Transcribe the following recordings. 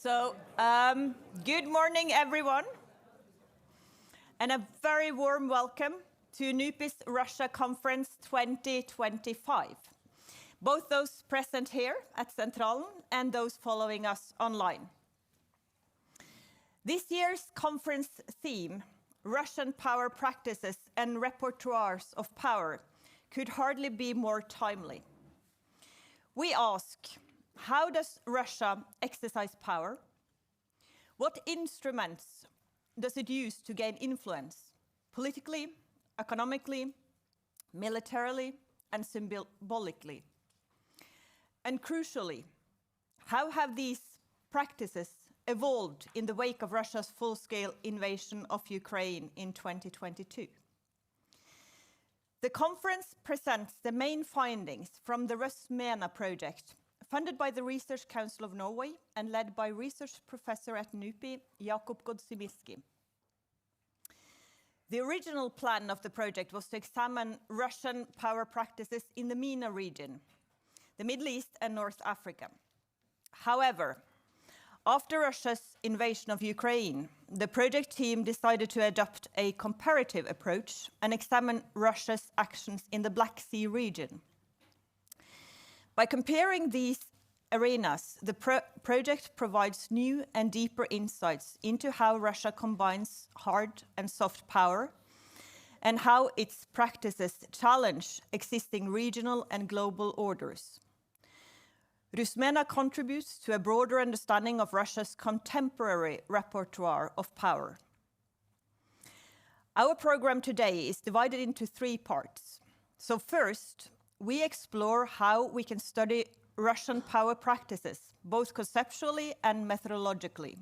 Good morning, everyone, and a very warm welcome to NUPI Russia Conference 2025, both those present here at Centralen and those following us online. This year's conference theme, Russian power practices and repertoires of power, could hardly be more timely. We ask, how does Russia exercise power? What instruments does it use to gain influence, politically, economically, militarily, and symbolically? And crucially, how have these practices evolved in the wake of Russia's full-scale invasion of Ukraine in 2022? The conference presents the main findings from the MENA project, funded by the Research Council of Norway and led by research professor at NUPI, Jakub Godzimirski. The original plan of the project was to examine Russian power practices in the MENA region, the Middle East and North Africa. However, after Russia's invasion of Ukraine, the project team decided to adopt a comparative approach and examine Russia's actions in the Black Sea region. By comparing these arenas, the project provides new and deeper insights into how Russia combines hard and soft power and how its practices challenge existing regional and global orders. MENA contributes to a broader understanding of Russia's contemporary repertoire of power. Our program today is divided into 3 parts. So first, we explore how we can study Russian power practices, both conceptually and methodologically.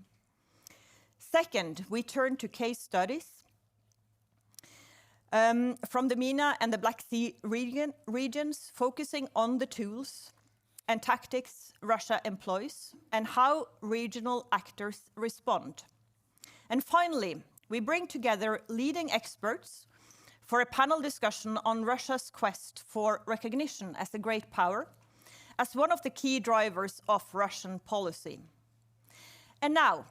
Second, we turn to case studies from the MENA and the Black Sea regions, focusing on the tools and tactics Russia employs and how regional actors respond. And finally, we bring together leading experts for a panel discussion on Russia's quest for recognition as a great power, as one of the key drivers of Russian policy. And now,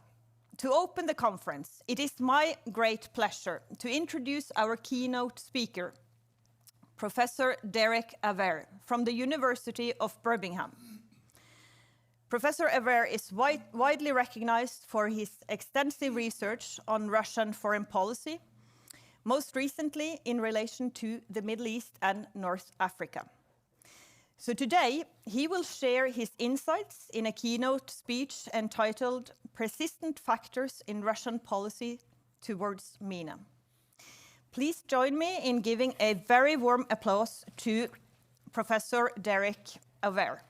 to open the conference, it is my great pleasure to introduce our keynote speaker, Professor Derek Averre from the University of Birmingham. Professor Averre is widely recognized for his extensive research on Russian foreign policy, most recently in relation to the Middle East and North Africa. So today, he will share his insights in a keynote speech entitled Persistent Factors in Russian Policy Towards MENA. Please join me in giving a very warm applause to Professor Derek Averre.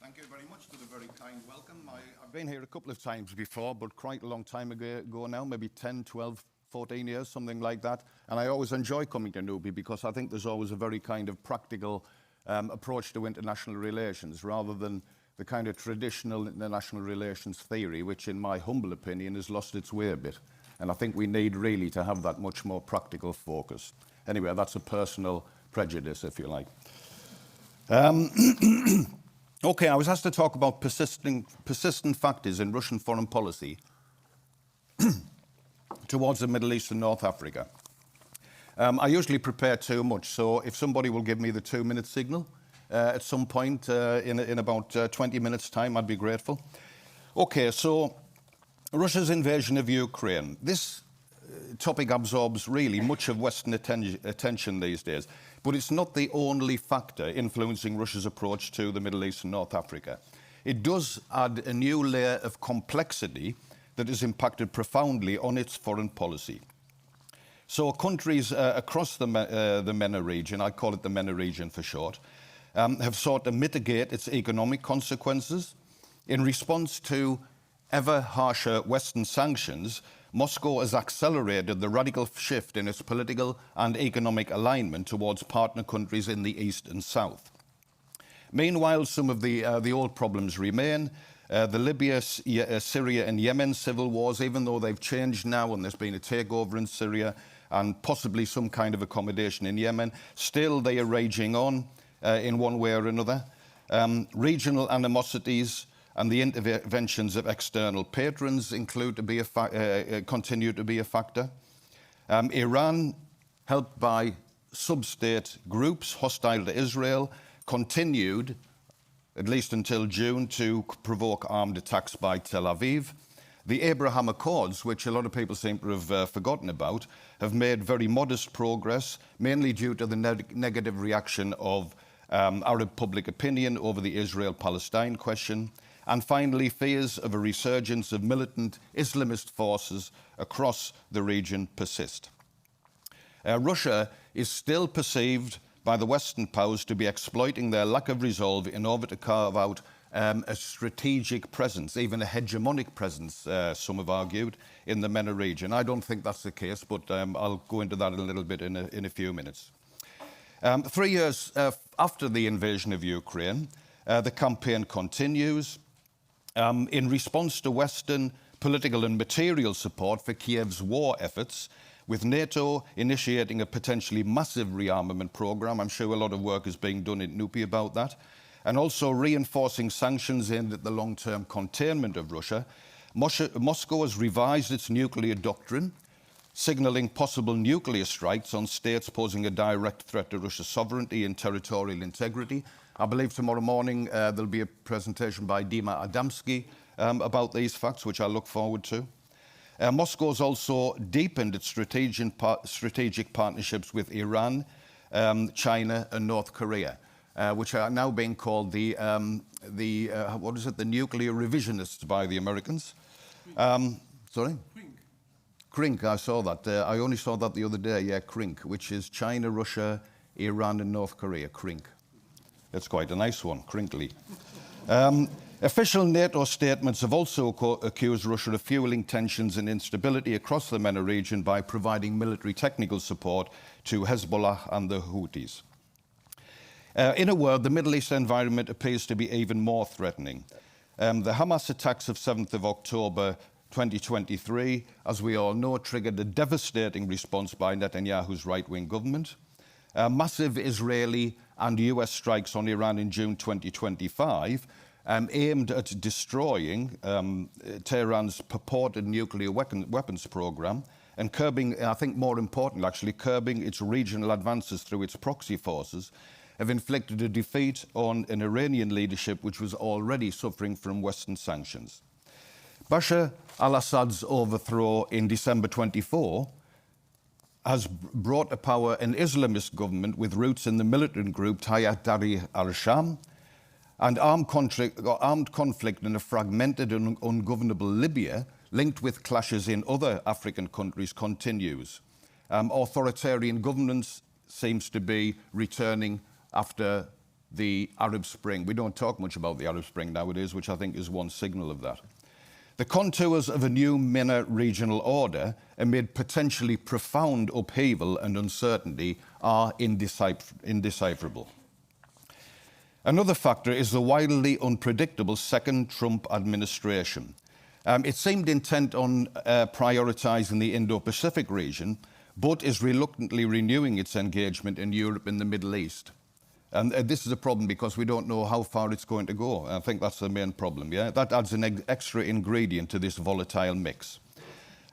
Thank you very much for the very kind welcome. I've been here a couple of times before, but quite a long time ago now, maybe 10, 12, 14 years, something like that. And I always enjoy coming to NUPI because I think there's always a very kind of practical approach to international relations, rather than the kind of traditional international relations theory, which in my humble opinion has lost its way a bit. And I think we need really to have that much more practical focus. Anyway, that's a personal prejudice, if you like. Okay, I was asked to talk about persistent factors in Russian foreign policy towards the Middle East and North Africa. I usually prepare too much, so if somebody will give me the 2-minute signal at some point in about 20 minutes' time, I'd be grateful. Okay, so Russia's invasion of Ukraine. This topic absorbs really much of Western attention these days, but it's not the only factor influencing Russia's approach to the Middle East and North Africa. It does add a new layer of complexity that has impacted profoundly on its foreign policy. So countries across the MENA region, I call it the MENA region for short, have sought to mitigate its economic consequences. In response to ever harsher Western sanctions, Moscow has accelerated the radical shift in its political and economic alignment towards partner countries in the East and South. Meanwhile, some of the old problems remain. The Libya, Syria and Yemen civil wars, even though they've changed now and there's been a takeover in Syria, and possibly some kind of accommodation in Yemen. Still, they are raging on in one way or another. Regional animosities and the interventions of external patrons continue to be a factor. Iran, helped by sub-state groups hostile to Israel, continued, at least until June, to provoke armed attacks by Tel Aviv. The Abraham Accords, which a lot of people seem to have forgotten about, have made very modest progress, mainly due to the negative reaction of Arab public opinion over the Israel-Palestine question. And finally, fears of a resurgence of militant Islamist forces across the region persist. Russia is still perceived by the Western powers to be exploiting their lack of resolve in order to carve out a strategic presence, even a hegemonic presence, some have argued, in the MENA region. I don't think that's the case, but I'll go into that a little bit in a few minutes. 3 years after the invasion of Ukraine, the campaign continues. In response to Western political and material support for Kiev's war efforts, with NATO initiating a potentially massive rearmament program. I'm sure a lot of work is being done in NUPI about that. And also reinforcing sanctions aimed at the long-term containment of Russia. Moscow has revised its nuclear doctrine, signalling possible nuclear strikes on states posing a direct threat to Russia's sovereignty and territorial integrity. I believe tomorrow morning there'll be a presentation by Dima Adamski about these facts, which I look forward to. Moscow has also deepened its strategic partnerships with Iran, China and North Korea, which are now being called the nuclear revisionists by the Americans. Sorry? CRINC, I saw that. I only saw that the other day, yeah, CRINC, which is China, Russia, Iran and North Korea, CRINC. That's quite a nice one, crinkly. Official NATO statements have also accused Russia of fueling tensions and instability across the MENA region by providing military technical support to Hezbollah and the Houthis. In a word, the Middle East environment appears to be even more threatening. The Hamas attacks of 7th of October 2023, as we all know, triggered a devastating response by Netanyahu's right-wing government. Massive Israeli and US strikes on Iran in June 2025 aimed at destroying Tehran's purported nuclear weapons program and curbing, I think more importantly actually, curbing its regional advances through its proxy forces, have inflicted a defeat on an Iranian leadership which was already suffering from Western sanctions. Bashar al-Assad's overthrow in December 24 has brought to power an Islamist government with roots in the militant group Hayat Tahrir al-Sham, and armed conflict in a fragmented and ungovernable Libya, linked with clashes in other African countries, continues. Authoritarian governance seems to be returning after the Arab Spring. We don't talk much about the Arab Spring nowadays, which I think is one signal of that. The contours of a new MENA regional order amid potentially profound upheaval and uncertainty are indecipherable. Another factor is the wildly unpredictable second Trump administration. It seemed intent on prioritising the Indo-Pacific region, but is reluctantly renewing its engagement in Europe and the Middle East. And this is a problem because we don't know how far it's going to go. I think that's the main problem, yeah? That adds an extra ingredient to this volatile mix.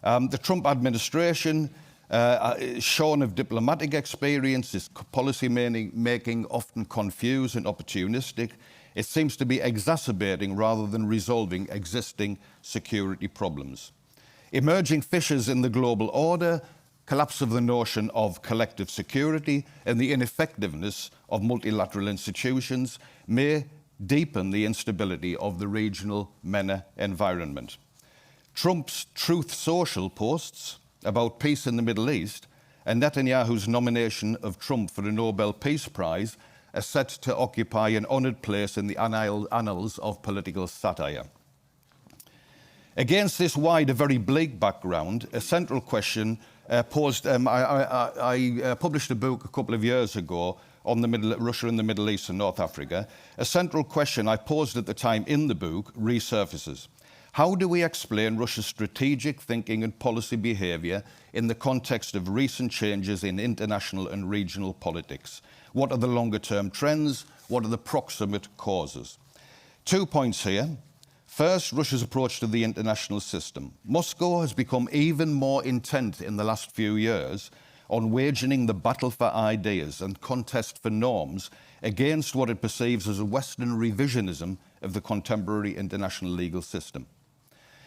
The Trump administration, shorn of diplomatic experience, is policy making often confused and opportunistic. It seems to be exacerbating rather than resolving existing security problems. Emerging fissures in the global order, collapse of the notion of collective security, and the ineffectiveness of multilateral institutions may deepen the instability of the regional MENA environment. Trump's Truth Social posts about peace in the Middle East and Netanyahu's nomination of Trump for the Nobel Peace Prize are set to occupy an honoured place in the annals of political satire. Against this wide, a very bleak background, a central question posed. I published a book a couple of years ago on Russia and the Middle East and North Africa. A central question I posed at the time in the book resurfaces. How do we explain Russia's strategic thinking and policy behaviour in the context of recent changes in international and regional politics? What are the longer-term trends? What are the proximate causes? 2 points here. First, Russia's approach to the international system. Moscow has become even more intent in the last few years on waging the battle for ideas and contest for norms against what it perceives as a Western revisionism of the contemporary international legal system.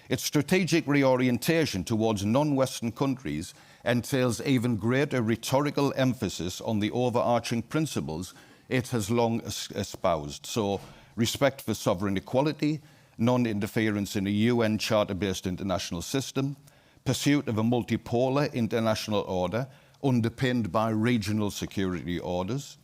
Its strategic reorientation towards non-Western countries entails even greater rhetorical emphasis on the overarching principles it has long espoused. So, respect for sovereign equality, non-interference in a UN Charter-based international system, pursuit of a multipolar international order underpinned by regional security orders,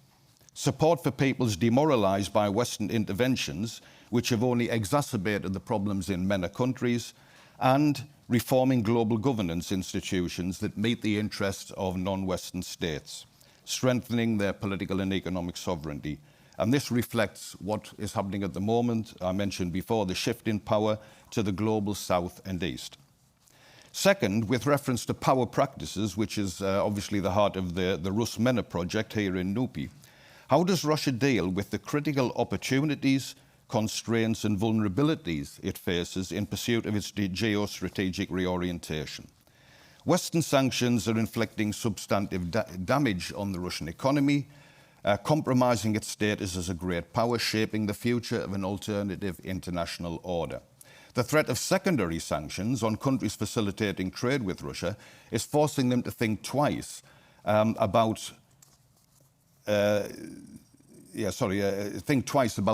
support for peoples demoralised by Western interventions, which have only exacerbated the problems in MENA countries, and reforming global governance institutions that meet the interests of non-Western states, strengthening their political and economic sovereignty. And this reflects what is happening at the moment. I mentioned before the shift in power to the global south and east. Second, with reference to power practices, which is obviously the heart of the Rus-MENA project here in NUPI, how does Russia deal with the critical opportunities, constraints and vulnerabilities it faces in pursuit of its geostrategic reorientation? Western sanctions are inflicting substantive damage on the Russian economy, compromising its status as a great power, shaping the future of an alternative international order. The threat of secondary sanctions on countries facilitating trade with Russia is forcing them to think twice about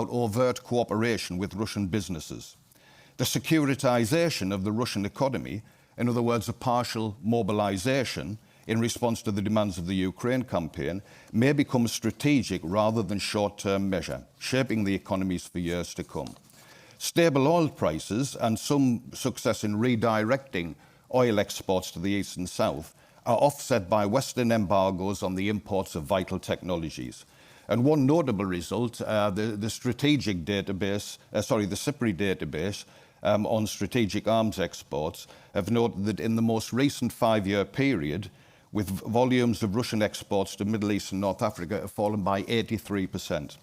overt cooperation with Russian businesses. The securitization of the Russian economy, in other words, a partial mobilization in response to the demands of the Ukraine campaign, may become a strategic rather than short-term measure, shaping the economies for years to come. Stable oil prices and some success in redirecting oil exports to the east and south are offset by Western embargoes on the imports of vital technologies. And one notable result, the strategic database, the SIPRI database on strategic arms exports, have noted that in the most recent 5-year period, with volumes of Russian exports to Middle East and North Africa have fallen by 83%.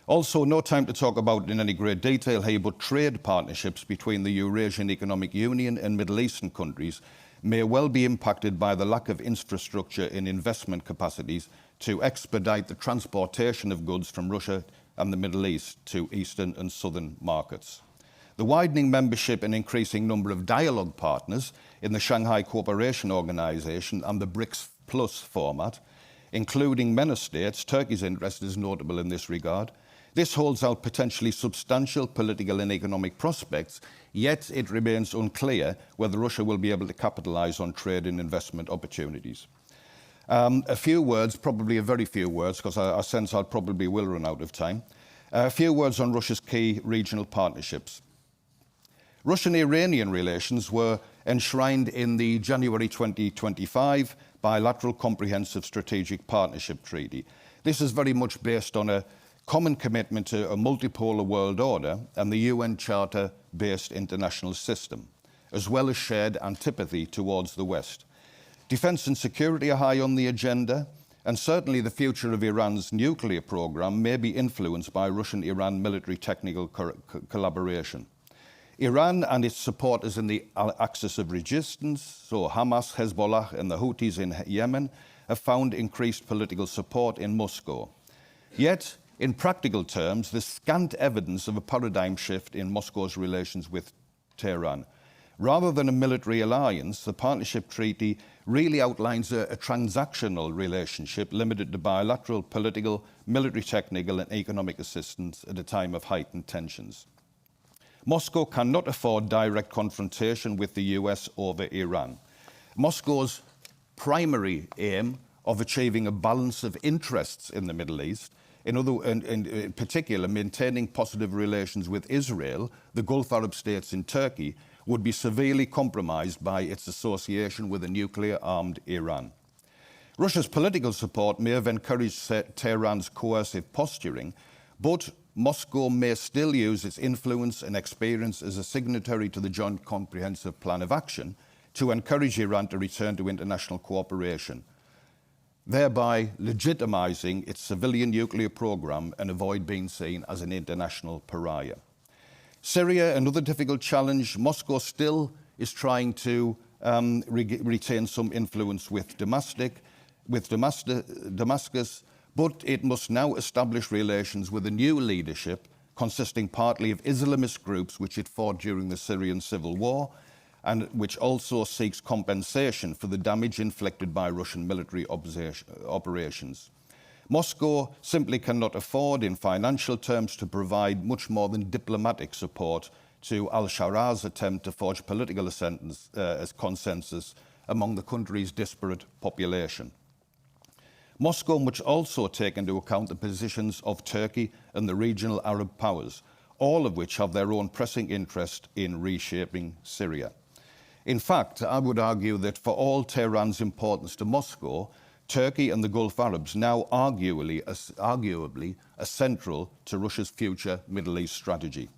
Also, no time to talk about in any great detail here, but trade partnerships between the Eurasian Economic Union and Middle Eastern countries may well be impacted by the lack of infrastructure and investment capacities to expedite the transportation of goods from Russia and the Middle East to eastern and southern markets. The widening membership and increasing number of dialogue partners in the Shanghai Cooperation Organization and the BRICS Plus format, including MENA states, Turkey's interest is notable in this regard. This holds out potentially substantial political and economic prospects, yet it remains unclear whether Russia will be able to capitalize on trade and investment opportunities. A few words, probably a very few words, because I sense I probably will run out of time. A few words on Russia's key regional partnerships. Russian-Iranian relations were enshrined in the January 2025 Bilateral Comprehensive Strategic Partnership Treaty. This is very much based on a common commitment to a multipolar world order and the UN Charter-based international system, as well as shared antipathy towards the West. Defence and security are high on the agenda, and certainly the future of Iran's nuclear program may be influenced by Russian-Iran military technical collaboration. Iran and its supporters in the axis of resistance, so Hamas, Hezbollah and the Houthis in Yemen, have found increased political support in Moscow. Yet, in practical terms, there's scant evidence of a paradigm shift in Moscow's relations with Tehran. Rather than a military alliance, the partnership treaty really outlines a transactional relationship limited to bilateral political, military technical and economic assistance at a time of heightened tensions. Moscow cannot afford direct confrontation with the US over Iran. Moscow's primary aim of achieving a balance of interests in the Middle East, in particular maintaining positive relations with Israel, the Gulf Arab states and Turkey, would be severely compromised by its association with a nuclear-armed Iran. Russia's political support may have encouraged Tehran's coercive posturing, but Moscow may still use its influence and experience as a signatory to the Joint Comprehensive Plan of Action to encourage Iran to return to international cooperation, thereby legitimizing its civilian nuclear program and avoid being seen as an international pariah. Syria, another difficult challenge. Moscow still is trying to retain some influence with Damascus, but it must now establish relations with a new leadership consisting partly of Islamist groups which it fought during the Syrian civil war and which also seeks compensation for the damage inflicted by Russian military operations. Moscow simply cannot afford in financial terms to provide much more than diplomatic support to al-Shara's attempt to forge political consensus among the country's disparate population. Moscow must also take into account the positions of Turkey and the regional Arab powers, all of which have their own pressing interest in reshaping Syria. In fact, I would argue that for all Tehran's importance to Moscow, Turkey and the Gulf Arabs now arguably are central to Russia's future Middle East strategy.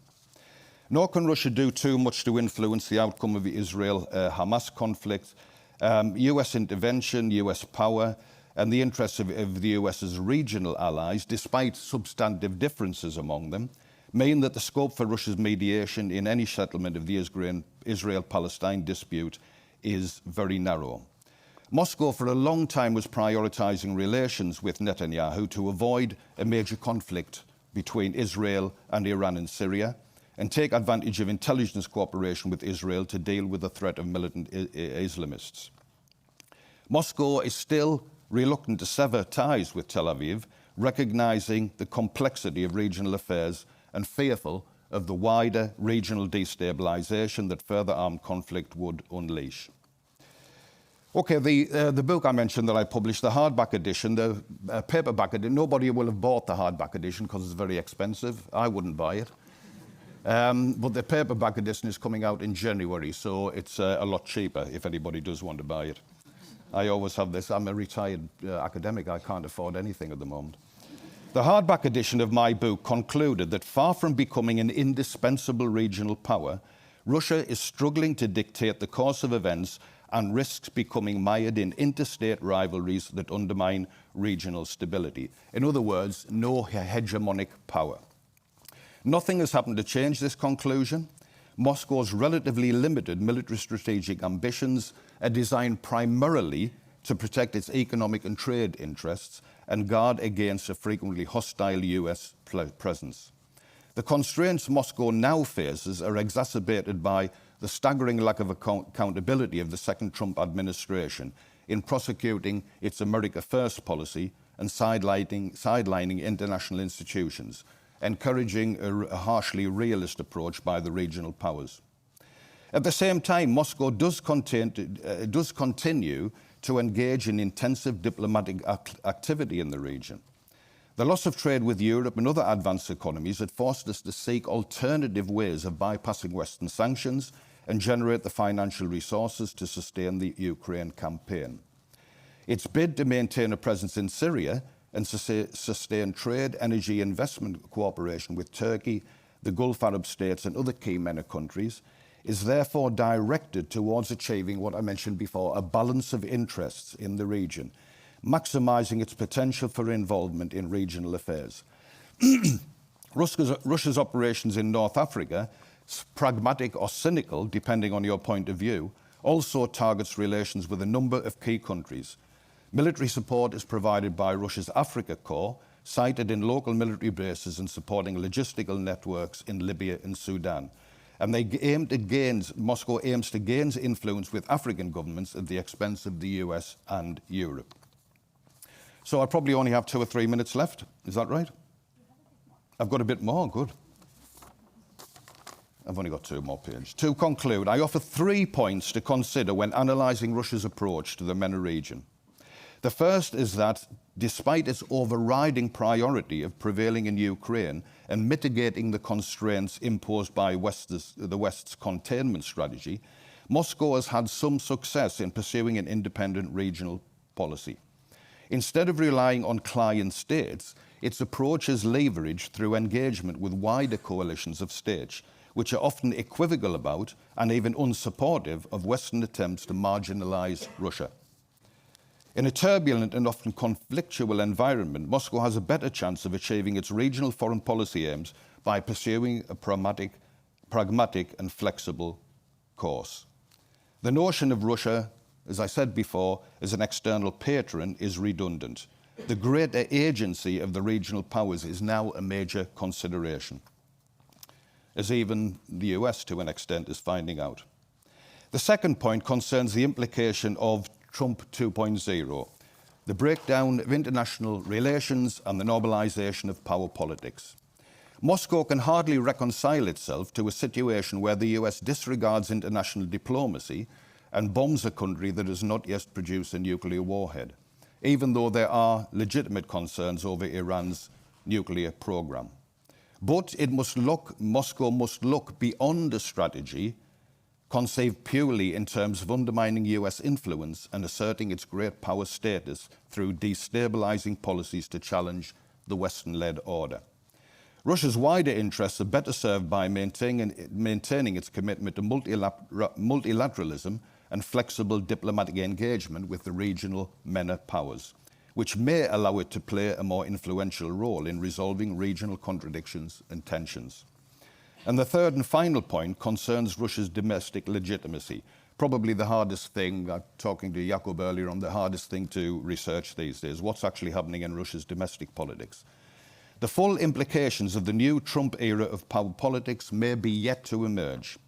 Nor can Russia do too much to influence the outcome of the Israel-Hamas conflict. US intervention, US power, and the interests of the US's regional allies, despite substantive differences among them, mean that the scope for Russia's mediation in any settlement of the Israel-Palestine dispute is very narrow. Moscow for a long time was prioritizing relations with Netanyahu to avoid a major conflict between Israel and Iran in Syria and take advantage of intelligence cooperation with Israel to deal with the threat of militant Islamists. Moscow is still reluctant to sever ties with Tel Aviv, recognizing the complexity of regional affairs and fearful of the wider regional destabilization that further armed conflict would unleash. Okay, the book I mentioned that I published, the hardback edition, the paperback edition, nobody will have bought the hardback edition because it's very expensive. I wouldn't buy it. But the paperback edition is coming out in January, so it's a lot cheaper if anybody does want to buy it. I always have this. I'm a retired academic. I can't afford anything at the moment. The hardback edition of my book concluded that far from becoming an indispensable regional power, Russia is struggling to dictate the course of events and risks becoming mired in interstate rivalries that undermine regional stability. In other words, no hegemonic power. Nothing has happened to change this conclusion. Moscow's relatively limited military strategic ambitions are designed primarily to protect its economic and trade interests and guard against a frequently hostile US presence. The constraints Moscow now faces are exacerbated by the staggering lack of accountability of the second Trump administration in prosecuting its America First policy and sidelining international institutions, encouraging a harshly realist approach by the regional powers. At the same time, Moscow does continue to engage in intensive diplomatic activity in the region. The loss of trade with Europe and other advanced economies had forced us to seek alternative ways of bypassing Western sanctions and generate the financial resources to sustain the Ukraine campaign. Its bid to maintain a presence in Syria and sustain trade, energy, investment cooperation with Turkey, the Gulf Arab states and other key MENA countries is therefore directed towards achieving what I mentioned before, a balance of interests in the region, maximizing its potential for involvement in regional affairs. Russia's operations in North Africa, pragmatic or cynical, depending on your point of view, also targets relations with a number of key countries. Military support is provided by Russia's Africa Corps, sited in local military bases and supporting logistical networks in Libya and Sudan. And Moscow aims to gain influence with African governments at the expense of the US and Europe. So I probably only have 2 or 3 minutes left. Is that right? I've got a bit more. Good. I've only got 2 more pages. To conclude, I offer 3 points to consider when analysing Russia's approach to the MENA region. The first is that, despite its overriding priority of prevailing in Ukraine and mitigating the constraints imposed by the West's containment strategy, Moscow has had some success in pursuing an independent regional policy. Instead of relying on client states, its approach is leveraged through engagement with wider coalitions of states, which are often equivocal about and even unsupportive of Western attempts to marginalize Russia. In a turbulent and often conflictual environment, Moscow has a better chance of achieving its regional foreign policy aims by pursuing a pragmatic and flexible course. The notion of Russia, as I said before, as an external patron is redundant. The greater agency of the regional powers is now a major consideration, as even the US to an extent is finding out. The second point concerns the implication of Trump 2.0, the breakdown of international relations and the normalization of power politics. Moscow can hardly reconcile itself to a situation where the US disregards international diplomacy and bombs a country that has not yet produced a nuclear warhead, even though there are legitimate concerns over Iran's nuclear program. But Moscow must look beyond a strategy conceived purely in terms of undermining US influence and asserting its great power status through destabilizing policies to challenge the Western-led order. Russia's wider interests are better served by maintaining its commitment to multilateralism and flexible diplomatic engagement with the regional MENA powers, which may allow it to play a more influential role in resolving regional contradictions and tensions. And the third and final point concerns Russia's domestic legitimacy, probably the hardest thing, talking to Jakub earlier on, the hardest thing to research these days, what's actually happening in Russia's domestic politics. The full implications of the new Trump era of power politics may be yet to emerge.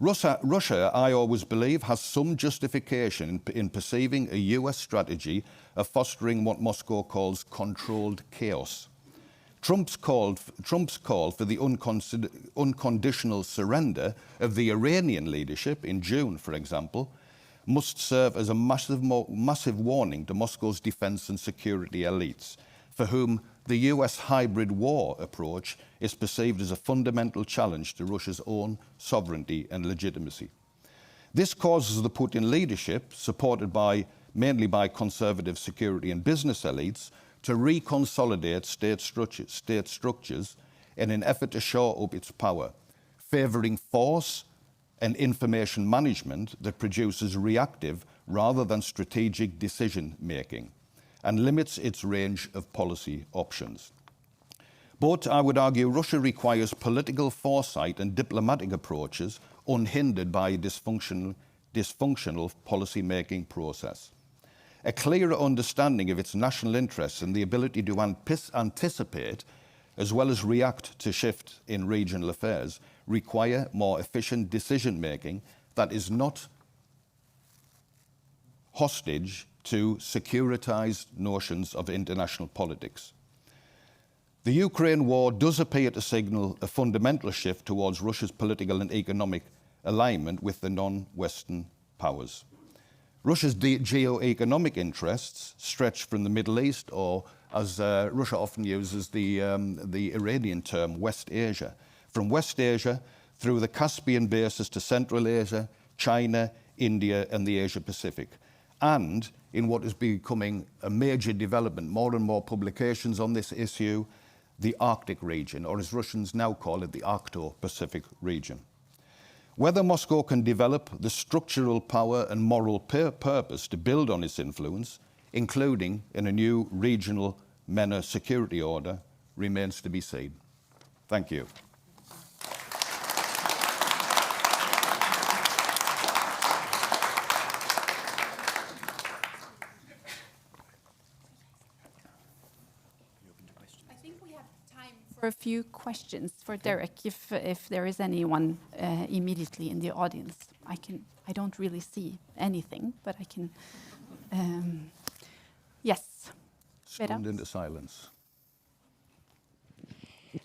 Russia, I always believe, has some justification in perceiving a US strategy of fostering what Moscow calls controlled chaos. Trump's call for the unconditional surrender of the Iranian leadership in June, for example, must serve as a massive warning to Moscow's defense and security elites, for whom the US hybrid war approach is perceived as a fundamental challenge to Russia's own sovereignty and legitimacy. This causes the Putin leadership, supported mainly by conservative security and business elites, to reconsolidate state structures in an effort to shore up its power, favouring force and information management that produces reactive rather than strategic decision-making and limits its range of policy options. But I would argue Russia requires political foresight and diplomatic approaches unhindered by a dysfunctional policy-making process. A clearer understanding of its national interests and the ability to anticipate as well as react to shifts in regional affairs require more efficient decision-making that is not hostage to securitized notions of international politics. The Ukraine war does appear to signal a fundamental shift towards Russia's political and economic alignment with the non-Western powers. Russia's geo-economic interests stretch from the Middle East, or as Russia often uses the Iranian term, West Asia. From West Asia through the Caspian bases to Central Asia, China, India and the Asia Pacific. And in what is becoming a major development, more and more publications on this issue, the Arctic region, or as Russians now call it, the Arcto-Pacific region. Whether Moscow can develop the structural power and moral purpose to build on its influence, including in a new regional MENA security order, remains to be seen. Thank you. For a few questions for Derek, if there is anyone immediately in the audience. I don't really see anything, but I can. Yes. Stunned into silence.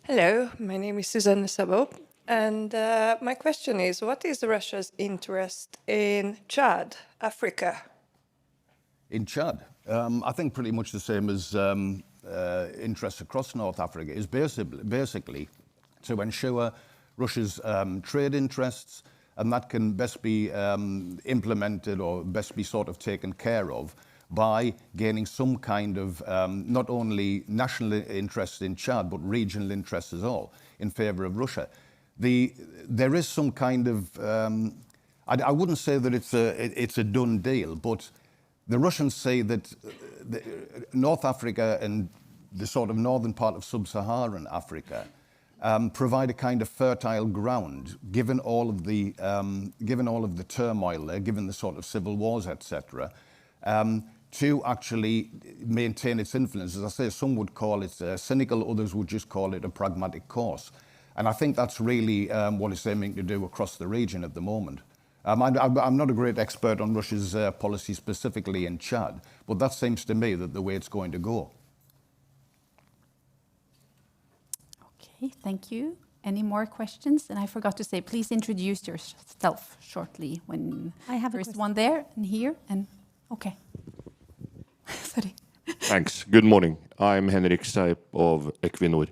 Hello, my name is Susanne Sabo, and my question is: what is Russia's interest in Chad, Africa? In Chad, I think pretty much the same as. Interests across North Africa is basically to ensure Russia's trade interests, and that can best be implemented or best be sort of taken care of by gaining some kind of not only national interest in Chad, but regional interest as all in favour of Russia. There is some kind of, I wouldn't say that it's a done deal, but the Russians say that North Africa and the sort of northern part of sub-Saharan Africa provide a kind of fertile ground, given all of the turmoil there, given the sort of civil wars, etc., to actually maintain its influence. As I say, some would call it cynical, others would just call it a pragmatic course. And I think that's really what it's aiming to do across the region at the moment. I'm not a great expert on Russia's policy specifically in Chad, but that seems to me that the way it's going to go. Okay, thank you. Any more questions? And I forgot to say, please introduce yourself shortly when there's one there and here. And okay. Sorry. Thanks. Good morning. I'm Henrik Seip of Equinor.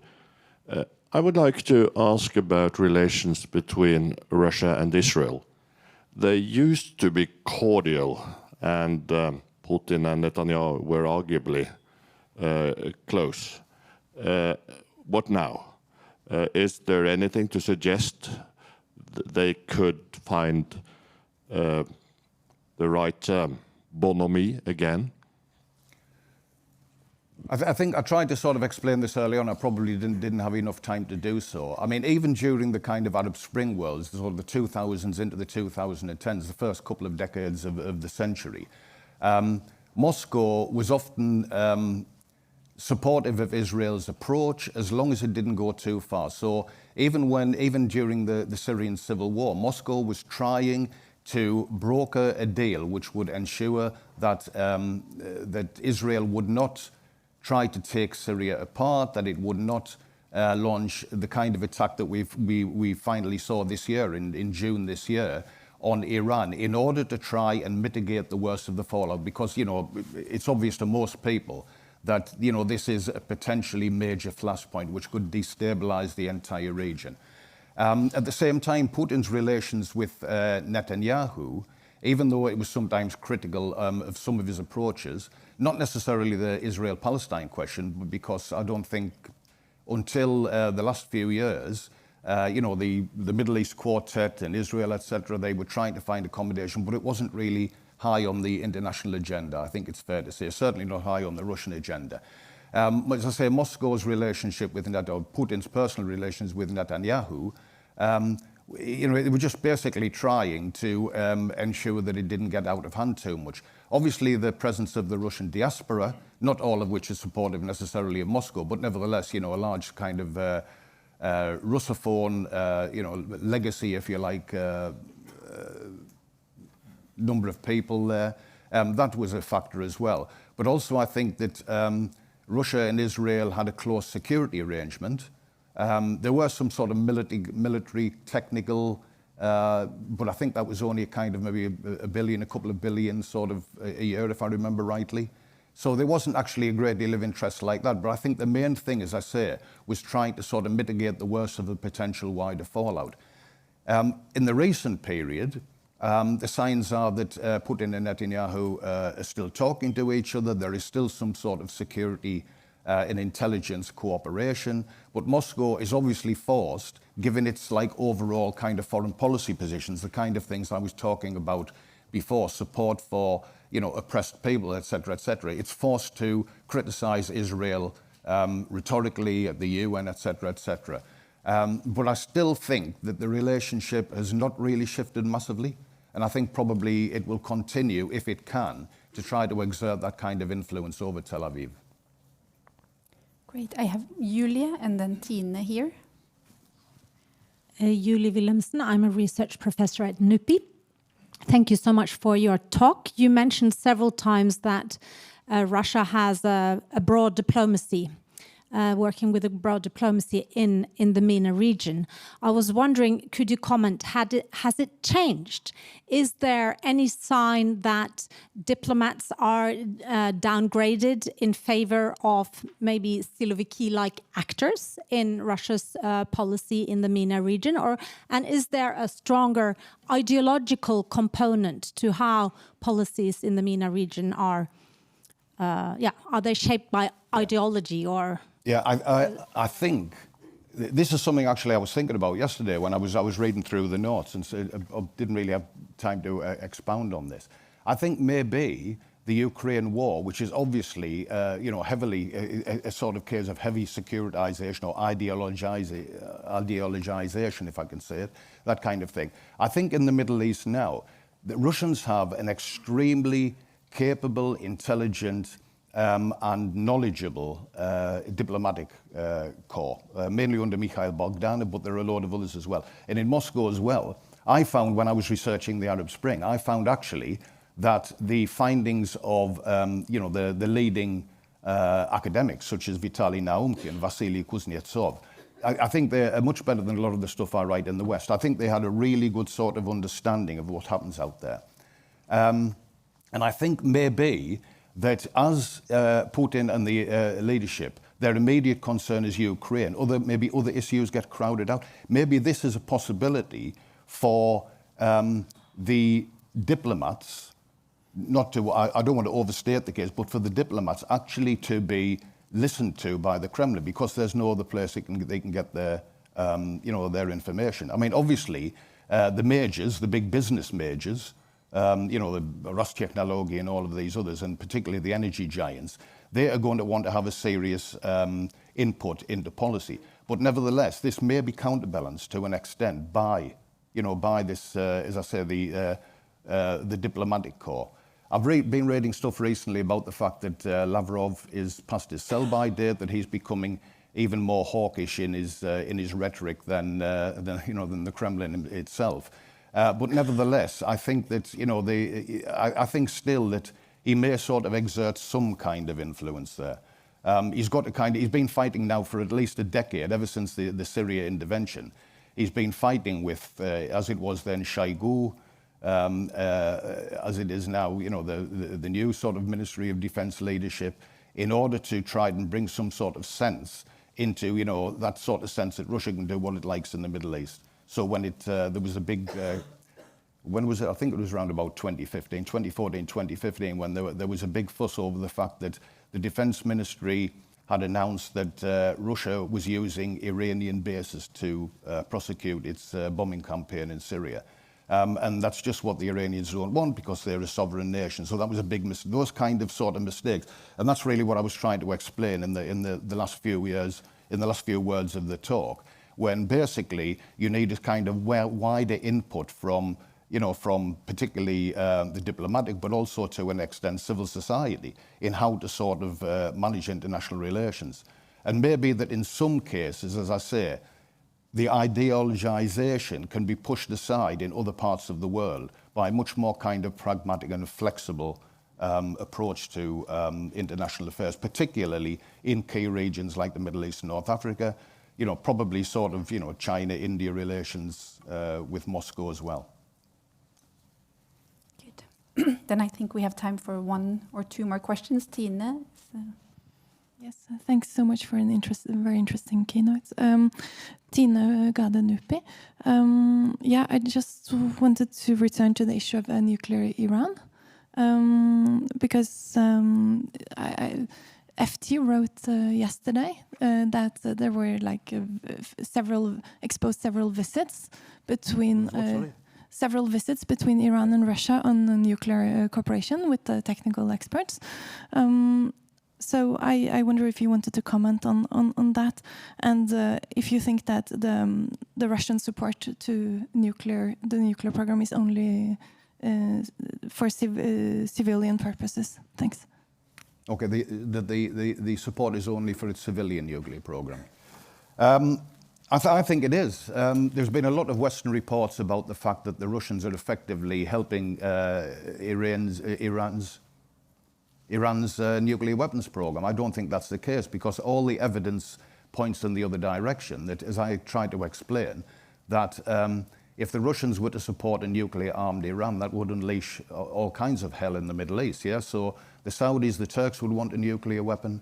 I would like to ask about relations between Russia and Israel. They used to be cordial, and Putin and Netanyahu were arguably close. What now? Is there anything to suggest they could find the right bonhomie again? I think I tried to sort of explain this early on. I probably didn't have enough time to do so. I mean, even during the kind of Arab Spring worlds, sort of the 2000s into the 2010s, the first couple of decades of the century, Moscow was often supportive of Israel's approach as long as it didn't go too far. So even during the Syrian civil war, Moscow was trying to broker a deal which would ensure that that Israel would not try to take Syria apart, that it would not launch the kind of attack that we finally saw this year, in June this year, on Iran, in order to try and mitigate the worst of the fallout. Because, you know, it's obvious to most people that, you know, this is a potentially major flashpoint which could destabilize the entire region. At the same time, Putin's relations with Netanyahu, even though it was sometimes critical of some of his approaches, not necessarily the Israel-Palestine question, but because I don't think until the last few years, you know, the Middle East Quartet and Israel, etc., they were trying to find accommodation, but it wasn't really high on the international agenda, I think it's fair to say, certainly not high on the Russian agenda. As I say, Moscow's relationship with Netanyahu, Putin's personal relations with Netanyahu, you know, they were just basically trying to ensure that it didn't get out of hand too much. Obviously, the presence of the Russian diaspora, not all of which is supportive necessarily of Moscow, but nevertheless, you know, a large kind of Russophone, you know, legacy, if you like, number of people there. That was a factor as well. But also, I think that Russia and Israel had a close security arrangement. There were some sort of military technical, but I think that was only a kind of maybe a billion, a couple of billion sort of a year, if I remember rightly. So there wasn't actually a great deal of interest like that. But I think the main thing, as I say, was trying to sort of mitigate the worst of the potential wider fallout. In the recent period, the signs are that Putin and Netanyahu are still talking to each other. There is still some sort of security and intelligence cooperation, but Moscow is obviously forced, given its like overall kind of foreign policy positions, the kind of things I was talking about before, support for, you know, oppressed people, etc., etc. It's forced to criticize Israel rhetorically at the UN, etc., etc. But I still think that the relationship has not really shifted massively, and I think probably it will continue, if it can, to try to exert that kind of influence over Tel Aviv. Great. I have Julia and then Tine here. Julie Wilhelmsen, I'm a research professor at NUPI. Thank you so much for your talk. You mentioned several times that Russia has a broad diplomacy, working with a broad diplomacy in the MENA region. I was wondering, could you comment, has it changed? Is there any sign that diplomats are downgraded in favor of maybe Siloviki-like actors in Russia's policy in the MENA region? And is there a stronger ideological component to how policies in the MENA region are are they shaped by ideology or? Yeah, I think this is something actually I was thinking about yesterday when I was reading through the notes, and so I didn't really have time to expound on this. I think maybe the Ukraine war, which is obviously heavily a sort of case of heavy securitization or ideologization, if I can say it, that kind of thing. I think in the Middle East now, the Russians have an extremely capable, intelligent, and knowledgeable diplomatic corps, mainly under Mikhail Bogdanov, but there are a lot of others as well. And in Moscow as well, I found when I was researching the Arab Spring, I found actually that the findings of the leading academics, such as Vitaly Naumkin and Vasily Kuznetsov, I think they're much better than a lot of the stuff I write in the West. I think they had a really good sort of understanding of what happens out there. And I think maybe that as Putin and the leadership, their immediate concern is Ukraine, maybe other issues get crowded out. Maybe this is a possibility for the diplomats, I don't want to overstate the case, but for the diplomats actually to be listened to by the Kremlin, because there's no other place they can get their information. I mean, obviously, the majors, the big business majors, the Rostechnology and all of these others, and particularly the energy giants, they are going to want to have a serious input into policy. But nevertheless, this may be counterbalanced to an extent by this, as I say, the diplomatic corps. I've been reading stuff recently about the fact that Lavrov is past his sell-by date, that he's becoming even more hawkish in his rhetoric than the Kremlin itself. But nevertheless, I think that I think still that he may sort of exert some kind of influence there. He's been fighting now for at least a decade, ever since the Syria intervention. He's been fighting with, as it was then, Shoigu, as it is now, the new sort of Ministry of Defense leadership, in order to try and bring some sort of sense into, that sort of sense that Russia can do what it likes in the Middle East. So when there was a big, when was it? I think it was around about 2014, 2015, when there was a big fuss over the fact that the Defense Ministry had announced that Russia was using Iranian bases to prosecute its bombing campaign in Syria. And that's just what the Iranians don't want, because they're a sovereign nation. So that was a big mistake. Those kind of sort of mistakes. And that's really what I was trying to explain in the last few years, in the last few words of the talk, when basically you need a kind of wider input from particularly the diplomatic, but also to an extent civil society, in how to sort of manage international relations. And maybe that in some cases, as I say, the ideologization can be pushed aside in other parts of the world by a much more kind of pragmatic and flexible approach to international affairs, particularly in key regions like the Middle East and North Africa, probably sort of, China-India relations with Moscow as well. Good. Then I think we have time for one or two more questions. Tine? Yes, thanks so much for an very interesting keynote. Tine, Gade, NUPI. I just wanted to return to the issue of nuclear Iran, because FT wrote yesterday that there were several visits between Iran and Russia on nuclear cooperation with technical experts. So I wonder if you wanted to comment on that, and if you think that the Russian support to the nuclear program is only for civilian purposes. Thanks. Okay, the support is only for its civilian nuclear program. I think it is. There's been a lot of Western reports about the fact that the Russians are effectively helping Iran's nuclear weapons program. I don't think that's the case, because all the evidence points in the other direction. That, as I tried to explain, that if the Russians were to support a nuclear-armed Iran, that would unleash all kinds of hell in the Middle East. Yeah, so the Saudis, the Turks would want a nuclear weapon.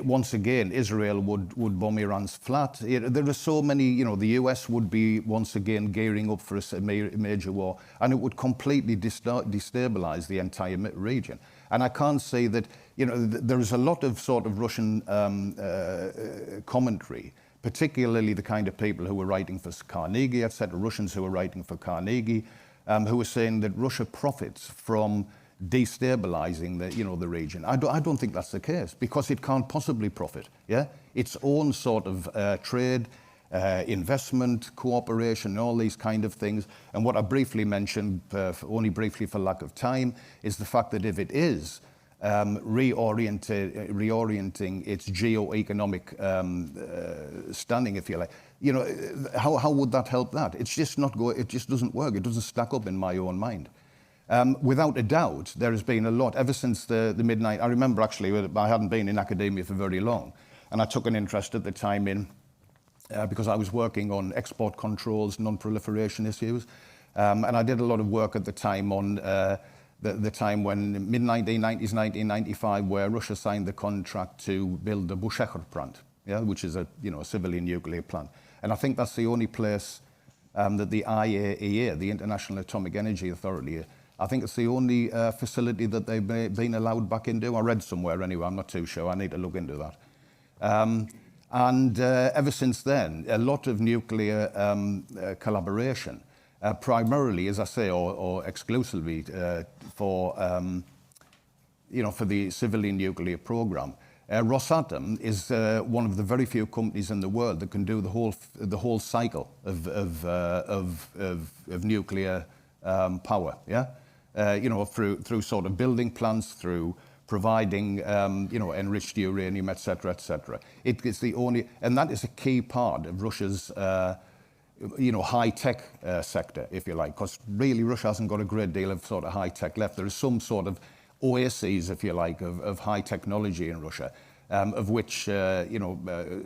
Once again, Israel would bomb Iran's flat. There are so many, the US would be once again gearing up for a major war, and it would completely destabilize the entire region. And I can't say that, you know, there is a lot of sort of Russian commentary, particularly the kind of people who were writing for Carnegie, etc., Russians who were writing for Carnegie, who were saying that Russia profits from destabilizing the region. I don't think that's the case, because it can't possibly profit. Yeah, its own sort of trade, investment, cooperation, all these kind of things. And what I briefly mentioned, only briefly for lack of time, is the fact that if it is reorienting its geo-economic standing, if you like, you know, how would that help that? It's just not it just doesn't work. It doesn't stack up in my own mind. Without a doubt, there has been a lot ever since the mid-90s. I remember actually, I hadn't been in academia for very long, and I took an interest at the time in, because I was working on export controls, non-proliferation issues, and I did a lot of work at the time on the time when mid-1990s, 1995, where Russia signed the contract to build the Bushehr plant, yeah, which is a civilian nuclear plant. And I think that's the only place that the IAEA, the International Atomic Energy Authority, I think it's the only facility that they've been allowed back into. I read somewhere anyway, I'm not too sure, I need to look into that. And ever since then, a lot of nuclear collaboration, primarily, as I say, or exclusively for the civilian nuclear program. Rosatom is one of the very few companies in the world that can do the whole cycle of nuclear power. Yeah, through sort of building plants, through providing enriched uranium, etc., etc. It is the only, and that is a key part of Russia's high-tech sector, if you like, because really Russia hasn't got a great deal of sort of high-tech left. There is some sort of oases, if you like, of high technology in Russia, of which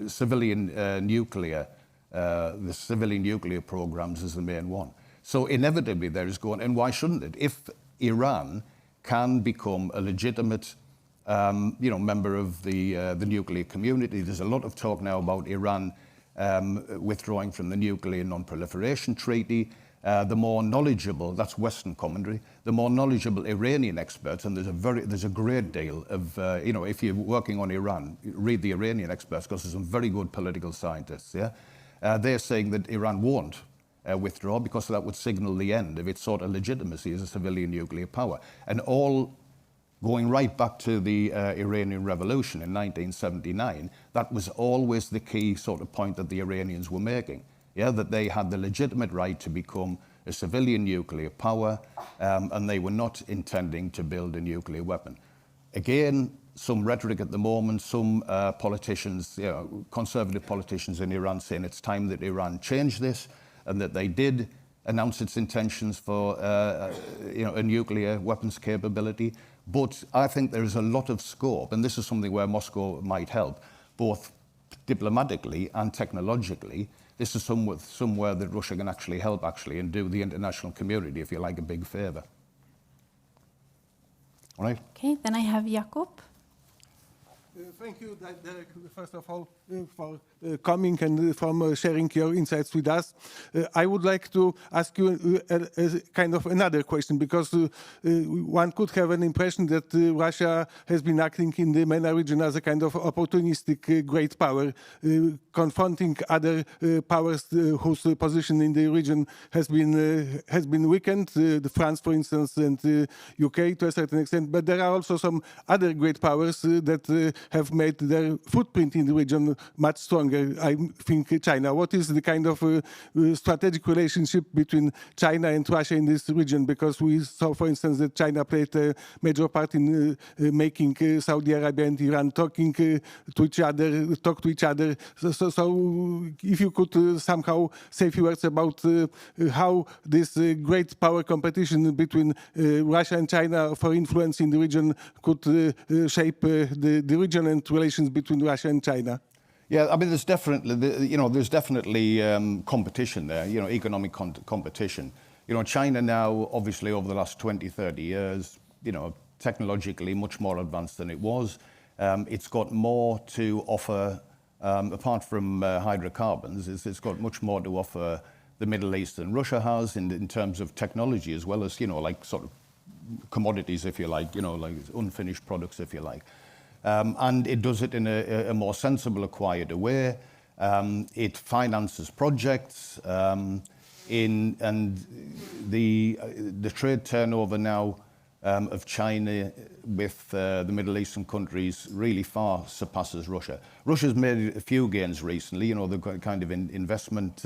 civilian nuclear, the civilian nuclear programs is the main one. So inevitably there is going, and why shouldn't it? If Iran can become a legitimate member of the nuclear community, there's a lot of talk now about Iran withdrawing from the Nuclear Non-Proliferation Treaty. The more knowledgeable, that's Western commentary, the more knowledgeable Iranian experts, and there's a great deal of, if you're working on Iran, read the Iranian experts, because there's some very good political scientists, yeah? They're saying that Iran won't withdraw, because that would signal the end of its sort of legitimacy as a civilian nuclear power. And all going right back to the Iranian Revolution in 1979, that was always the key sort of point that the Iranians were making. Yeah, that they had the legitimate right to become a civilian nuclear power, and they were not intending to build a nuclear weapon. Again, some rhetoric at the moment, some politicians, conservative politicians in Iran saying it's time that Iran changed this, and that they did announce its intentions for a nuclear weapons capability. But I think there is a lot of scope, and this is something where Moscow might help, both diplomatically and technologically. This is somewhere that Russia can actually help, and do the international community, if you like, a big favor. All right? Okay, then I have Jakub. Thank you, Derek, first of all, for coming and from sharing your insights with us. I would like to ask you a kind of another question, because one could have an impression that Russia has been acting in the MENA region as a kind of opportunistic great power, confronting other powers whose position in the region has been weakened, France, for instance, and UK to a certain extent. But there are also some other great powers that have made their footprint in the region much stronger. I think China. What is the kind of strategic relationship between China and Russia in this region? Because we saw, for instance, that China played a major part in making Saudi Arabia and Iran talk to each other. So if you could somehow say a few words about how this great power competition between Russia and China for influence in the region could shape the region and relations between Russia and China. Yeah, I mean, there's definitely competition there, economic competition. China now, obviously, over the last 20, 30 years, technologically much more advanced than it was. It's got more to offer, apart from hydrocarbons, it's got much more to offer the Middle East than Russia has in terms of technology, as well as, like sort of commodities, if you like, like unfinished products, if you like. And it does it in a more sensible, a quieter way. It finances projects, and the trade turnover now of China with the Middle Eastern countries really far surpasses Russia. Russia's made a few gains recently, the kind of investment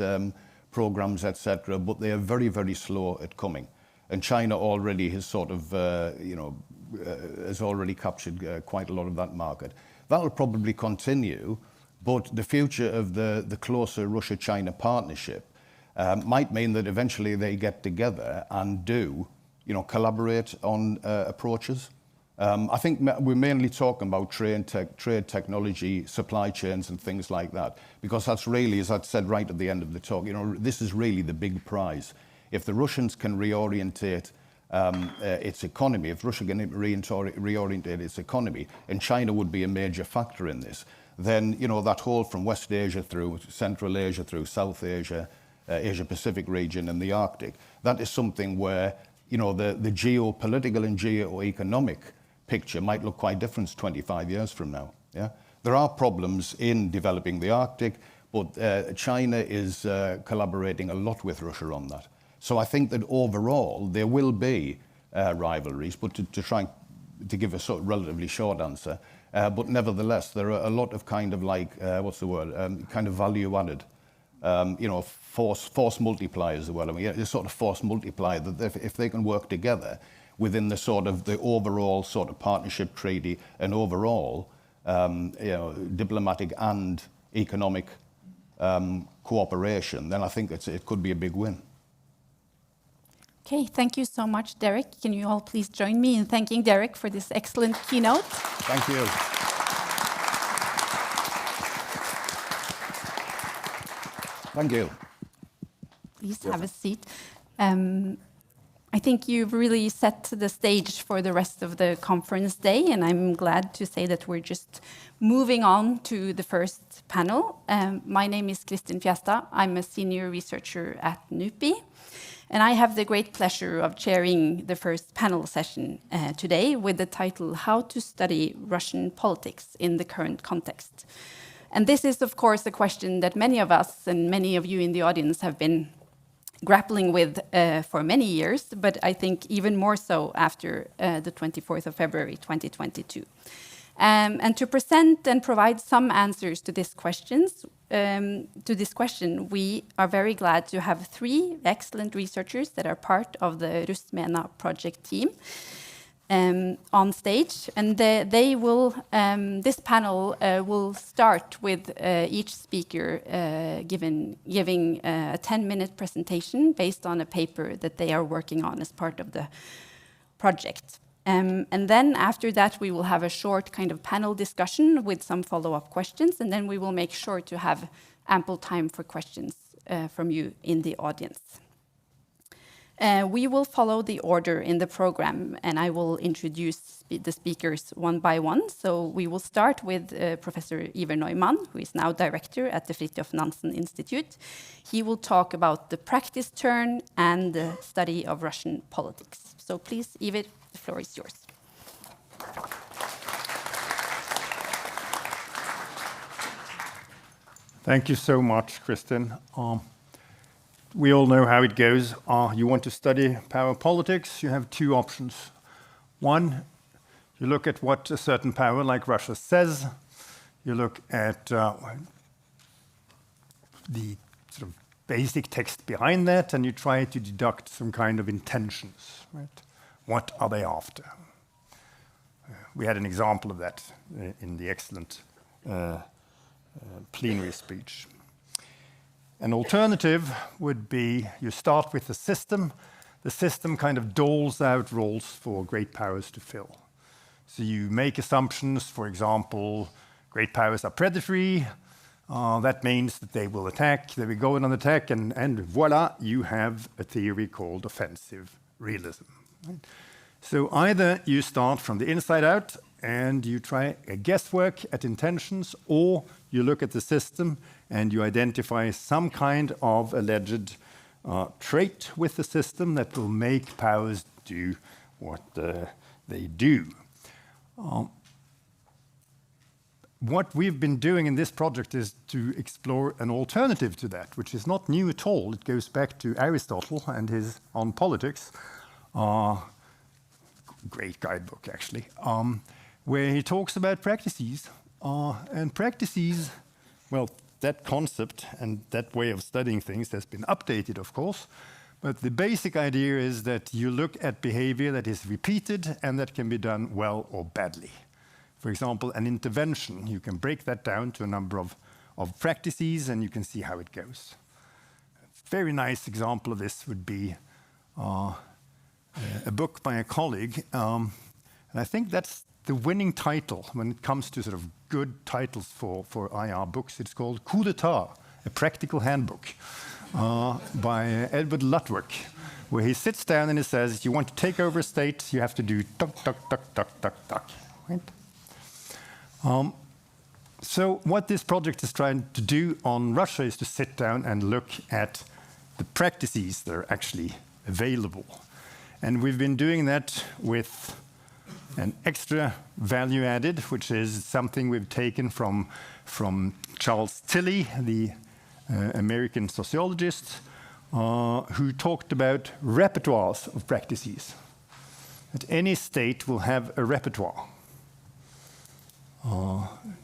programs, etc., but they are very, very slow at coming. And China already has sort of, has already captured quite a lot of that market. That'll probably continue, but the future of the closer Russia-China partnership might mean that eventually they get together and do, collaborate on approaches. I think we're mainly talking about trade technology, supply chains and things like that, because that's really, as I said right at the end of the talk, this is really the big prize. If the Russians can reorientate its economy, if Russia can reorientate its economy, and China would be a major factor in this, then that whole from West Asia through Central Asia, through South Asia, Asia-Pacific region and the Arctic, that is something where the geopolitical and geoeconomic picture might look quite different 25 years from now. Yeah? There are problems in developing the Arctic, but China is collaborating a lot with Russia on that. So I think that overall there will be rivalries, but to try to give a sort of relatively short answer, but nevertheless there are a lot of kind of like, what's the word, kind of value added, force multipliers as well. I mean, it's sort of force multiplier that if they can work together within the sort of the overall sort of partnership treaty and overall, diplomatic and economic cooperation, then I think it could be a big win. Okay, thank you so much, Derek. Can you all please join me in thanking Derek for this excellent keynote? Thank you. Thank you. Please have a seat. I think you've really set the stage for the rest of the conference day, and I'm glad to say that we're just moving on to the first panel. My name is Kristin Fjæstad. I'm a senior researcher at NUPI, and I have the great pleasure of chairing the first panel session today with the title, How to Study Russian Politics in the Current Context. And this is, of course, a question that many of us and many of you in the audience have been grappling with for many years, but I think even more so after the 24th of February 2022. And to present and provide some answers to this question, we are very glad to have three excellent researchers that are part of the MENA project team on stage, and they will. This panel will start with each speaker giving a 10-minute presentation based on a paper that they are working on as part of the project. And then after that, we will have a short kind of panel discussion with some follow-up questions, and then we will make sure to have ample time for questions from you in the audience. We will follow the order in the program, and I will introduce the speakers one by one. So we will start with Professor Iver Neumann, who is now director at the Fridtjof Nansen Institute. He will talk about the practice turn and the study of Russian politics. So please, Iver, the floor is yours. Thank you so much, Kristin. We all know how it goes. You want to study power politics, you have two options. One, you look at what a certain power like Russia says. You look at the sort of basic text behind that, and you try to deduct some kind of intentions. Right? What are they after? We had an example of that in the excellent plenary speech. An alternative would be you start with the system. The system kind of doles out roles for great powers to fill. So you make assumptions, for example, great powers are predatory. That means that they will attack, they will go in on attack, and voila, you have a theory called offensive realism. Right? So either you start from the inside out and you try a guesswork at intentions, or you look at the system and you identify some kind of alleged trait with the system that will make powers do what they do. What we've been doing in this project is to explore an alternative to that, which is not new at all. It goes back to Aristotle and his On Politics, great guidebook actually, where he talks about practices. And practices, well, that concept and that way of studying things has been updated, of course, but the basic idea is that you look at behavior that is repeated and that can be done well or badly. For example, an intervention, you can break that down to a number of practices and you can see how it goes. A very nice example of this would be a book by a colleague, and I think that's the winning title when it comes to sort of good titles for IR books. It's called Coup d'etat, a practical handbook by Edward Lutwick, where he sits down and he says, you want to take over a state, you have to do tuck, tuck, tuck, tuck, tuck, tuck, right? So what this project is trying to do on Russia is to sit down and look at the practices that are actually available. And we've been doing that with an extra value added, which is something we've taken from Charles Tilly, the American sociologist, who talked about repertoires of practices. That any state will have a repertoire.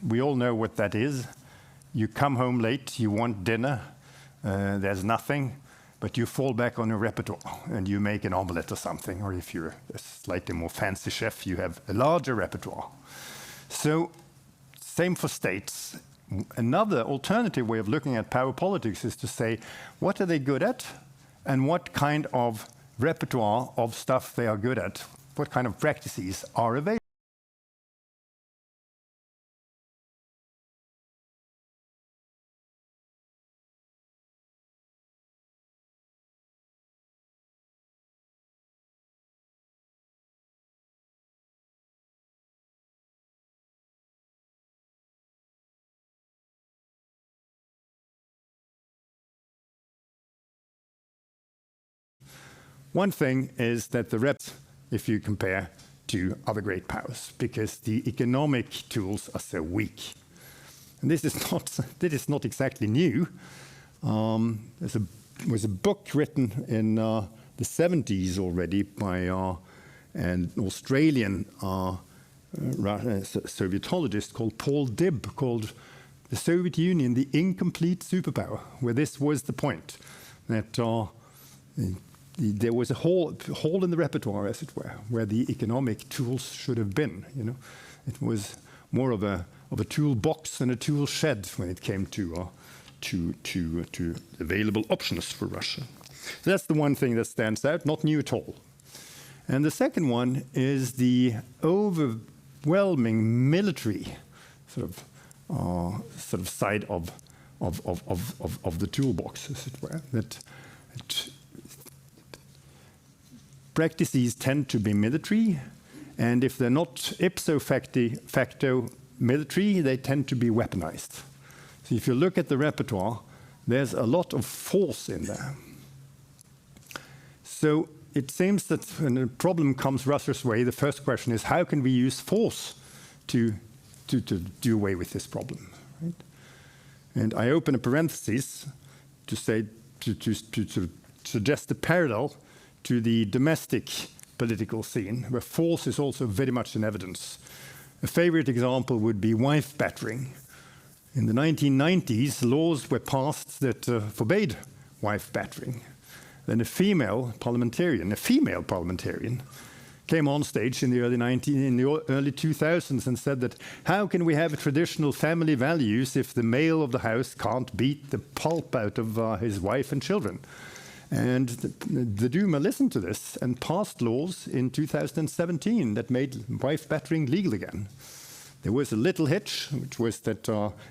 We all know what that is. You come home late, you want dinner, there's nothing, but you fall back on your repertoire and you make an omelette or something, or if you're a slightly more fancy chef, you have a larger repertoire. So, same for states. Another alternative way of looking at power politics is to say, what are they good at, and what kind of repertoire of stuff they are good at, what kind of practices are available. One thing is that the reps, if you compare to other great powers, because the economic tools are so weak. And this is not exactly new. There was a book written in the 70s already by an Australian Sovietologist called Paul Dibb, called The Soviet Union, the Incomplete Superpower, where this was the point, that there was a hole in the repertoire, as it were, where the economic tools should have been. You know, it was more of a toolbox than a tool shed when it came to available options for Russia. So that's the one thing that stands out, not new at all. And the second one is the overwhelming military sort of side of the toolbox, as it were. Practices tend to be military, and if they're not ipso facto military, they tend to be weaponized. So if you look at the repertoire, there's a lot of force in there. So it seems that when a problem comes Russia's way, the first question is, how can we use force to do away with this problem? Right? And I open a parenthesis to say, to suggest a parallel to the domestic political scene, where force is also very much in evidence. A favorite example would be wife battering. In the 1990s, laws were passed that forbade wife battering. Then a female parliamentarian, came on stage in the early 2000s and said that, how can we have traditional family values if the male of the house can't beat the pulp out of his wife and children? And the Duma listened to this and passed laws in 2017 that made wife battering legal again. There was a little hitch, which was that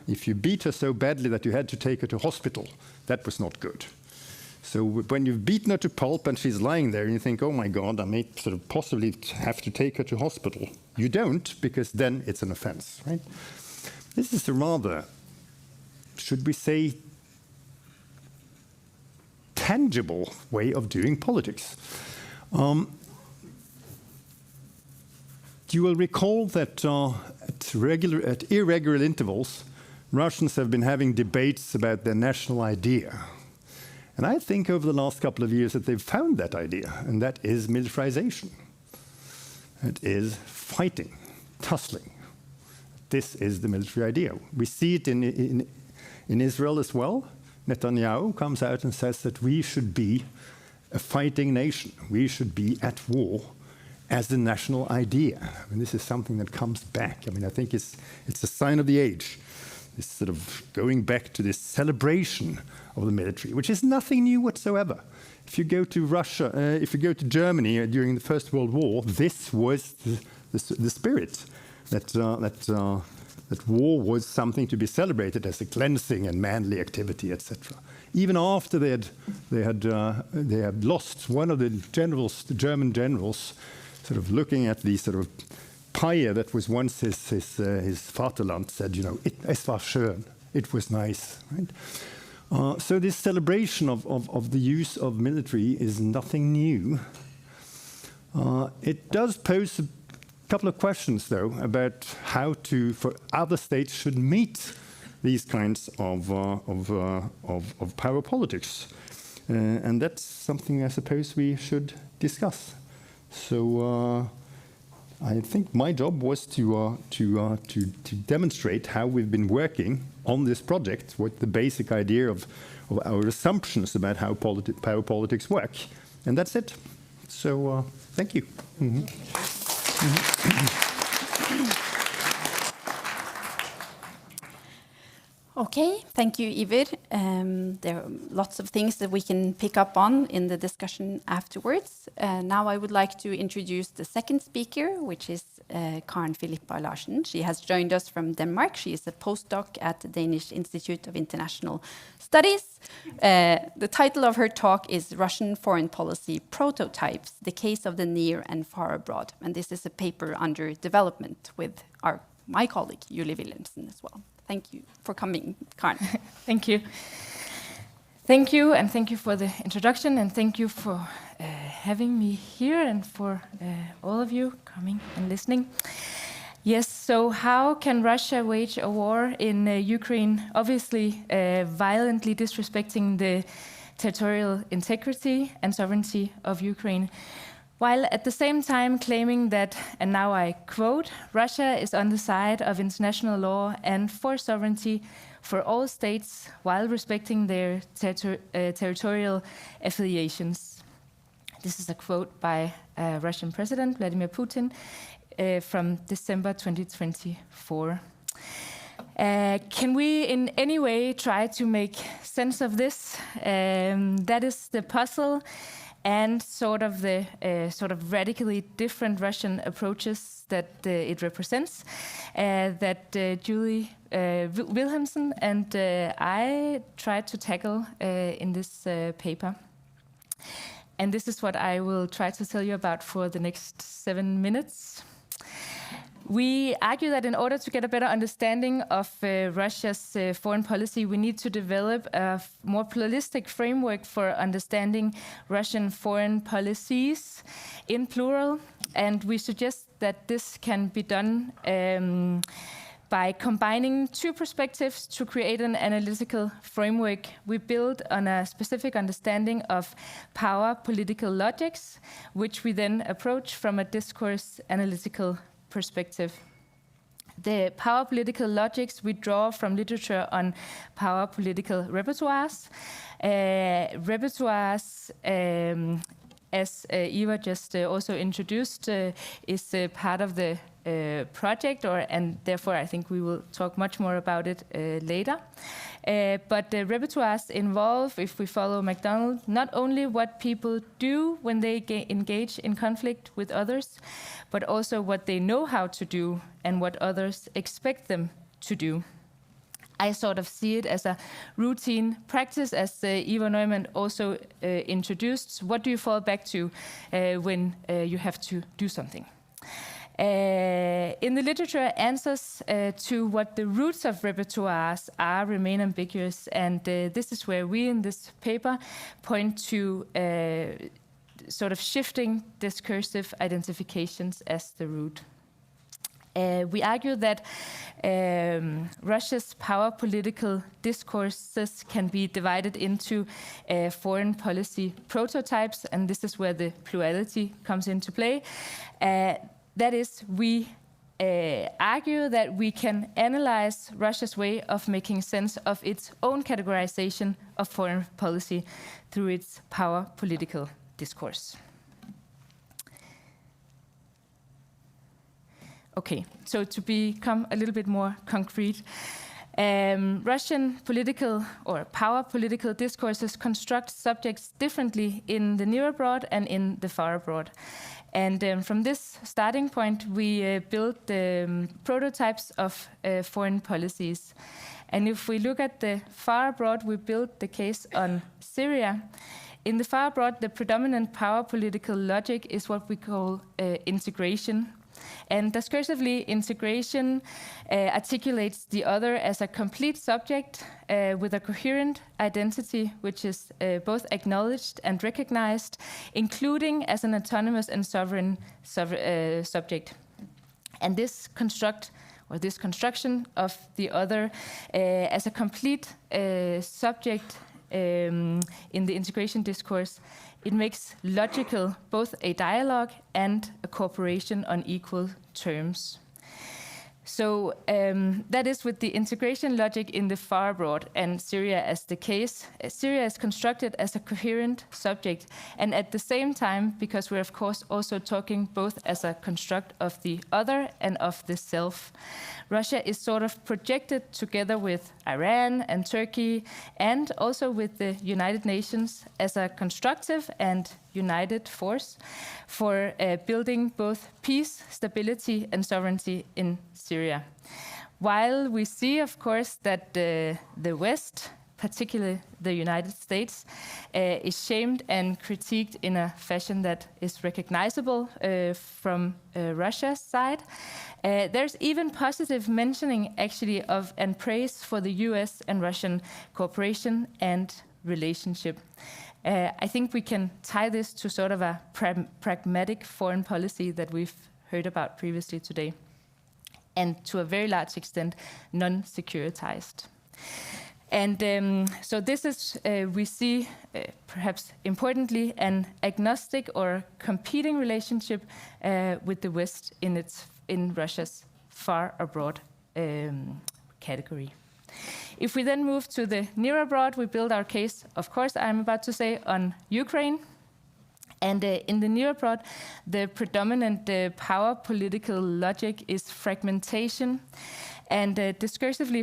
if you beat her so badly that you had to take her to hospital, that was not good. So when you've beaten her to pulp and she's lying there and you think, oh my God, I may sort of possibly have to take her to hospital. You don't, because then it's an offense, right? This is a rather, should we say, tangible way of doing politics. you will recall that at irregular intervals, Russians have been having debates about their national idea. And I think over the last couple of years that they've found that idea, and that is militarization. It is fighting, tussling. This is the military idea. We see it in Israel as well. Netanyahu comes out and says that we should be a fighting nation. We should be at war as the national idea. I mean, this is something that comes back. I mean, I think it's a sign of the age. This sort of going back to this celebration of the military, which is nothing new whatsoever. If you go to Russia, if you go to Germany during the First World War, this was the spirit that war was something to be celebrated as a cleansing and manly activity, etc. Even after they had lost one of the generals, the German generals, sort of looking at the sort of pyre that was once his Vaterland, said, you know, es war schön, it was nice, right? So this celebration of the use of military is nothing new. It does pose a couple of questions, though, about how for other states should meet these kinds of power politics, and that's something I suppose we should discuss. So I think my job was to demonstrate how we've been working on this project, what the basic idea of our assumptions about how power politics work, and that's it. So thank you. Mm-hmm. Okay, thank you, Iver. There are lots of things that we can pick up on in the discussion afterwards. Now I would like to introduce the second speaker, which is Karen Philippa Larsen. She has joined us from Denmark. She is a postdoc at the Danish Institute of International Studies. The title of her talk is Russian Foreign Policy Prototypes, the Case of the Near and Far Abroad. And this is a paper under development with my colleague, Julie Wilhelmsen, as well. Thank you for coming, Karen. Thank you. Thank you, and thank you for the introduction, and thank you for having me here, and for all of you coming and listening. Yes, so how can Russia wage a war in Ukraine, obviously violently disrespecting the territorial integrity and sovereignty of Ukraine, while at the same time claiming that, and now I quote, Russia is on the side of international law and for sovereignty for all states while respecting their territorial affiliations. This is a quote by Russian President Vladimir Putin from December 2024. Can we in any way try to make sense of this? That is the puzzle, and sort of the radically different Russian approaches that it represents, that Julie Wilhelmsen and I tried to tackle in this paper. And this is what I will try to tell you about for the next 7 minutes. We argue that in order to get a better understanding of Russia's foreign policy, we need to develop a more pluralistic framework for understanding Russian foreign policies in plural. And we suggest that this can be done by combining two perspectives to create an analytical framework. We build on a specific understanding of power political logics, which we then approach from a discourse analytical perspective. The power political logics we draw from literature on power political repertoires. Repertoires, as Iver just also introduced, is part of the project, and therefore I think we will talk much more about it later. But the repertoires involve, if we follow MacDonald, not only what people do when they engage in conflict with others, but also what they know how to do and what others expect them to do. I sort of see it as a routine practice, as Iver Neumann also introduced. What do you fall back to when you have to do something? In the literature, answers to what the roots of repertoires are remain ambiguous, and this is where we in this paper point to sort of shifting discursive identifications as the root. We argue that Russia's power political discourses can be divided into foreign policy prototypes, and this is where the plurality comes into play. That is, we argue that we can analyze Russia's way of making sense of its own categorization of foreign policy through its power political discourse. Okay, so to become a little bit more concrete, Russian political or power political discourses construct subjects differently in the near abroad and in the far abroad. And from this starting point, we built prototypes of foreign policies. And if we look at the far abroad, we built the case on Syria. In the far abroad, the predominant power political logic is what we call integration. And discursively, integration articulates the other as a complete subject with a coherent identity, which is both acknowledged and recognized, including as an autonomous and sovereign subject. And this construction of the other as a complete subject in the integration discourse, it makes logical both a dialogue and a cooperation on equal terms. So that is with the integration logic in the far abroad and Syria as the case. Syria is constructed as a coherent subject, and at the same time, because we're of course also talking both as a construct of the other and of the self, Russia is sort of projected together with Iran and Turkey and also with the United Nations as a constructive and united force for building both peace, stability, and sovereignty in Syria. While we see, of course, that the West, particularly the United States, is shamed and critiqued in a fashion that is recognizable from Russia's side. There's even positive mentioning, actually, of and praise for the US and Russian cooperation and relationship. I think we can tie this to sort of a pragmatic foreign policy that we've heard about previously today, and to a very large extent, non-securitized. And so this is, we see, perhaps importantly, an agnostic or competing relationship with the West in Russia's far abroad category. If we then move to the near abroad, we build our case, of course, I'm about to say, on Ukraine. And in the near abroad, the predominant power political logic is fragmentation. And discursively,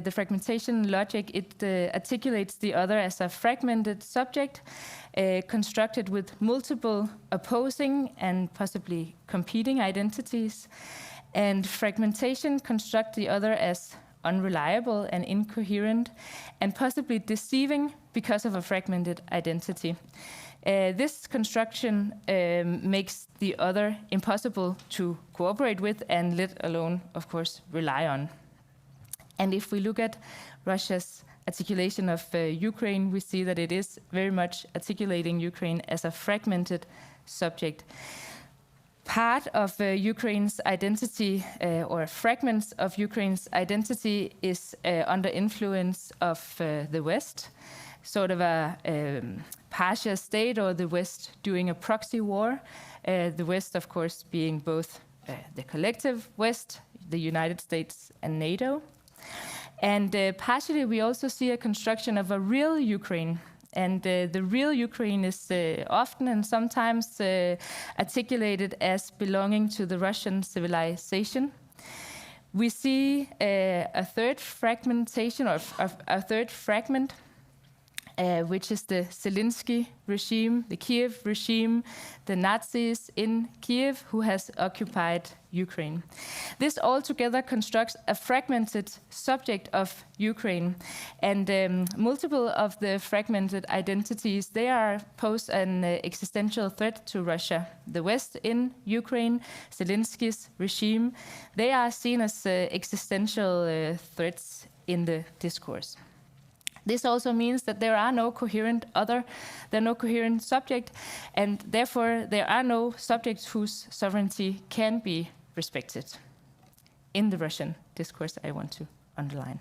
the fragmentation logic, it articulates the other as a fragmented subject constructed with multiple opposing and possibly competing identities. And fragmentation constructs the other as unreliable and incoherent and possibly deceiving because of a fragmented identity. This construction makes the other impossible to cooperate with and let alone, of course, rely on. And if we look at Russia's articulation of Ukraine, we see that it is very much articulating Ukraine as a fragmented subject. Part of Ukraine's identity, or fragments of Ukraine's identity, is under influence of the West, sort of a partial state, or the West doing a proxy war. The West, of course, being both the collective West, the United States, and NATO. And partially, we also see a construction of a real Ukraine. And the real Ukraine is often and sometimes articulated as belonging to the Russian civilization. We see a third fragmentation, or a third fragment, which is the Zelensky regime, the Kiev regime, the Nazis in Kiev who has occupied Ukraine. This altogether constructs a fragmented subject of Ukraine, and multiple of the fragmented identities, they pose an existential threat to Russia. The West in Ukraine, Zelensky's regime, they are seen as existential threats in the discourse. This also means that there are no coherent other, there are no coherent subject, and therefore there are no subjects whose sovereignty can be respected. In the Russian discourse, I want to underline.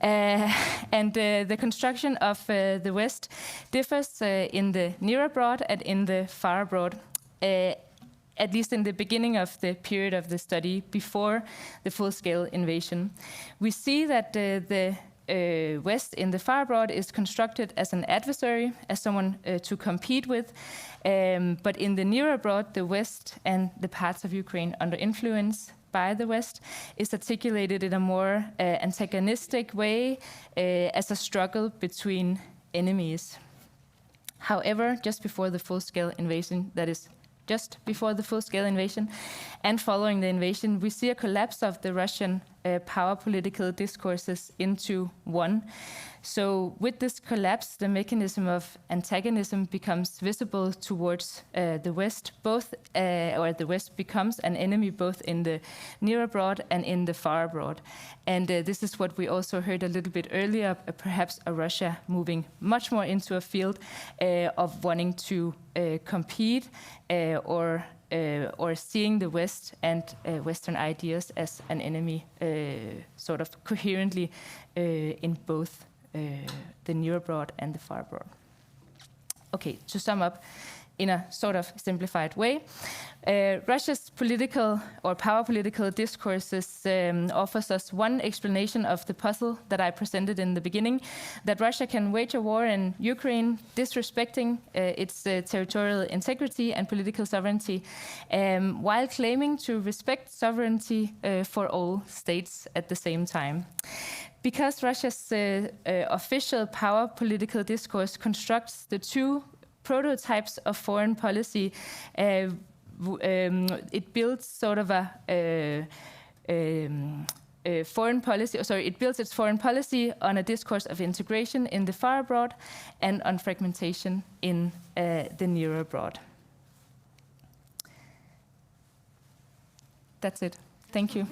The construction of the West differs in the near abroad and in the far abroad, at least in the beginning of the period of the study before the full-scale invasion. We see that the West in the far abroad is constructed as an adversary, as someone to compete with, but in the near abroad, the West and the parts of Ukraine under influence by the West is articulated in a more antagonistic way as a struggle between enemies. However, just before the full-scale invasion, that is just before the full-scale invasion and following the invasion, we see a collapse of the Russian power political discourses into one. So with this collapse, the mechanism of antagonism becomes visible towards the West, or the West becomes an enemy both in the near abroad and in the far abroad. And this is what we also heard a little bit earlier, perhaps a Russia moving much more into a field of wanting to compete or seeing the West and Western ideas as an enemy, sort of coherently in both the near abroad and the far abroad. Okay, to sum up in a sort of simplified way, Russia's political or power political discourses offers us one explanation of the puzzle that I presented in the beginning, that Russia can wage a war in Ukraine, disrespecting its territorial integrity and political sovereignty, while claiming to respect sovereignty for all states at the same time. Because Russia's official power political discourse constructs the two prototypes of foreign policy, it builds sort of a foreign policy, it builds its foreign policy on a discourse of integration in the far abroad and on fragmentation in the near abroad. That's it. Thank you.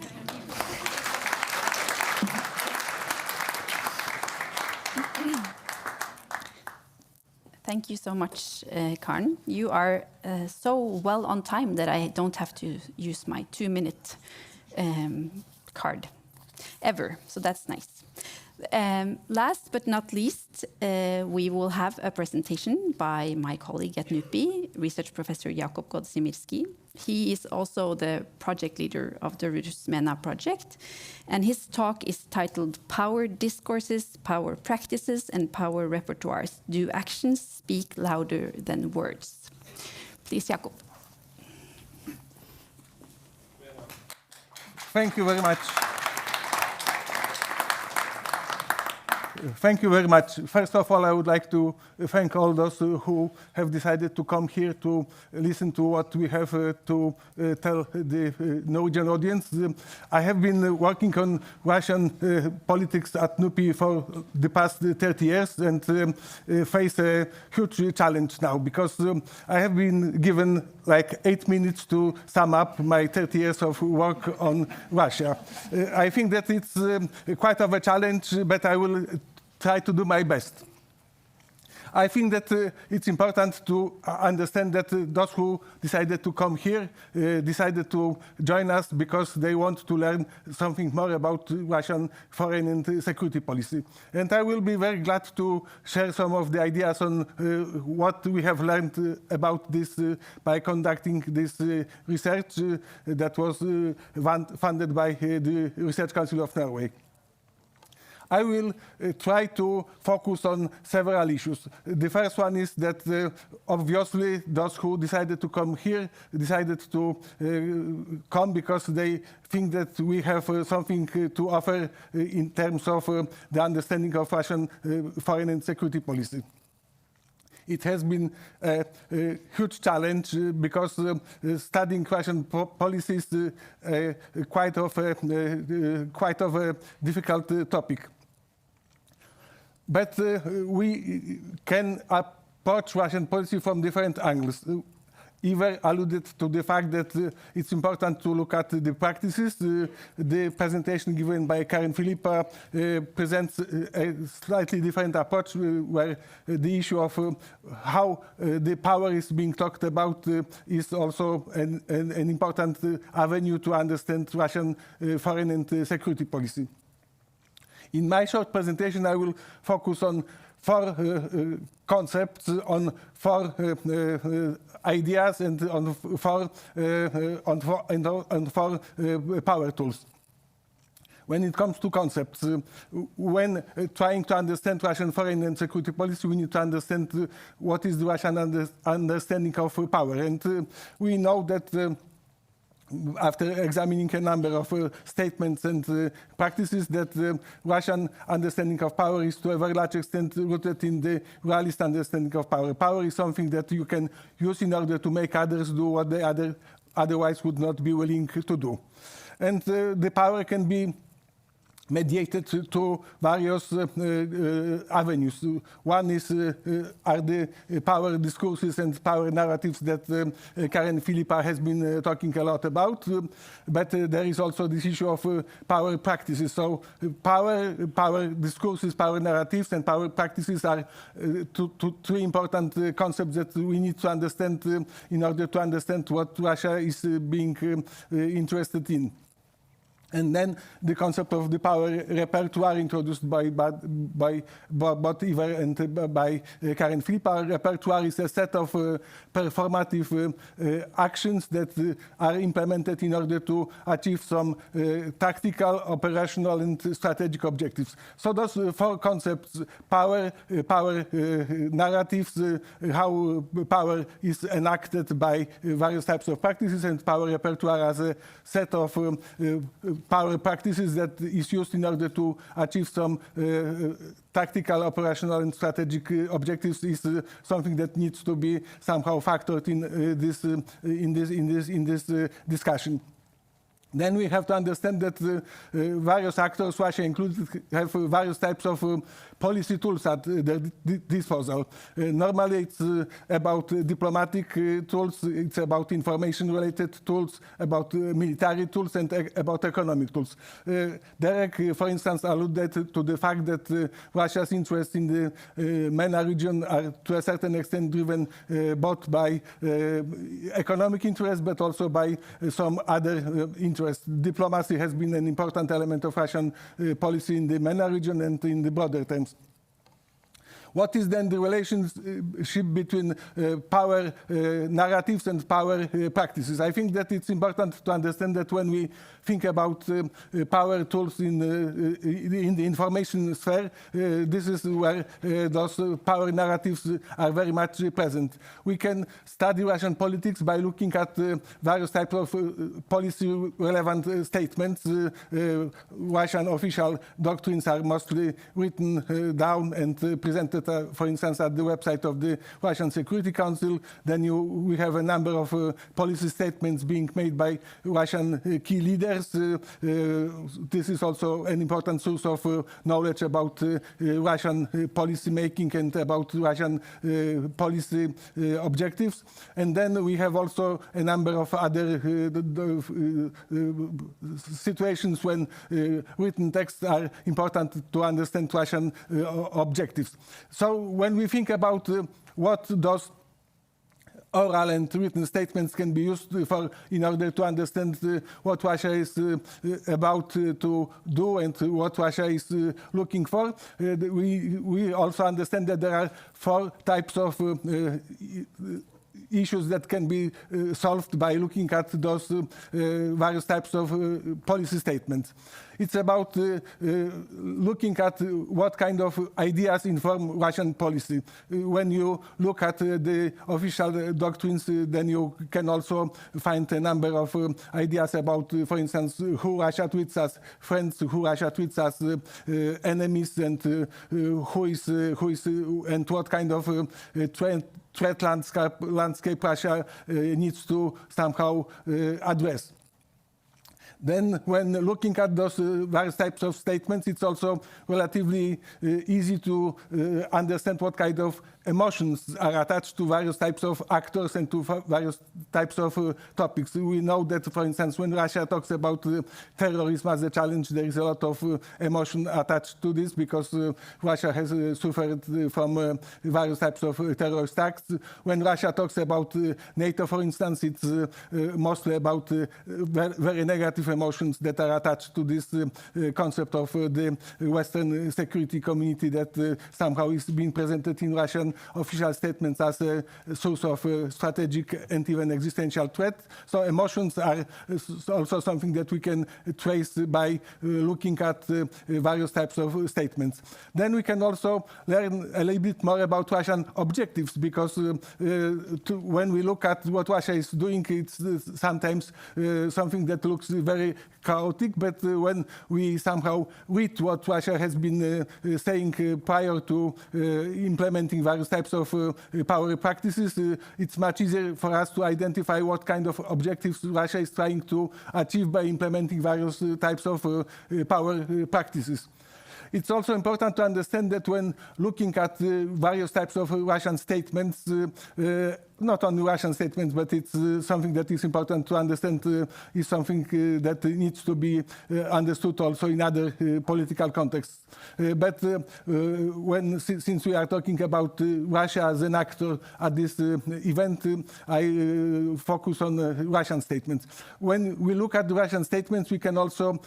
Thank you so much, Karen. You are so well on time that I don't have to use my 2-minute card ever, so that's nice. Last but not least, we will have a presentation by my colleague at NUPI, research professor Jakub Godzimirski. He is also the project leader of the MENA project, and his talk is titled Power Discourses, Power Practices, and Power Repertoires. Do actions speak louder than words? Please, Jakub. Thank you very much. Thank you very much. First of all, I would like to thank all those who have decided to come here to listen to what we have to tell the Norwegian audience. I have been working on Russian politics at NUPI for the past 30 years and face a huge challenge now because I have been given like 8 minutes to sum up my 30 years of work on Russia. I think that it's quite of a challenge, but I will try to do my best. I think that it's important to understand that those who decided to come here decided to join us because they want to learn something more about Russian foreign and security policy. And I will be very glad to share some of the ideas on what we have learned about this by conducting this research that was funded by the Research Council of Norway. I will try to focus on several issues. The first one is that obviously those who decided to come here decided to come because they think that we have something to offer in terms of the understanding of Russian foreign and security policy. It has been a huge challenge because studying Russian policy is quite of a difficult topic. But we can approach Russian policy from different angles. Iver alluded to the fact that it's important to look at the practices. The presentation given by Kari and Philippa presents a slightly different approach, where the issue of how the power is being talked about is also an important avenue to understand Russian foreign and security policy. In my short presentation, I will focus on 4 concepts, on 4 ideas, and on 4 power tools. When it comes to concepts, when trying to understand Russian foreign and security policy, we need to understand what is the Russian understanding of power. And we know that after examining a number of statements and practices, that the Russian understanding of power is to a very large extent rooted in the realist understanding of power. Power is something that you can use in order to make others do what they otherwise would not be willing to do. And the power can be mediated to various avenues. One is are the power discourses and power narratives that Kari and Philippa has been talking a lot about, but there is also this issue of power practices. So power discourses, power narratives, and power practices are 3 important concepts that we need to understand in order to understand what Russia is being interested in. And then the concept of the power repertoire introduced by both Iver and by Kari and Philippa. Repertoire is a set of performative actions that are implemented in order to achieve some tactical, operational, and strategic objectives. So those 4 concepts: power narratives, how power is enacted by various types of practices, and power repertoire as a set of power practices that is used in order to achieve some tactical, operational, and strategic objectives, is something that needs to be somehow factored in this discussion. Then we have to understand that various actors, Russia included, have various types of policy tools at their disposal. Normally it's about diplomatic tools, it's about information-related tools, about military tools, and about economic tools. Derek, for instance, alluded to the fact that Russia's interests in the MENA region are to a certain extent driven both by economic interests, but also by some other interests. Diplomacy has been an important element of Russian policy in the MENA region and in the broader terms. What is then the relationship between power narratives and power practices? I think that it's important to understand that when we think about power tools in the information sphere, this is where those power narratives are very much present. We can study Russian politics by looking at various types of policy-relevant statements. Russian official doctrines are mostly written down and presented, for instance, at the website of the Russian Security Council. Then we have a number of policy statements being made by Russian key leaders. This is also an important source of knowledge about Russian policy making and about Russian policy objectives. And then we have also a number of other situations when written texts are important to understand Russian objectives. So when we think about what those oral and written statements can be used for in order to understand what Russia is about to do and what Russia is looking for, we also understand that there are 4 types of issues that can be solved by looking at those various types of policy statements. It's about looking at what kind of ideas inform Russian policy. When you look at the official doctrines, then you can also find a number of ideas about, for instance, who Russia treats as friends, who Russia treats as enemies, and who is and what kind of threat landscape Russia needs to somehow address. Then when looking at those various types of statements, it's also relatively easy to understand what kind of emotions are attached to various types of actors and to various types of topics. We know that, for instance, when Russia talks about terrorism as a challenge, there is a lot of emotion attached to this because Russia has suffered from various types of terrorist acts. When Russia talks about NATO, for instance, it's mostly about very negative emotions that are attached to this concept of the Western security community that somehow is being presented in Russian official statements as a source of strategic and even existential threat. So emotions are also something that we can trace by looking at various types of statements. Then we can also learn a little bit more about Russian objectives, because when we look at what Russia is doing, it's sometimes something that looks very chaotic, but when we somehow read what Russia has been saying prior to implementing various types of power practices, it's much easier for us to identify what kind of objectives Russia is trying to achieve by implementing various types of power practices. It's also important to understand that when looking at various types of Russian statements, not only Russian statements, but it's something that is important to understand, is something that needs to be understood also in other political contexts. But since we are talking about Russia as an actor at this event, I focus on Russian statements. When we look at the Russian statements, we can also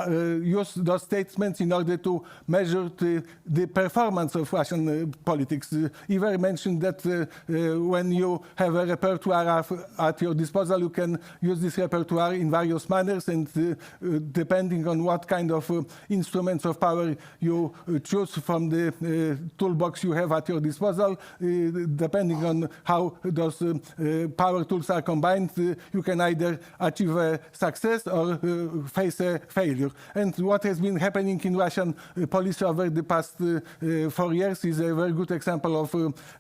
use those statements in order to measure the performance of Russian politics. Iver mentioned that when you have a repertoire at your disposal, you can use this repertoire in various manners, and depending on what kind of instruments of power you choose from the toolbox you have at your disposal, depending on how those power tools are combined, you can either achieve a success or face a failure. And what has been happening in Russian policy over the past 4 years is a very good example of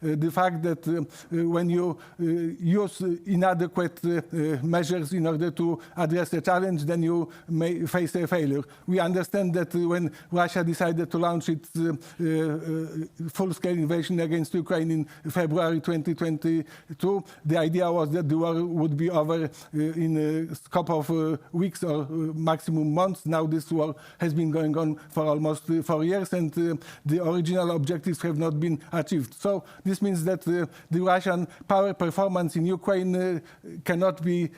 the fact that when you use inadequate measures in order to address a challenge, then you may face a failure. We understand that when Russia decided to launch its full-scale invasion against Ukraine in February 2022, the idea was that the war would be over in a scope of weeks or maximum months. Now this war has been going on for almost 4 years, and the original objectives have not been achieved. So this means that the Russian power performance in Ukraine cannot be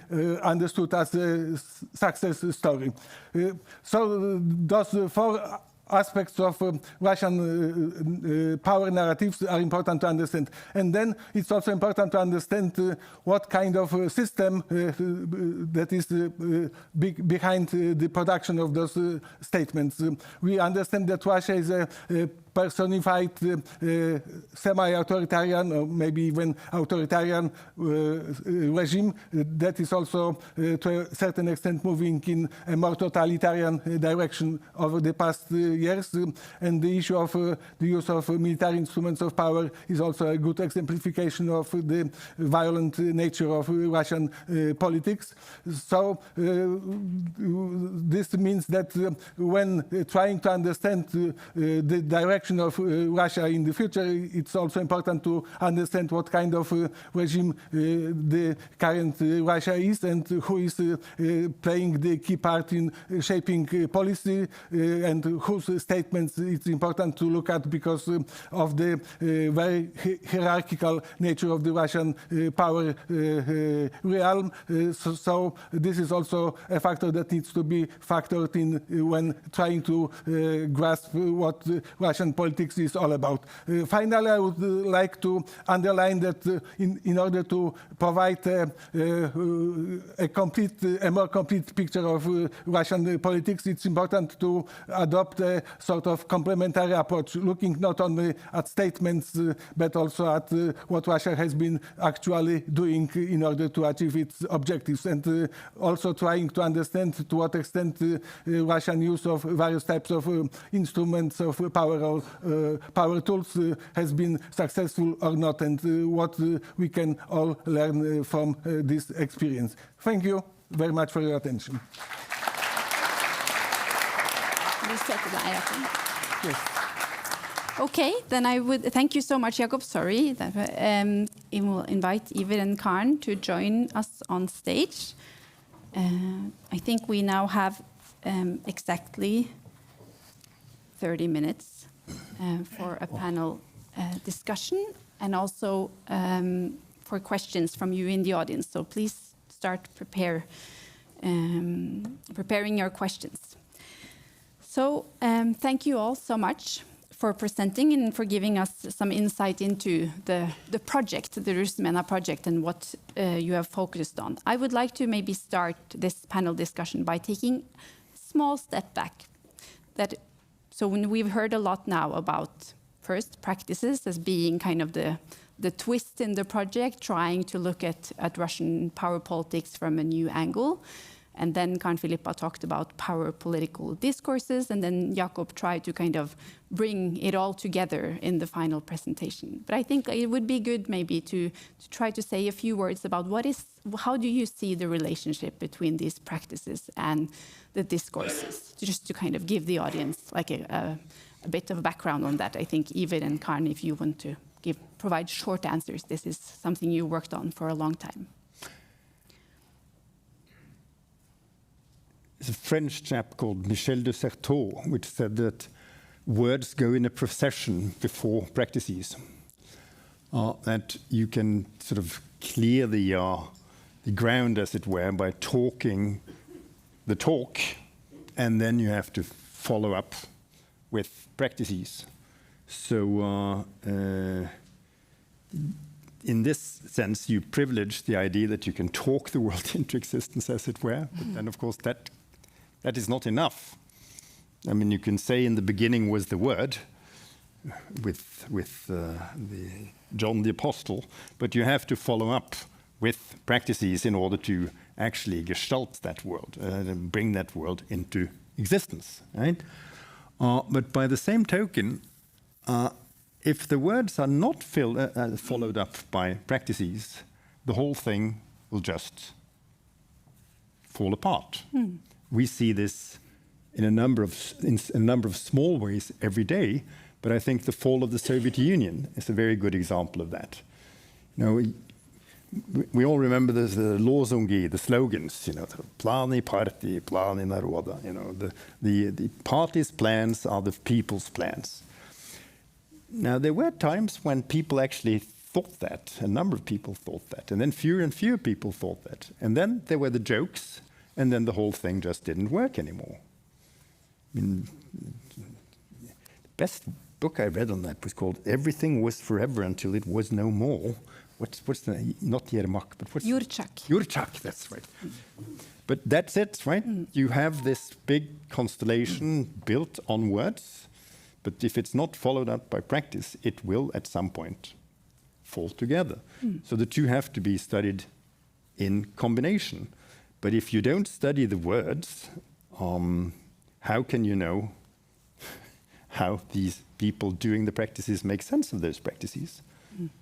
understood as a success story. So those 4 aspects of Russian power narratives are important to understand. And then it's also important to understand what kind of system that is behind the production of those statements. We understand that Russia is a personified semi-authoritarian or maybe even authoritarian regime that is also to a certain extent moving in a more totalitarian direction over the past years. And the issue of the use of military instruments of power is also a good exemplification of the violent nature of Russian politics. So this means that when trying to understand the direction of Russia in the future, it's also important to understand what kind of regime the current Russia is and who is playing the key part in shaping policy and whose statements it's important to look at because of the very hierarchical nature of the Russian power realm. So this is also a factor that needs to be factored in when trying to grasp what Russian politics is all about. Finally, I would like to underline that in order to provide a more complete picture of Russian politics, it's important to adopt a sort of complementary approach, looking not only at statements but also at what Russia has been actually doing in order to achieve its objectives, and also trying to understand to what extent Russian use of various types of instruments of power or power tools has been successful or not, and what we can all learn from this experience. Thank you very much for your attention. Yes. Okay, then I would thank you so much, Jakub. Sorry, I will invite Iver and Karen to join us on stage. I think we now have exactly 30 minutes for a panel discussion and also for questions from you in the audience. So please start preparing your questions. So thank you all so much for presenting and for giving us some insight into the project, the MENA project, and what you have focused on. I would like to maybe start this panel discussion by taking a small step back. So when we've heard a lot now about first practices as being kind of the twist in the project, trying to look at Russian power politics from a new angle. And then Philippa talked about power political discourses, and then Jakub tried to kind of bring it all together in the final presentation. But I think it would be good maybe to try to say a few words about how do you see the relationship between these practices and the discourses, just to kind of give the audience like a bit of a background on that. I think Iver and Kari, if you want to provide short answers, this is something you worked on for a long time. There's a French chap called Michel de Certeau, which said that words go in a procession before practices. That you can sort of clear the ground, as it were, by talking the talk, and then you have to follow up with practices. So in this sense, you privilege the idea that you can talk the world into existence, as it were. But then, of course, that is not enough. I mean, you can say in the beginning was the Word, with John the Apostle, but you have to follow up with practices in order to actually gestalt that world and bring that world into existence, right? But by the same token, if the words are not followed up by practices, the whole thing will just fall apart. We see this in a number of small ways every day, but I think the fall of the Soviet Union is a very good example of that. You know, we all remember the lozungi, the slogans, you know, Plani party, plani naroda, you know, the party's plans are the people's plans. Now, there were times when people actually thought that, a number of people thought that, and then fewer and fewer people thought that. And then there were the jokes, and then the whole thing just didn't work anymore. I mean, the best book I read on that was called Everything Was Forever Until It Was No More. What's the, not Yermak, but what's Jurchak. Jurchak, that's right. But that's it, right? You have this big constellation built on words, but if it's not followed up by practice, it will at some point fall together. So the two have to be studied in combination. But if you don't study the words, how can you know how these people doing the practices make sense of those practices?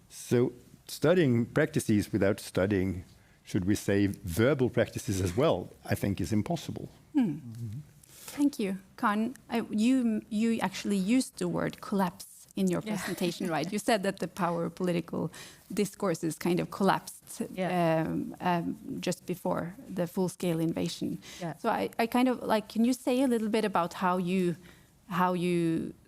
So studying practices without studying, should we say, verbal practices as well, I think is impossible. Thank you. Karen, you actually used the word collapse in your presentation, right? You said that the power political discourses kind of collapsed just before the full-scale invasion. So I kind of like, can you say a little bit about how you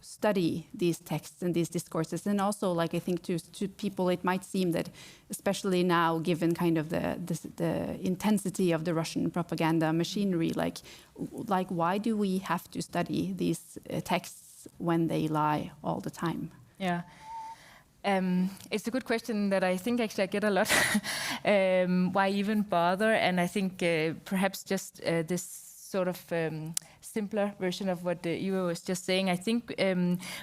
study these texts and these discourses? And also, like, I think to people it might seem that, especially now, given kind of the intensity of the Russian propaganda machinery, like why do we have to study these texts when they lie all the time? Yeah. It's a good question that I think actually I get a lot. Why even bother? And I think perhaps just this sort of simpler version of what Iver was just saying. I think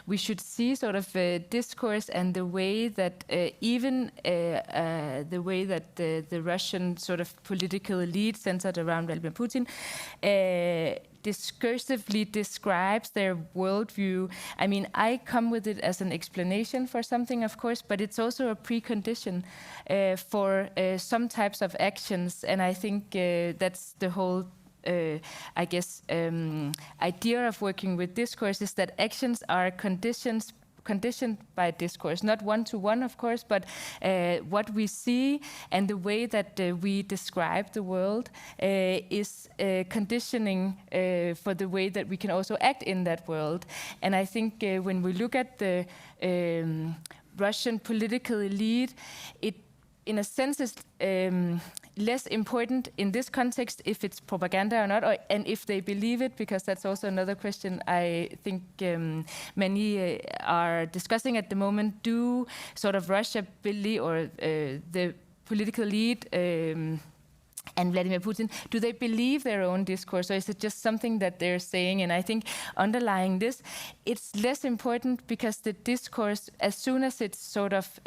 we should see sort of discourse and the way that the Russian sort of political elite centered around Vladimir Putin discursively describes their worldview. I mean, I come with it as an explanation for something, of course, but it's also a precondition for some types of actions. And I think that's the whole I guess, idea of working with discourse is that actions are conditioned by discourse, not one-to-one, of course, but what we see and the way that we describe the world is conditioning for the way that we can also act in that world. And I think when we look at the Russian political elite, it, in a sense, is less important in this context if it's propaganda or not, and if they believe it, because that's also another question I think many are discussing at the moment. Do sort of Russia believe, or the political elite and Vladimir Putin, do they believe their own discourse, or is it just something that they're saying? And I think underlying this, it's less important because the discourse, as soon as it's sort of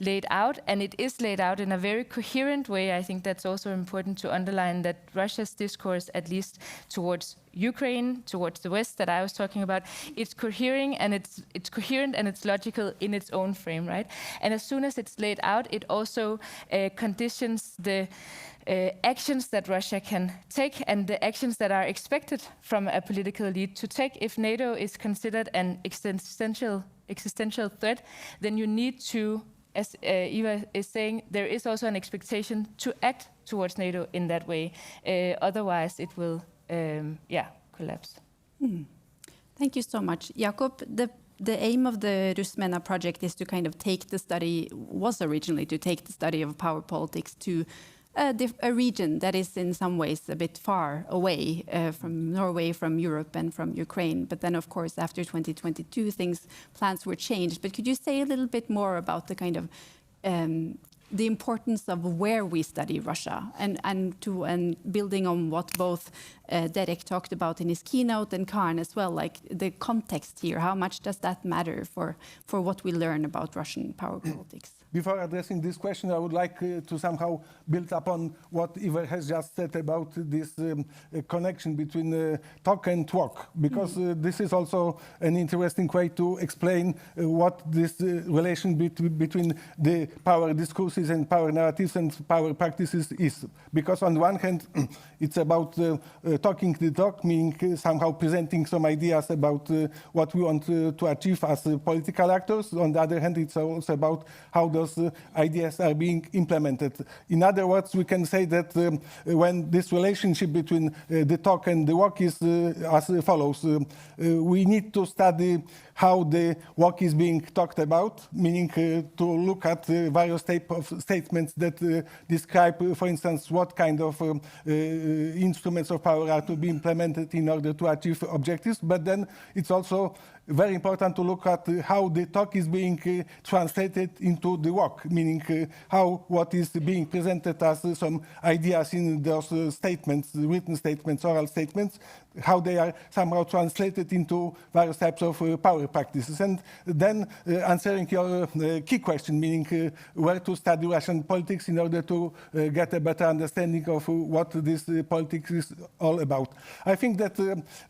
laid out, and it is laid out in a very coherent way, I think that's also important to underline that Russia's discourse, at least towards Ukraine, towards the West that I was talking about, it's coherent and it's logical in its own frame, right? And as soon as it's laid out, it also conditions the actions that Russia can take and the actions that are expected from a political elite to take. If NATO is considered an existential threat, then you need to, as Iver is saying, there is also an expectation to act towards NATO in that way. Otherwise, it will, collapse. Thank you so much, Jakub. The aim of the MENA project is to kind of was originally to take the study of power politics to a region that is in some ways a bit far away from Norway, from Europe, and from Ukraine. But then, of course, after 2022, plans were changed. But could you say a little bit more about the kind of the importance of where we study Russia, and building on what both Derek talked about in his keynote and Karen as well, like the context here? How much does that matter for what we learn about Russian power politics? Before addressing this question, I would like to somehow build upon what Iver has just said about this connection between talk and walk, because this is also an interesting way to explain what this relation between the power discourses and power narratives and power practices is. Because on the one hand, it's about talking the talk, meaning somehow presenting some ideas about what we want to achieve as political actors. On the other hand, it's also about how those ideas are being implemented. In other words, we can say that when this relationship between the talk and the walk is as follows. We need to study how the walk is being talked about, meaning to look at various types of statements that describe, for instance, what kind of instruments of power are to be implemented in order to achieve objectives. But then it's also very important to look at how the talk is being translated into the walk, meaning how what is being presented as some ideas in those statements, written statements, oral statements, how they are somehow translated into various types of power practices. And then answering your key question, meaning where to study Russian politics in order to get a better understanding of what this politics is all about. I think that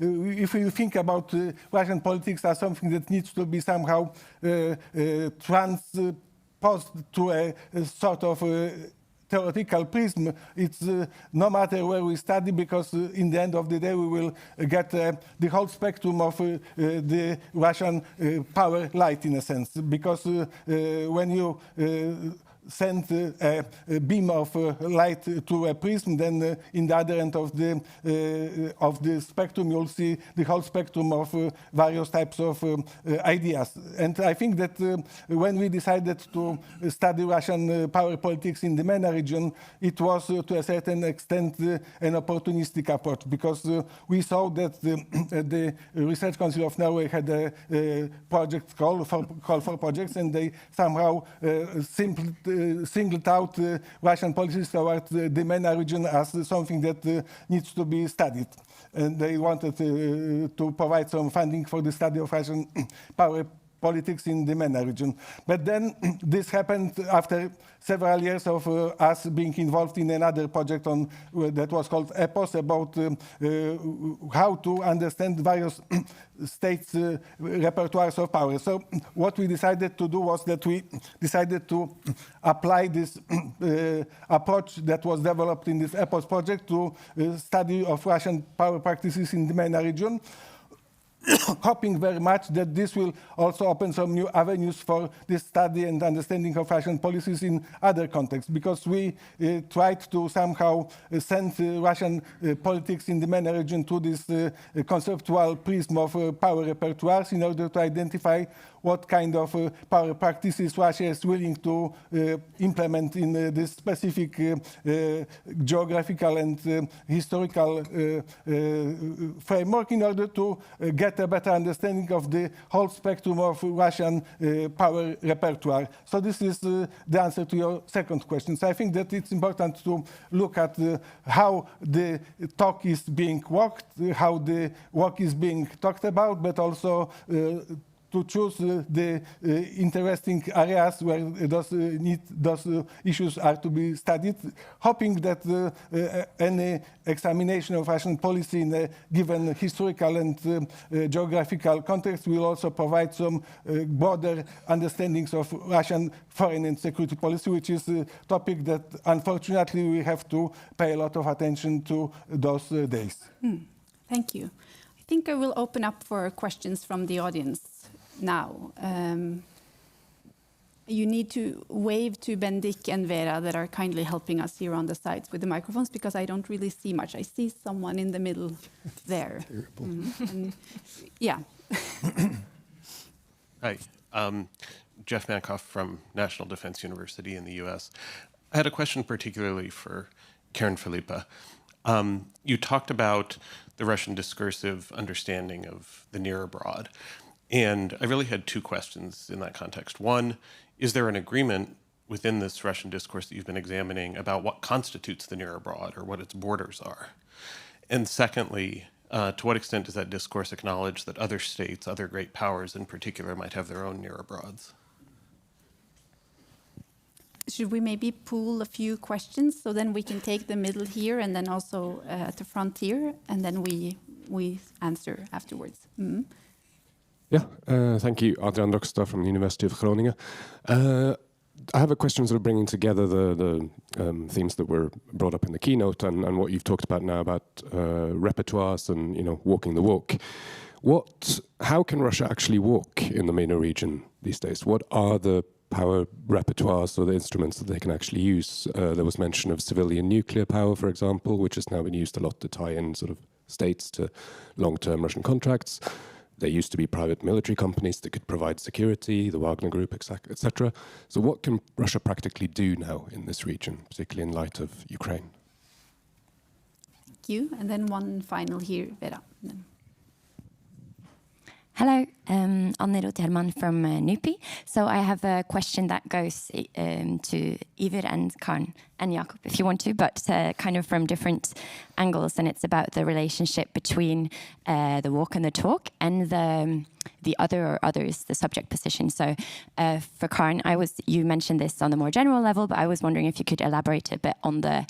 if you think about Russian politics as something that needs to be somehow transposed to a sort of theoretical prism, it's no matter where we study, because in the end of the day we will get the whole spectrum of the Russian power light, in a sense. Because when you send a beam of light to a prism, then in the other end of the spectrum you'll see the whole spectrum of various types of ideas. And I think that when we decided to study Russian power politics in the MENA region, it was to a certain extent an opportunistic approach, because we saw that the Research Council of Norway had a project call for projects, and they somehow singled out Russian policies towards the MENA region as something that needs to be studied. And they wanted to provide some funding for the study of Russian power politics in the MENA region. But then this happened after several years of us being involved in another project that was called EPOS, about how to understand various states' repertoires of power. So what we decided to do was that we decided to apply this approach that was developed in this EPOS project to study of Russian power practices in the MENA region. hoping very much that this will also open some new avenues for this study and understanding of Russian policies in other contexts, because we tried to somehow send Russian politics in the MENA region to this conceptual prism of power repertoires in order to identify what kind of power practices Russia is willing to implement in this specific geographical and historical framework in order to get a better understanding of the whole spectrum of Russian power repertoire. So this is the answer to your second question. So I think that it's important to look at how the talk is being walked, how the walk is being talked about, but also to choose the interesting areas where those issues are to be studied, hoping that any examination of Russian policy in a given historical and geographical context will also provide some broader understandings of Russian foreign and security policy, which is a topic that unfortunately we have to pay a lot of attention to those days. Thank you. I think I will open up for questions from the audience now. You need to wave to Bendik and Vera that are kindly helping us here on the sides with the microphones, because I don't really see much. I see someone in the middle there. Yeah. Hi, Jeff Mankoff from National Defense University in the US. I had a question particularly for Karen Philippa. You talked about the Russian discursive understanding of the near abroad. And I really had two questions in that context. One, is there an agreement within this Russian discourse that you've been examining about what constitutes the near abroad or what its borders are? And secondly, to what extent does that discourse acknowledge that other states, other great powers in particular, might have their own near abroads? Should we maybe pool a few questions so then we can take the middle here and then also at the front here, and then we answer afterwards? Yeah, thank you. Adrian Rockstad from the University of Groningen. I have a question sort of bringing together the themes that were brought up in the keynote and what you've talked about now about repertoires and, you know, walking the walk. How can Russia actually walk in the MENA region these days? What are the power repertoires or the instruments that they can actually use? There was mention of civilian nuclear power, for example, which has now been used a lot to tie in sort of states to long-term Russian contracts. There used to be private military companies that could provide security, the Wagner Group, etc. So what can Russia practically do now in this region, particularly in light of Ukraine? Thank you. And then one final here, Vera. Hello, Anne Roth-Herman from NUPI. So I have a question that goes to Iver and Karen and Jakub, if you want to, but kind of from different angles. And it's about the relationship between the walk and the talk and the other or others, the subject position. So for Karen, you mentioned this on the more general level, but I was wondering if you could elaborate a bit on the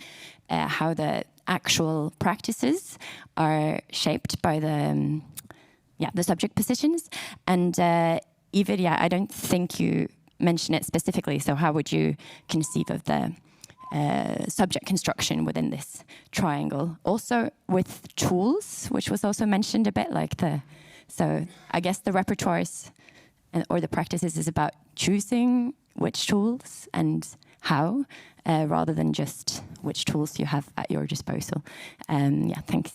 how the actual practices are shaped by the subject positions. And Iver, I don't think you mention it specifically, so how would you conceive of the subject construction within this triangle? Also with tools, which was also mentioned a bit, so I guess the repertoires or the practices is about choosing which tools and how, rather than just which tools you have at your disposal. Thanks.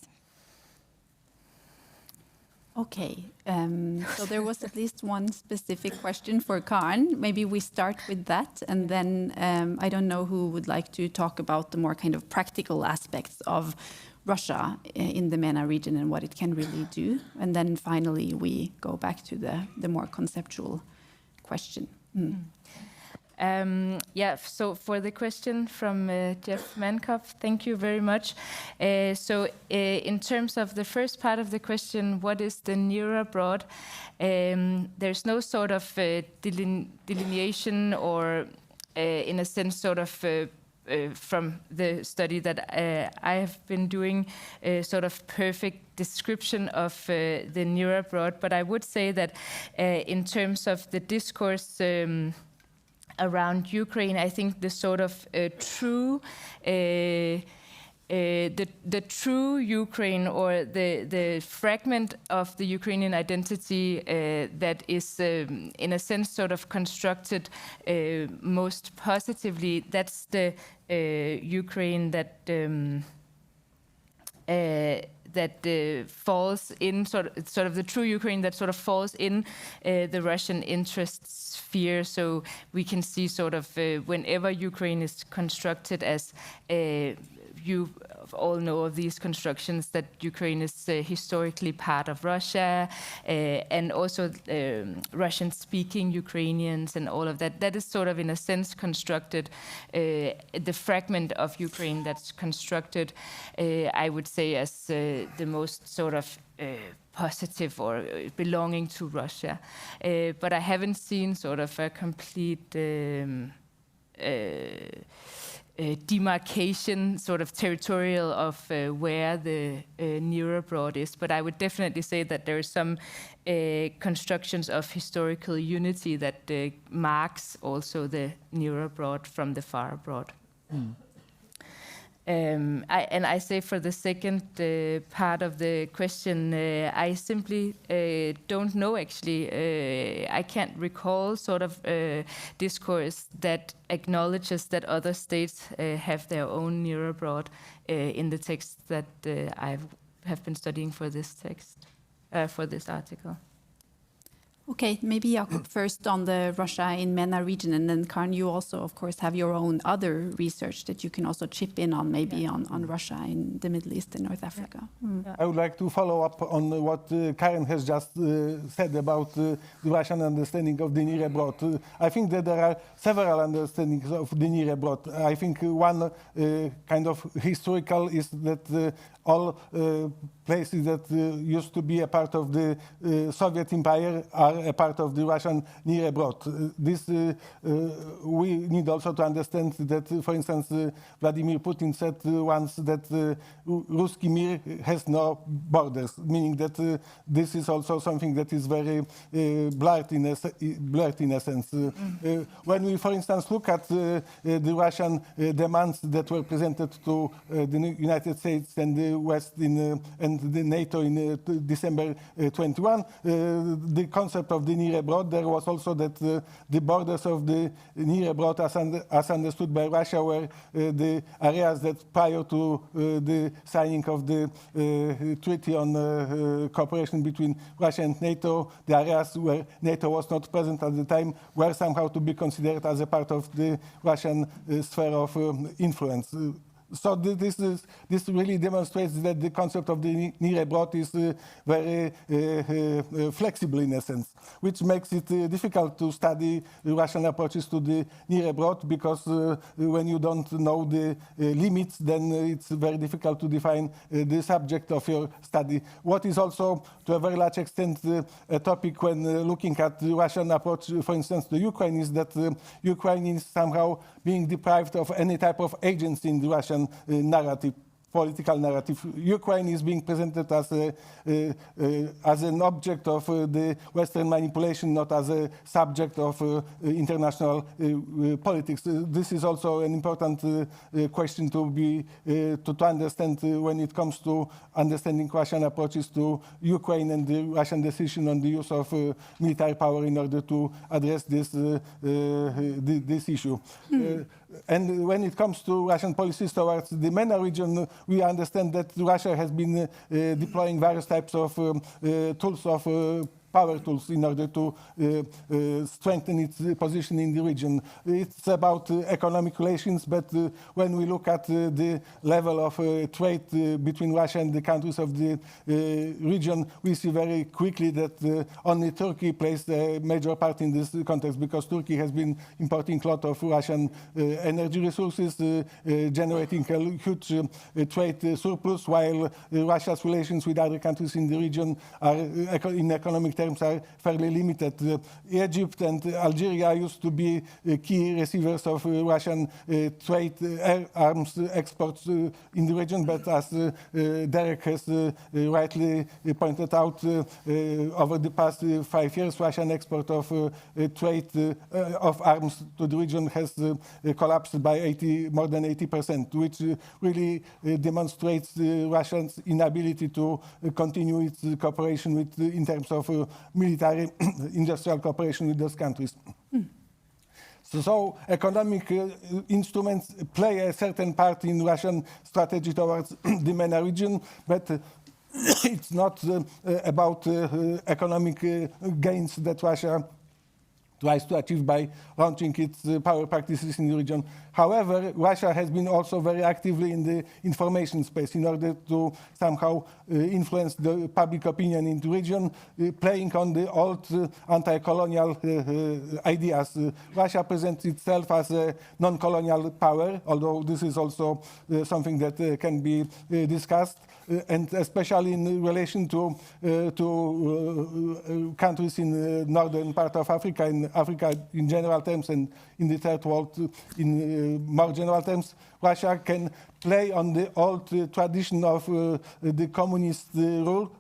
Okay, so there was at least one specific question for Karen. Maybe we start with that, and then I don't know who would like to talk about the more kind of practical aspects of Russia in the MENA region and what it can really do. And then finally we go back to the more conceptual question. So for the question from Jeff Mankoff, thank you very much. So in terms of the first part of the question, what is the near abroad? There's no sort of delineation or, in a sense, sort of from the study that I have been doing, a sort of perfect description of the near abroad. But I would say that in terms of the discourse around Ukraine, I think the sort of true the true Ukraine, or the fragment of the Ukrainian identity that is, in a sense, sort of constructed most positively, that's the Ukraine that falls in sort of the true Ukraine that sort of falls in the Russian interest sphere. So we can see sort of whenever Ukraine is constructed as you all know of these constructions, that Ukraine is historically part of Russia, and also Russian-speaking Ukrainians and all of that. That is sort of, in a sense, constructed. The fragment of Ukraine that's constructed, I would say, as the most sort of positive or belonging to Russia. But I haven't seen sort of a complete demarcation, sort of territorial, of where the near abroad is. But I would definitely say that there are some constructions of historical unity that marks also the near abroad from the far abroad. I say for the second part of the question, I simply don't know, actually. I can't recall sort of discourse that acknowledges that other states have their own near abroad in the text that I have been studying for this text, for this article. Okay, maybe Jakub first on the Russia in MENA region, and then Karen, you also, of course, have your own other research that you can also chip in on, maybe on Russia in the Middle East and North Africa. I would like to follow up on what Karen has just said about the Russian understanding of the near abroad. I think that there are several understandings of the near abroad. I think one kind of historical is that all places that used to be a part of the Soviet Empire are a part of the Russian near abroad. This we need also to understand that, for instance, Vladimir Putin said once that Ruski Mir has no borders, meaning that this is also something that is very blurred in a sense. When we, for instance, look at the Russian demands that were presented to the United States and the West and the NATO in December 21, the concept of the near abroad, there was also that the borders of the near abroad, as understood by Russia, were the areas that prior to the signing of the treaty on cooperation between Russia and NATO, the areas where NATO was not present at the time were somehow to be considered as a part of the Russian sphere of influence. So this really demonstrates that the concept of the near abroad is very flexible in a sense, which makes it difficult to study Russian approaches to the near abroad, because when you don't know the limits, then it's very difficult to define the subject of your study. What is also, to a very large extent, a topic when looking at the Russian approach, for instance, to Ukraine, is that Ukraine is somehow being deprived of any type of agency in the Russian narrative, political narrative. Ukraine is being presented as an object of the Western manipulation, not as a subject of international politics. This is also an important question to understand when it comes to understanding Russian approaches to Ukraine and the Russian decision on the use of military power in order to address this issue. And when it comes to Russian policies towards the MENA region, we understand that Russia has been deploying various types of tools of power tools in order to strengthen its position in the region. It's about economic relations, but when we look at the level of trade between Russia and the countries of the region, we see very quickly that only Turkey plays a major part in this context, because Turkey has been importing a lot of Russian energy resources, generating a huge trade surplus, while Russia's relations with other countries in the region are, in economic terms, terms are fairly limited. Egypt and Algeria used to be key receivers of Russian trade arms exports in the region, but as Derek has rightly pointed out, over the past 5 years, Russian export of trade of arms to the region has collapsed by more than 80%, which really demonstrates Russia's inability to continue its cooperation in terms of military industrial cooperation with those countries. So economic instruments play a certain part in Russian strategy towards the MENA region, but it's not about economic gains that Russia tries to achieve by launching its power practices in the region. However, Russia has been also very actively in the information space in order to somehow influence the public opinion in the region, playing on the old anti-colonial ideas. Russia presents itself as a non-colonial power, although this is also something that can be discussed, and especially in relation to countries in the northern part of Africa, in Africa in general terms, and in the third world in more general terms. Russia can play on the old tradition of the communist rule.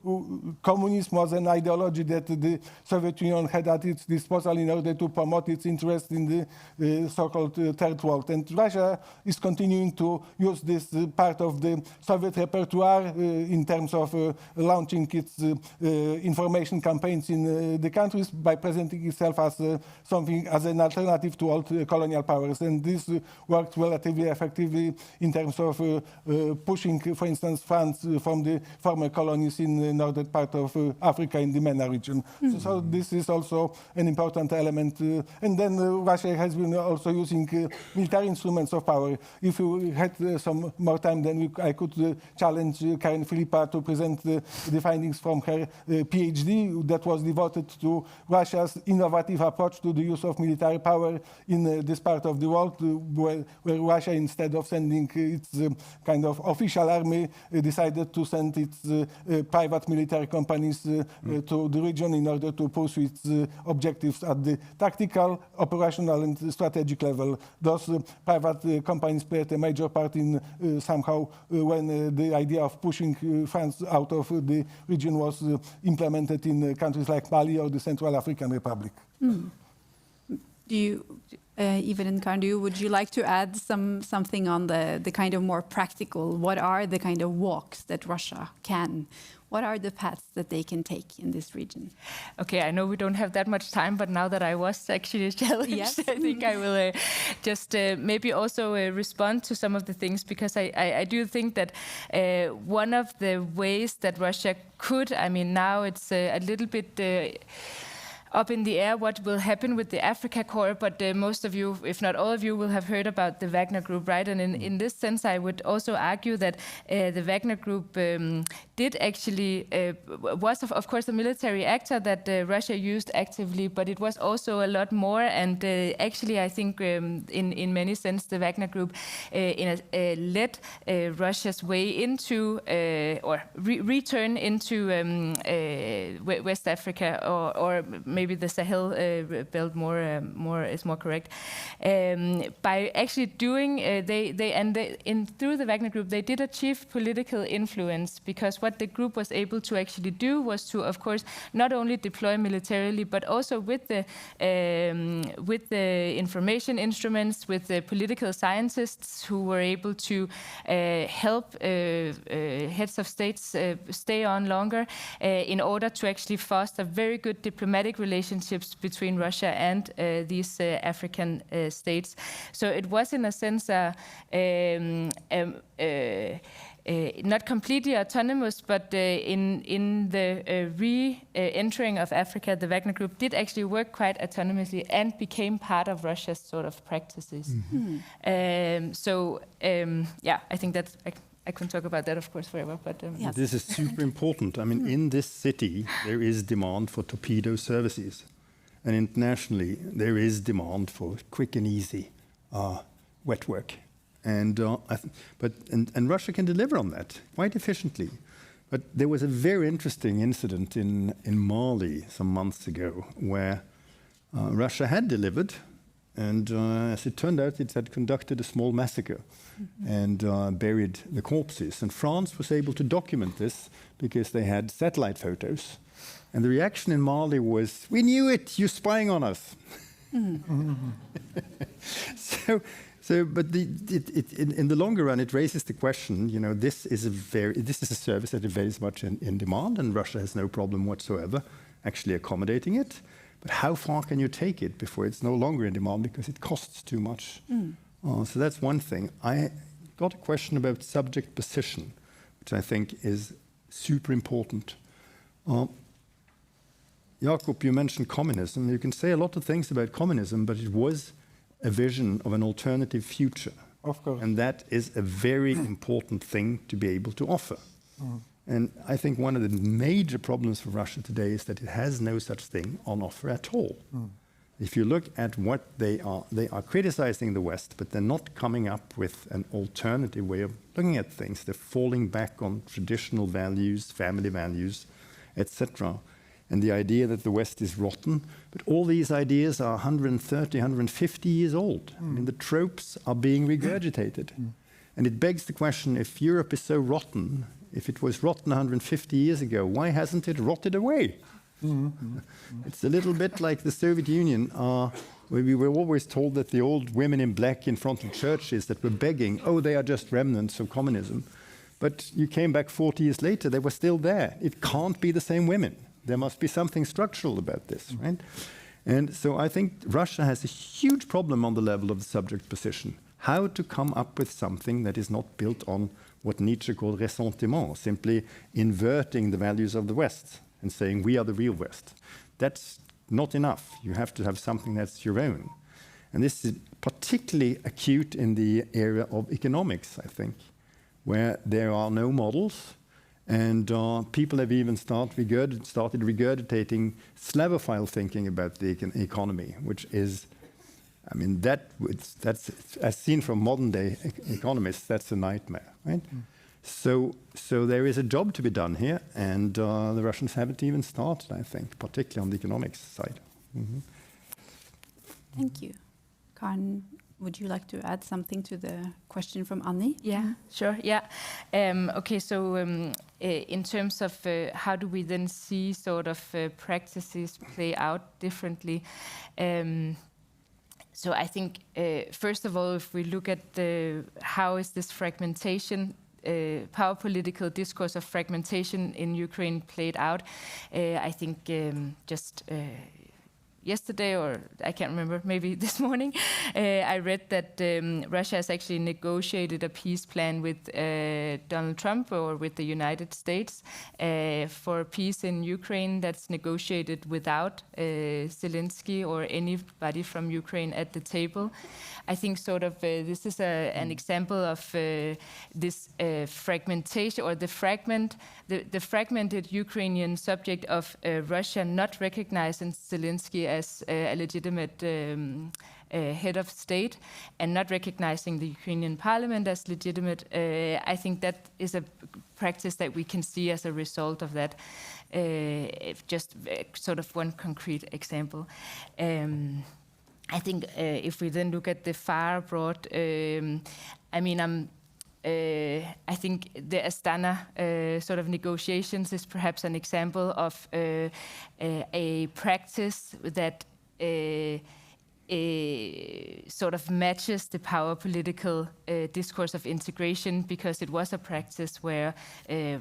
Communism was an ideology that the Soviet Union had at its disposal in order to promote its interest in the so-called third world. And Russia is continuing to use this part of the Soviet repertoire in terms of launching its information campaigns in the countries by presenting itself as something as an alternative to old colonial powers. And this worked relatively effectively in terms of pushing, for instance, funds from the former colonies in the northern part of Africa in the MENA region. So this is also an important element. And then Russia has been also using military instruments of power. If we had some more time, then I could challenge Karen Philippa to present the findings from her PhD that was devoted to Russia's innovative approach to the use of military power in this part of the world, where Russia, instead of sending its kind of official army, decided to send its private military companies to the region in order to pursue its objectives at the tactical, operational, and strategic level. Those private companies played a major part in somehow when the idea of pushing France out of the region was implemented in countries like Mali or the Central African Republic. Do you, Iver and Kari, would you like to add something on the kind of more practical? What are the kind of walks that Russia can? What are the paths that they can take in this region? Okay, I know we don't have that much time, but now that I was actually challenged, yes. I think I will just maybe also respond to some of the things, because I do think that one of the ways that Russia could, I mean, now it's a little bit up in the air what will happen with the Africa Corps, but most of you, if not all of you, will have heard about the Wagner Group, right? And in this sense, I would also argue that the Wagner Group did actually, was of course a military actor that Russia used actively, but it was also a lot more. And actually, I think in many sense, the Wagner Group led Russia's way into, or return into West Africa, or maybe the Sahel belt is more correct. By actually doing, through the Wagner Group, they did achieve political influence, because what the group was able to actually do was to, of course, not only deploy militarily, but also with the information instruments, with the political scientists who were able to help heads of states stay on longer in order to actually foster very good diplomatic relationships between Russia and these African states. So it was, in a sense, not completely autonomous, but in the re-entering of Africa, the Wagner Group did actually work quite autonomously and became part of Russia's sort of practices. Yeah, I think that I can talk about that, of course, forever. But yes. This is super important. I mean, in this city, there is demand for torpedo services. And internationally, there is demand for quick and easy wet work. And Russia can deliver on that quite efficiently. But there was a very interesting incident in Mali some months ago where Russia had delivered, and as it turned out, it had conducted a small massacre and buried the corpses. And France was able to document this because they had satellite photos. And the reaction in Mali was, "We knew it, you're spying on us." But in the longer run, it raises the question. You know, this is a service that is very much in demand, and Russia has no problem whatsoever actually accommodating it. But how far can you take it before it's no longer in demand because it costs too much? So that's one thing. I got a question about subject position, which I think is super important. Jakub, you mentioned communism. You can say a lot of things about communism, but it was a vision of an alternative future. Of course. And that is a very important thing to be able to offer. And I think one of the major problems for Russia today is that it has no such thing on offer at all. If you look at what they are criticizing the West, but they're not coming up with an alternative way of looking at things. They're falling back on traditional values, family values, etc. And the idea that the West is rotten, but all these ideas are 130, 150 years old. I mean, the tropes are being regurgitated. And it begs the question, if Europe is so rotten, if it was rotten 150 years ago, why hasn't it rotted away? It's a little bit like the Soviet Union, where we were always told that the old women in black in front of churches that were begging, oh, they are just remnants of communism. But you came back 40 years later, they were still there. It can't be the same women. There must be something structural about this, right? And so I think Russia has a huge problem on the level of the subject position. How to come up with something that is not built on what Nietzsche called ressentiment, simply inverting the values of the West and saying we are the real West. That's not enough. You have to have something that's your own. And this is particularly acute in the area of economics, I think, where there are no models. And people have even started regurgitating Slavophile thinking about the economy, which is, I mean, that's as seen from modern day economists, that's a nightmare, right? So there is a job to be done here, and the Russians haven't even started, I think, particularly on the economics side. Thank you. Karen, would you like to add something to the question from Annie? Yeah, sure. Yeah. Okay, so in terms of how do we then see sort of practices play out differently? So I think, first of all, if we look at how is this fragmentation, power political discourse of fragmentation in Ukraine played out, I think just yesterday, or I can't remember, maybe this morning, I read that Russia has actually negotiated a peace plan with Donald Trump or with the United States for peace in Ukraine that's negotiated without Zelensky or anybody from Ukraine at the table. I think sort of this is an example of this fragmentation or the fragmented Ukrainian subject of Russia not recognizing Zelensky as a legitimate head of state and not recognizing the Ukrainian parliament as legitimate. I think that is a practice that we can see as a result of that. Just sort of one concrete example. I think if we then look at the far abroad, I mean, I think the Astana sort of negotiations is perhaps an example of a practice that sort of matches the power political discourse of integration, because it was a practice where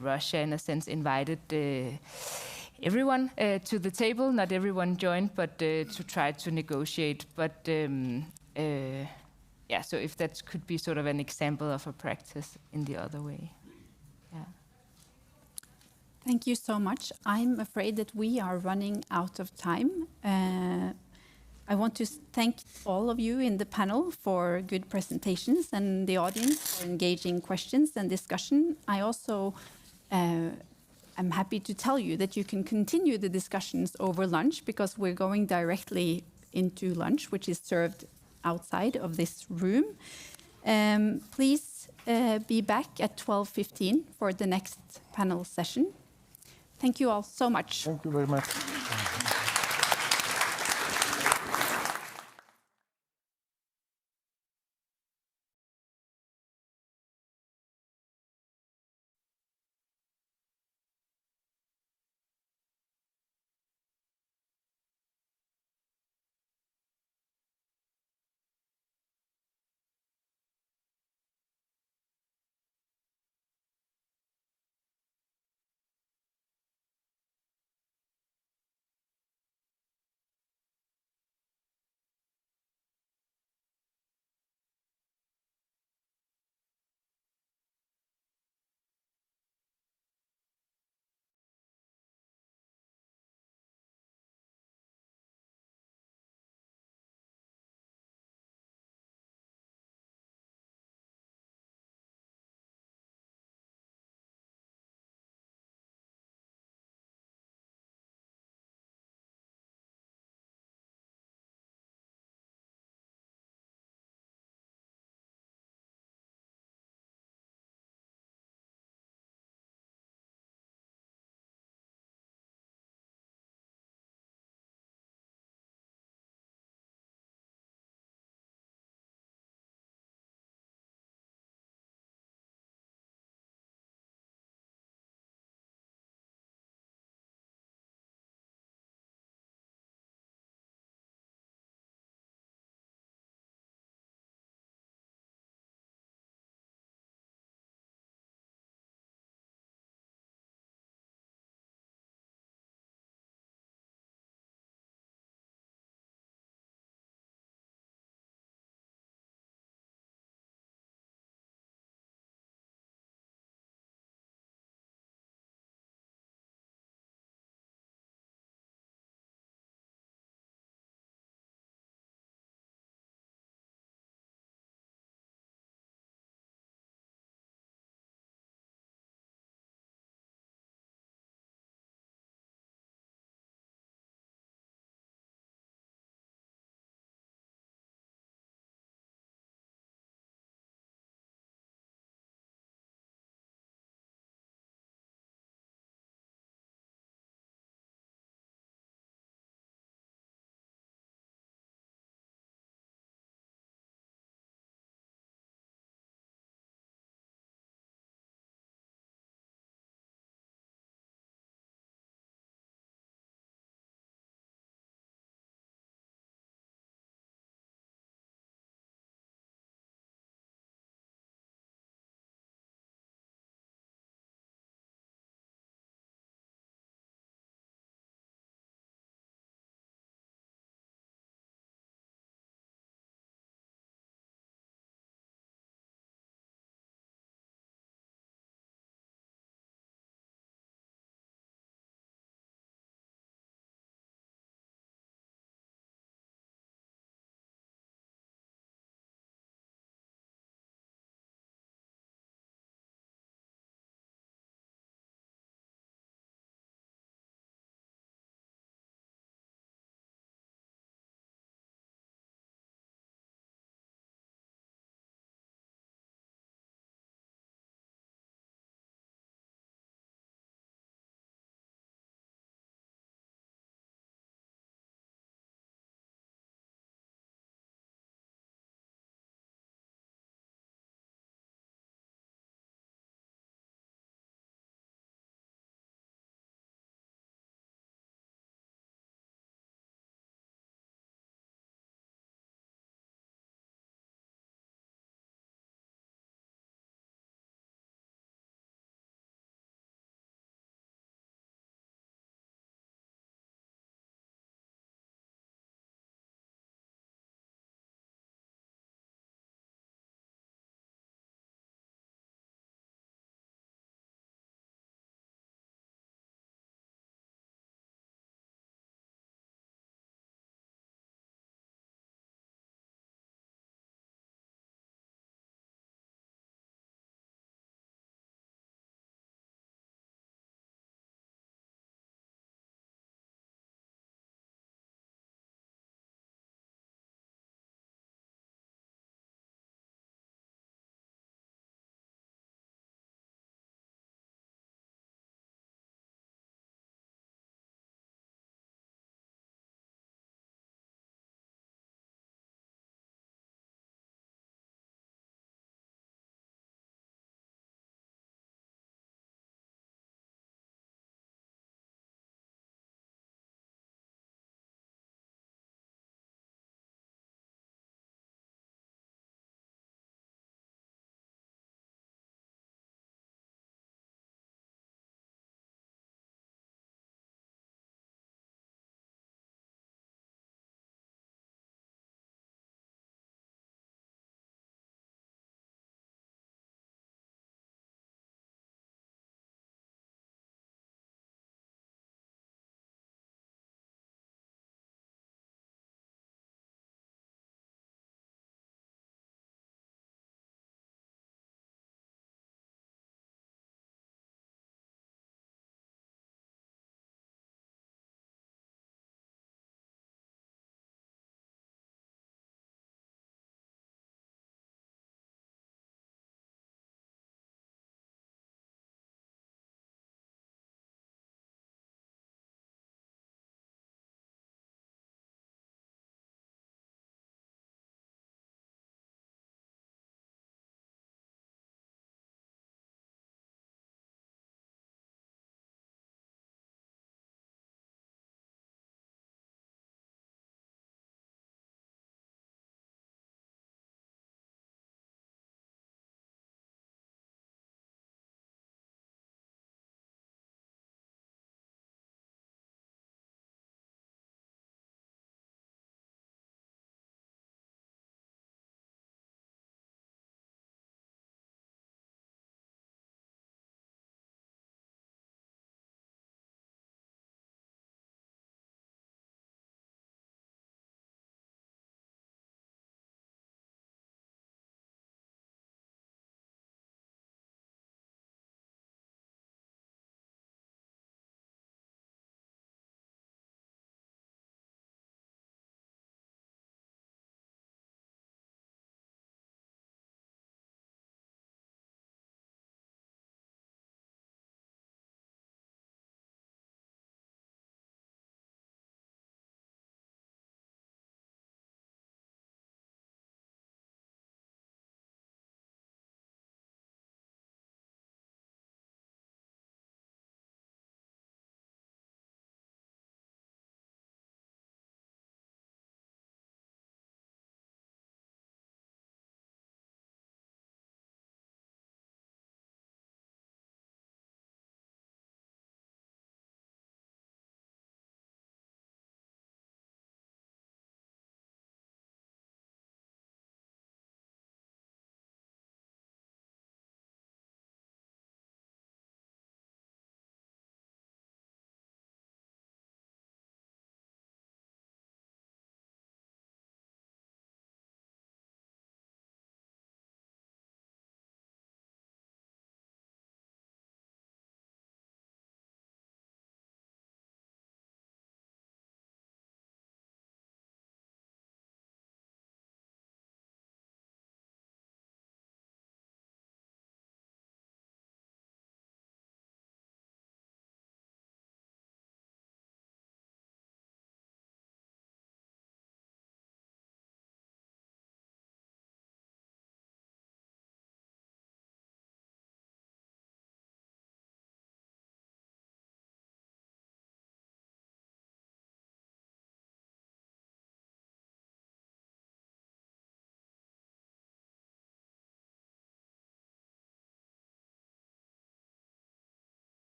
Russia, in a sense, invited everyone to the table. Not everyone joined, but to try to negotiate. But yeah, so if that could be sort of an example of a practice in the other way. Yeah. Thank you so much. I'm afraid that we are running out of time. I want to thank all of you in the panel for good presentations and the audience for engaging questions and discussion. I also I'm happy to tell you that you can continue the discussions over lunch, because we're going directly into lunch, which is served outside of this room. Please be back at 12:15 for the next panel session. Thank you all so much. Thank you very much.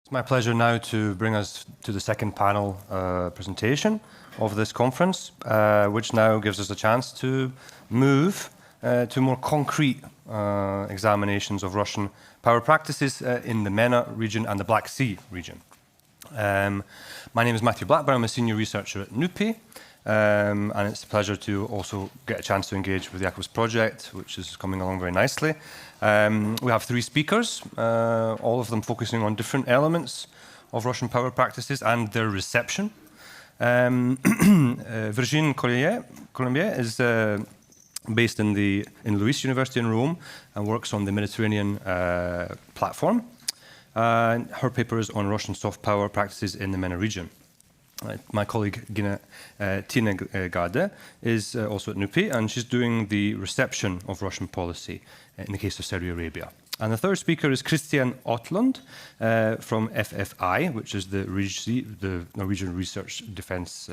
It's my pleasure now to bring us to the second panel presentation of this conference, which now gives us a chance to move to more concrete examinations of Russian power practices in the MENA region and the Black Sea region. My name is Matthew Blackburn. I'm a senior researcher at NUPI, and it's a pleasure to also get a chance to engage with Jakub's project, which is coming along very nicely. We have 3 speakers, all of them focusing on different elements of Russian power practices and their reception. Virginie Collombier is based in Luis University in Rome and works on the Mediterranean platform. Her paper is on Russian soft power practices in the MENA region. My colleague Tine Gade is also at NUPI, and she's doing the reception of Russian policy in the case of Saudi Arabia. And the third speaker is Kristin Osland from FFI, which is the Norwegian Research Defense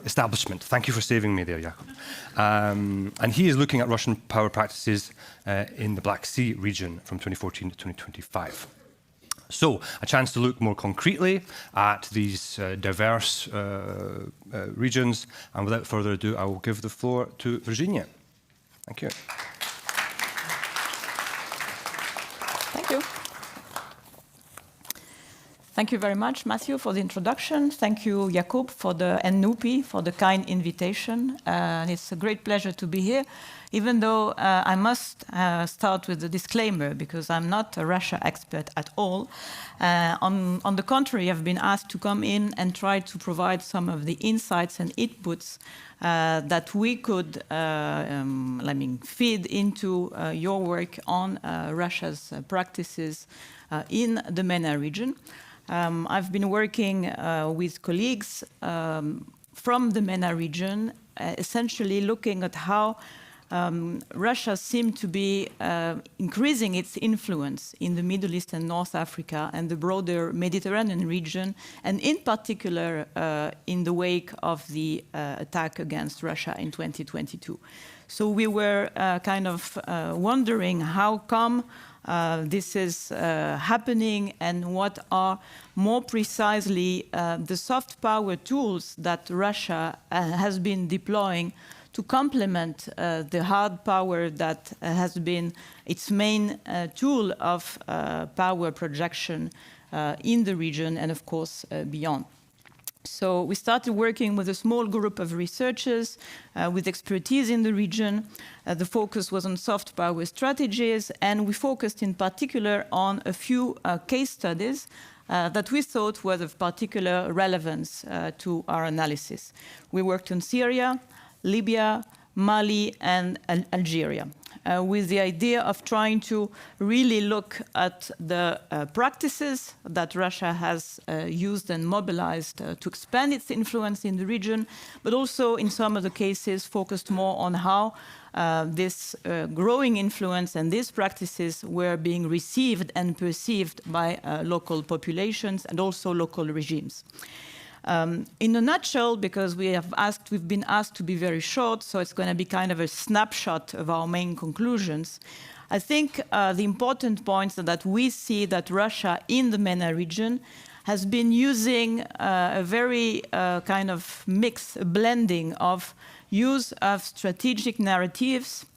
Establishment. Thank you for saving me there, Jakub. And he is looking at Russian power practices in the Black Sea region from 2014 to 2025. So, a chance to look more concretely at these diverse regions. And without further ado, I will give the floor to Virginie. Thank you. Thank you. Thank you very much, Matthew, for the introduction. Thank you, Jakub, and NUPI for the kind invitation. It's a great pleasure to be here, even though I must start with a disclaimer, because I'm not a Russia expert at all. On the contrary, I've been asked to come in and try to provide some of the insights and inputs that we could feed into your work on Russia's practices in the MENA region. I've been working with colleagues from the MENA region, essentially looking at how Russia seemed to be increasing its influence in the Middle East and North Africa and the broader Mediterranean region, and in particular in the wake of the attack against Russia in 2022. So we were wondering how come this is happening, and what are more precisely the soft power tools that Russia has been deploying to complement the hard power that has been its main tool of power projection in the region and, of course, beyond. So we started working with a small group of researchers with expertise in the region. The focus was on soft power strategies, and we focused in particular on a few case studies that we thought were of particular relevance to our analysis. We worked on Syria, Libya, Mali, and Algeria, with the idea of trying to really look at the practices that Russia has used and mobilized to expand its influence in the region, but also in some of the cases focused more on how this growing influence and these practices were being received and perceived by local populations and also local regimes. In a nutshell, because we've been asked to be very short, so it's going to be kind of a snapshot of our main conclusions. I think the important points are that we see that Russia in the MENA region has been using a very kind of mix, a blending of use of strategic narratives,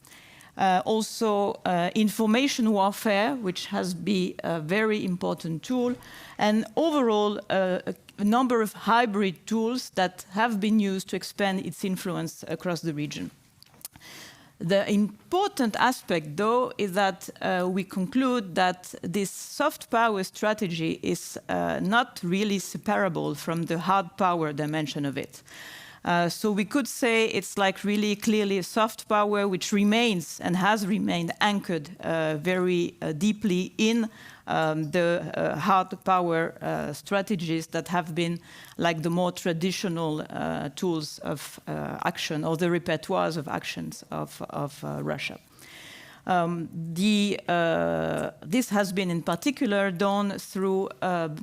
also information warfare, which has been a very important tool, and overall a number of hybrid tools that have been used to expand its influence across the region. The important aspect, though, is that we conclude that this soft power strategy is not really separable from the hard power dimension of it. So we could say it's like really clearly a soft power which remains and has remained anchored very deeply in the hard power strategies that have been like the more traditional tools of action, or the repertoires of actions of Russia. This has been in particular done through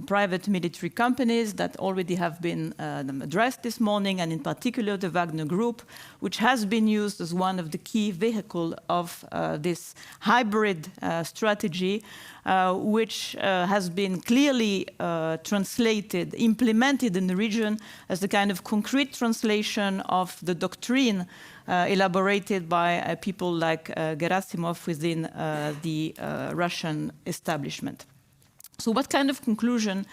private military companies that already have been addressed this morning, and in particular the Wagner Group, which has been used as one of the key vehicles of this hybrid strategy, which has been clearly implemented in the region as a kind of concrete translation of the doctrine elaborated by people like Gerasimov within the Russian establishment. So what kind of conclusions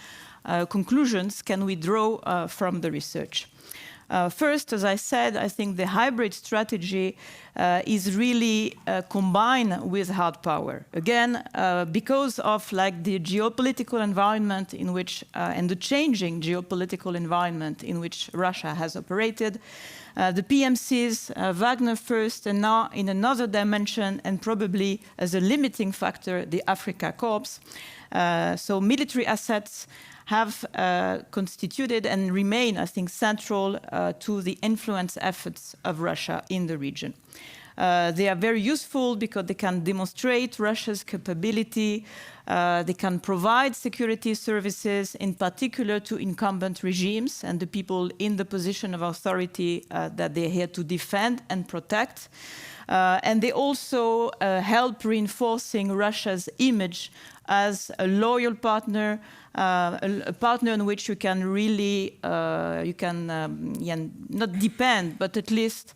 can we draw from the research? First, as I said, I think the hybrid strategy is really combined with hard power. Again, because of the geopolitical environment in which, and the changing geopolitical environment in which Russia has operated, the PMCs, Wagner first, and now in another dimension, and probably as a limiting factor, the Africa Corps. So military assets have constituted and remain, I think, central to the influence efforts of Russia in the region. They are very useful because they can demonstrate Russia's capability. They can provide security services, in particular to incumbent regimes and the people in the position of authority that they're here to defend and protect. And they also help reinforcing Russia's image as a loyal partner, a partner on which you can really, not depend, but at least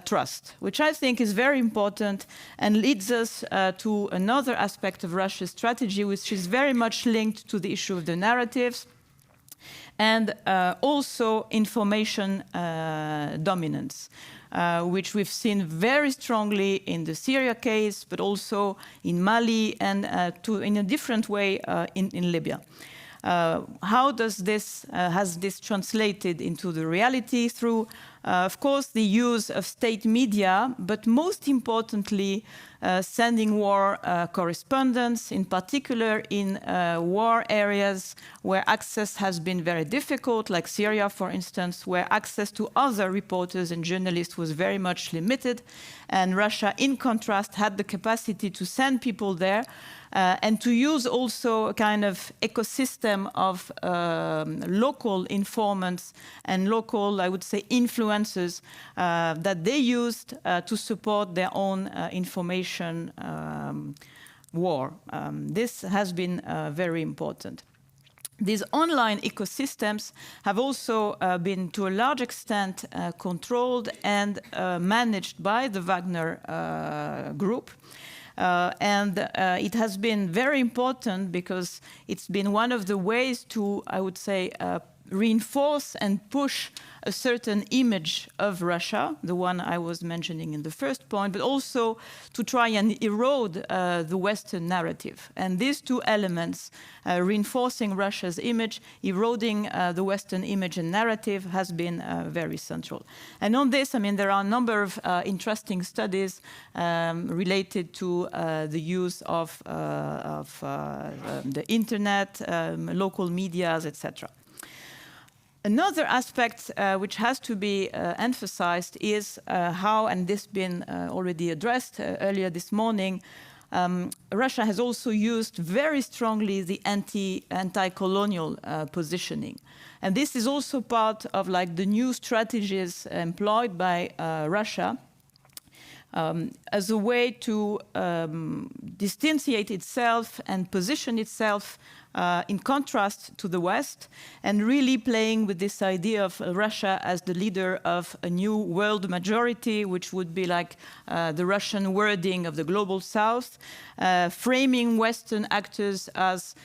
trust, which I think is very important and leads us to another aspect of Russia's strategy, which is very much linked to the issue of the narratives and also information dominance. Which we've seen very strongly in the Syria case, but also in Mali and in a different way in Libya. How does has this translated into the reality? Through, of course, the use of state media, but most importantly, sending war correspondence, in particular in war areas where access has been very difficult, like Syria, for instance, where access to other reporters and journalists was very much limited. And Russia, in contrast, had the capacity to send people there and to use also a kind of ecosystem of local informants and local, I would say, influencers that they used to support their own information war. This has been very important. These online ecosystems have also been, to a large extent, controlled and managed by the Wagner Group. And it has been very important because it's been one of the ways to, I would say, reinforce and push a certain image of Russia, the one I was mentioning in the first point, but also to try and erode the Western narrative. And these two elements, reinforcing Russia's image, eroding the Western image and narrative, has been very central. And on this, I mean, there are a number of interesting studies related to the use of the internet, local medias, etc. Another aspect which has to be emphasized is how, and this has been already addressed earlier this morning, Russia has also used very strongly the anti-colonial positioning. And this is also part of the new strategies employed by Russia as a way to distantiate itself and position itself in contrast to the West, and really playing with this idea of Russia as the leader of a new world majority, which would be like the Russian wording of the global South, framing Western actors as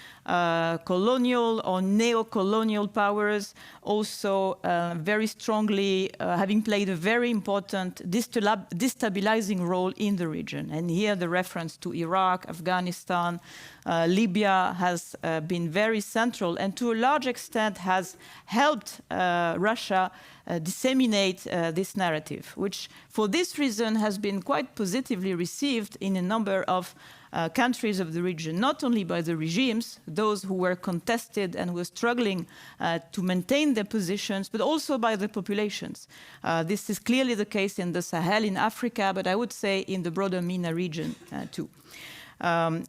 colonial or neo-colonial powers, also very strongly having played a very important destabilizing role in the region. And here the reference to Iraq, Afghanistan, Libya has been very central, and to a large extent has helped Russia disseminate this narrative, which for this reason has been quite positively received in a number of countries of the region, not only by the regimes, those who were contested and were struggling to maintain their positions, but also by the populations. This is clearly the case in the Sahel in Africa, but I would say in the broader MENA region too. I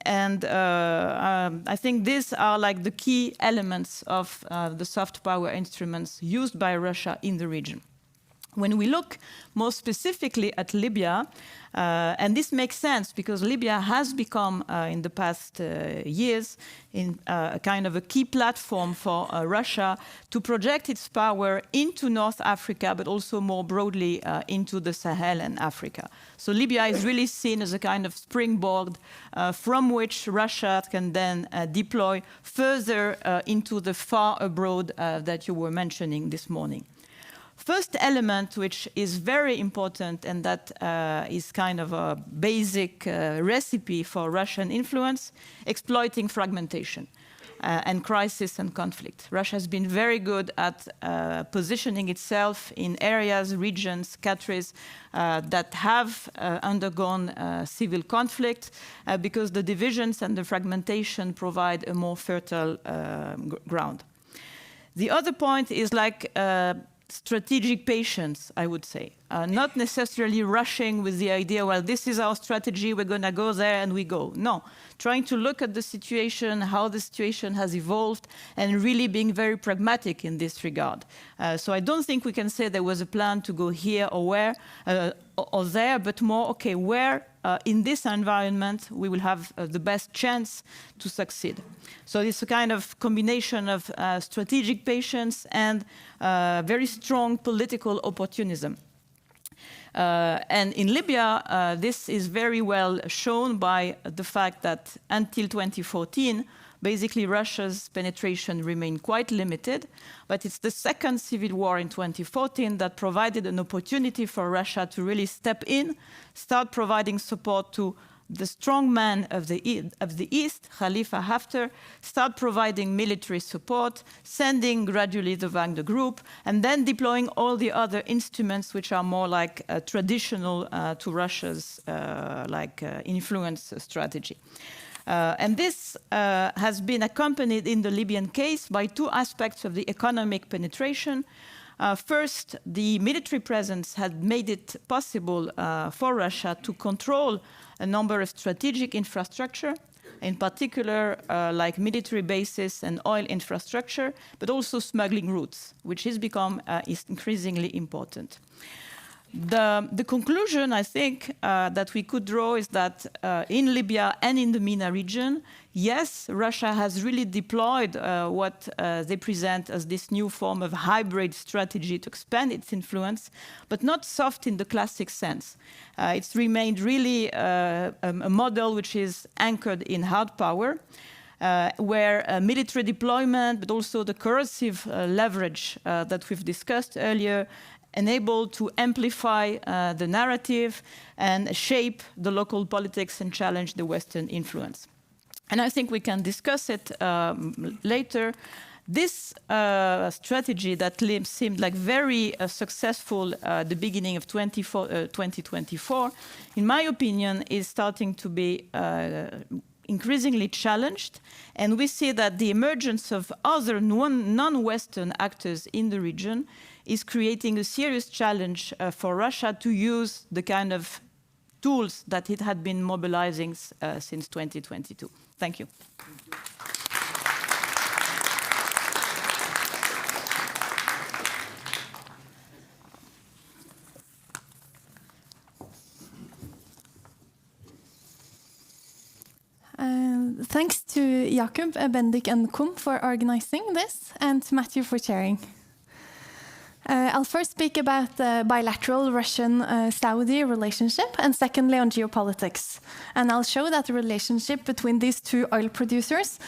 think these are like the key elements of the soft power instruments used by Russia in the region. When we look more specifically at Libya, and this makes sense because Libya has become, in the past years, a kind of a key platform for Russia to project its power into North Africa, but also more broadly into the Sahel and Africa. So Libya is really seen as a kind of springboard from which Russia can then deploy further into the far abroad that you were mentioning this morning. First element, which is very important, and that is kind of a basic recipe for Russian influence, exploiting fragmentation and crisis and conflict. Russia has been very good at positioning itself in areas, regions, countries that have undergone civil conflict because the divisions and the fragmentation provide a more fertile ground. The other point is like strategic patience, I would say. Not necessarily rushing with the idea, well, this is our strategy, we're going to go there and we go. No, trying to look at the situation, how the situation has evolved, and really being very pragmatic in this regard. So I don't think we can say there was a plan to go here or where or there, but more, okay, where in this environment we will have the best chance to succeed. So it's a kind of combination of strategic patience and very strong political opportunism. And in Libya, this is very well shown by the fact that until 2014, basically Russia's penetration remained quite limited, but it's the second civil war in 2014 that provided an opportunity for Russia to really step in, start providing support to the strong man of the East, Khalifa Haftar, start providing military support, sending gradually the Wagner Group, and then deploying all the other instruments which are more like traditional to Russia's influence strategy. And this has been accompanied in the Libyan case by two aspects of the economic penetration. First, the military presence had made it possible for Russia to control a number of strategic infrastructure, in particular like military bases and oil infrastructure, but also smuggling routes, which has become increasingly important. The conclusion, I think, that we could draw is that in Libya and in the MENA region, yes, Russia has really deployed what they present as this new form of hybrid strategy to expand its influence, but not soft in the classic sense. It's remained really a model which is anchored in hard power, where military deployment, but also the coercive leverage that we've discussed earlier, enabled to amplify the narrative and shape the local politics and challenge the Western influence. And I think we can discuss it later. This strategy that seemed like very successful at the beginning of 2024, in my opinion, is starting to be increasingly challenged. And we see that the emergence of other non-Western actors in the region is creating a serious challenge for Russia to use the kind of tools that it had been mobilizing since 2022. Thank you. Thanks to Jakub, Bendik and Kum for organizing this, and to Matthew for chairing. I'll first speak about the bilateral Russian-Saudi relationship, and secondly on geopolitics. And I'll show that the relationship between these two oil producers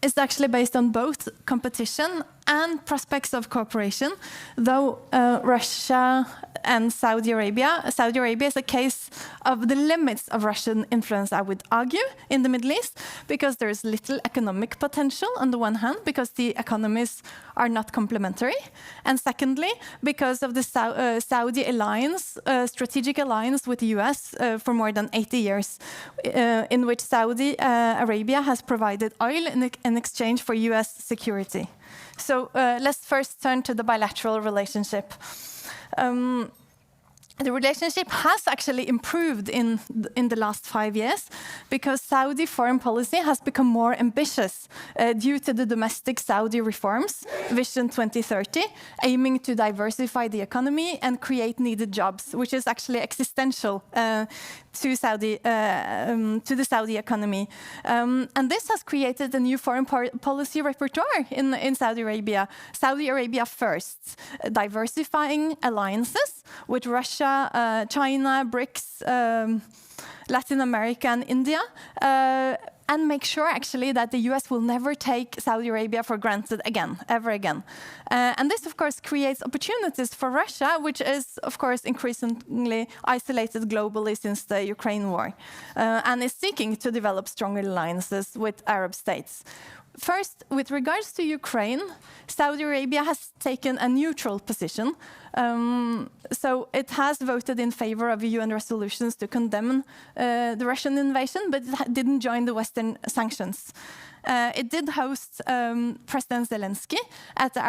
is actually based on both competition and prospects of cooperation, though Russia and Saudi Arabia is a case of the limits of Russian influence, I would argue, in the Middle East, because there is little economic potential on the one hand, because the economies are not complementary, and secondly, because of the Saudi alliance, strategic alliance with the US for more than 80 years, in which Saudi Arabia has provided oil in exchange for US security. So let's first turn to the bilateral relationship. The relationship has actually improved in the last 5 years because Saudi foreign policy has become more ambitious due to the domestic Saudi reforms, Vision 2030, aiming to diversify the economy and create needed jobs, which is actually existential to the Saudi economy. And this has created a new foreign policy repertoire in Saudi Arabia. Saudi Arabia first, diversifying alliances with Russia, China, BRICS, Latin America and India, and make sure actually that the US will never take Saudi Arabia for granted again, ever again. And this of course creates opportunities for Russia, which is of course increasingly isolated globally since the Ukraine war, and is seeking to develop stronger alliances with Arab states. First, with regards to Ukraine, Saudi Arabia has taken a neutral position. So it has voted in favor of UN resolutions to condemn the Russian invasion, but it didn't join the Western sanctions. It did host President Zelensky at the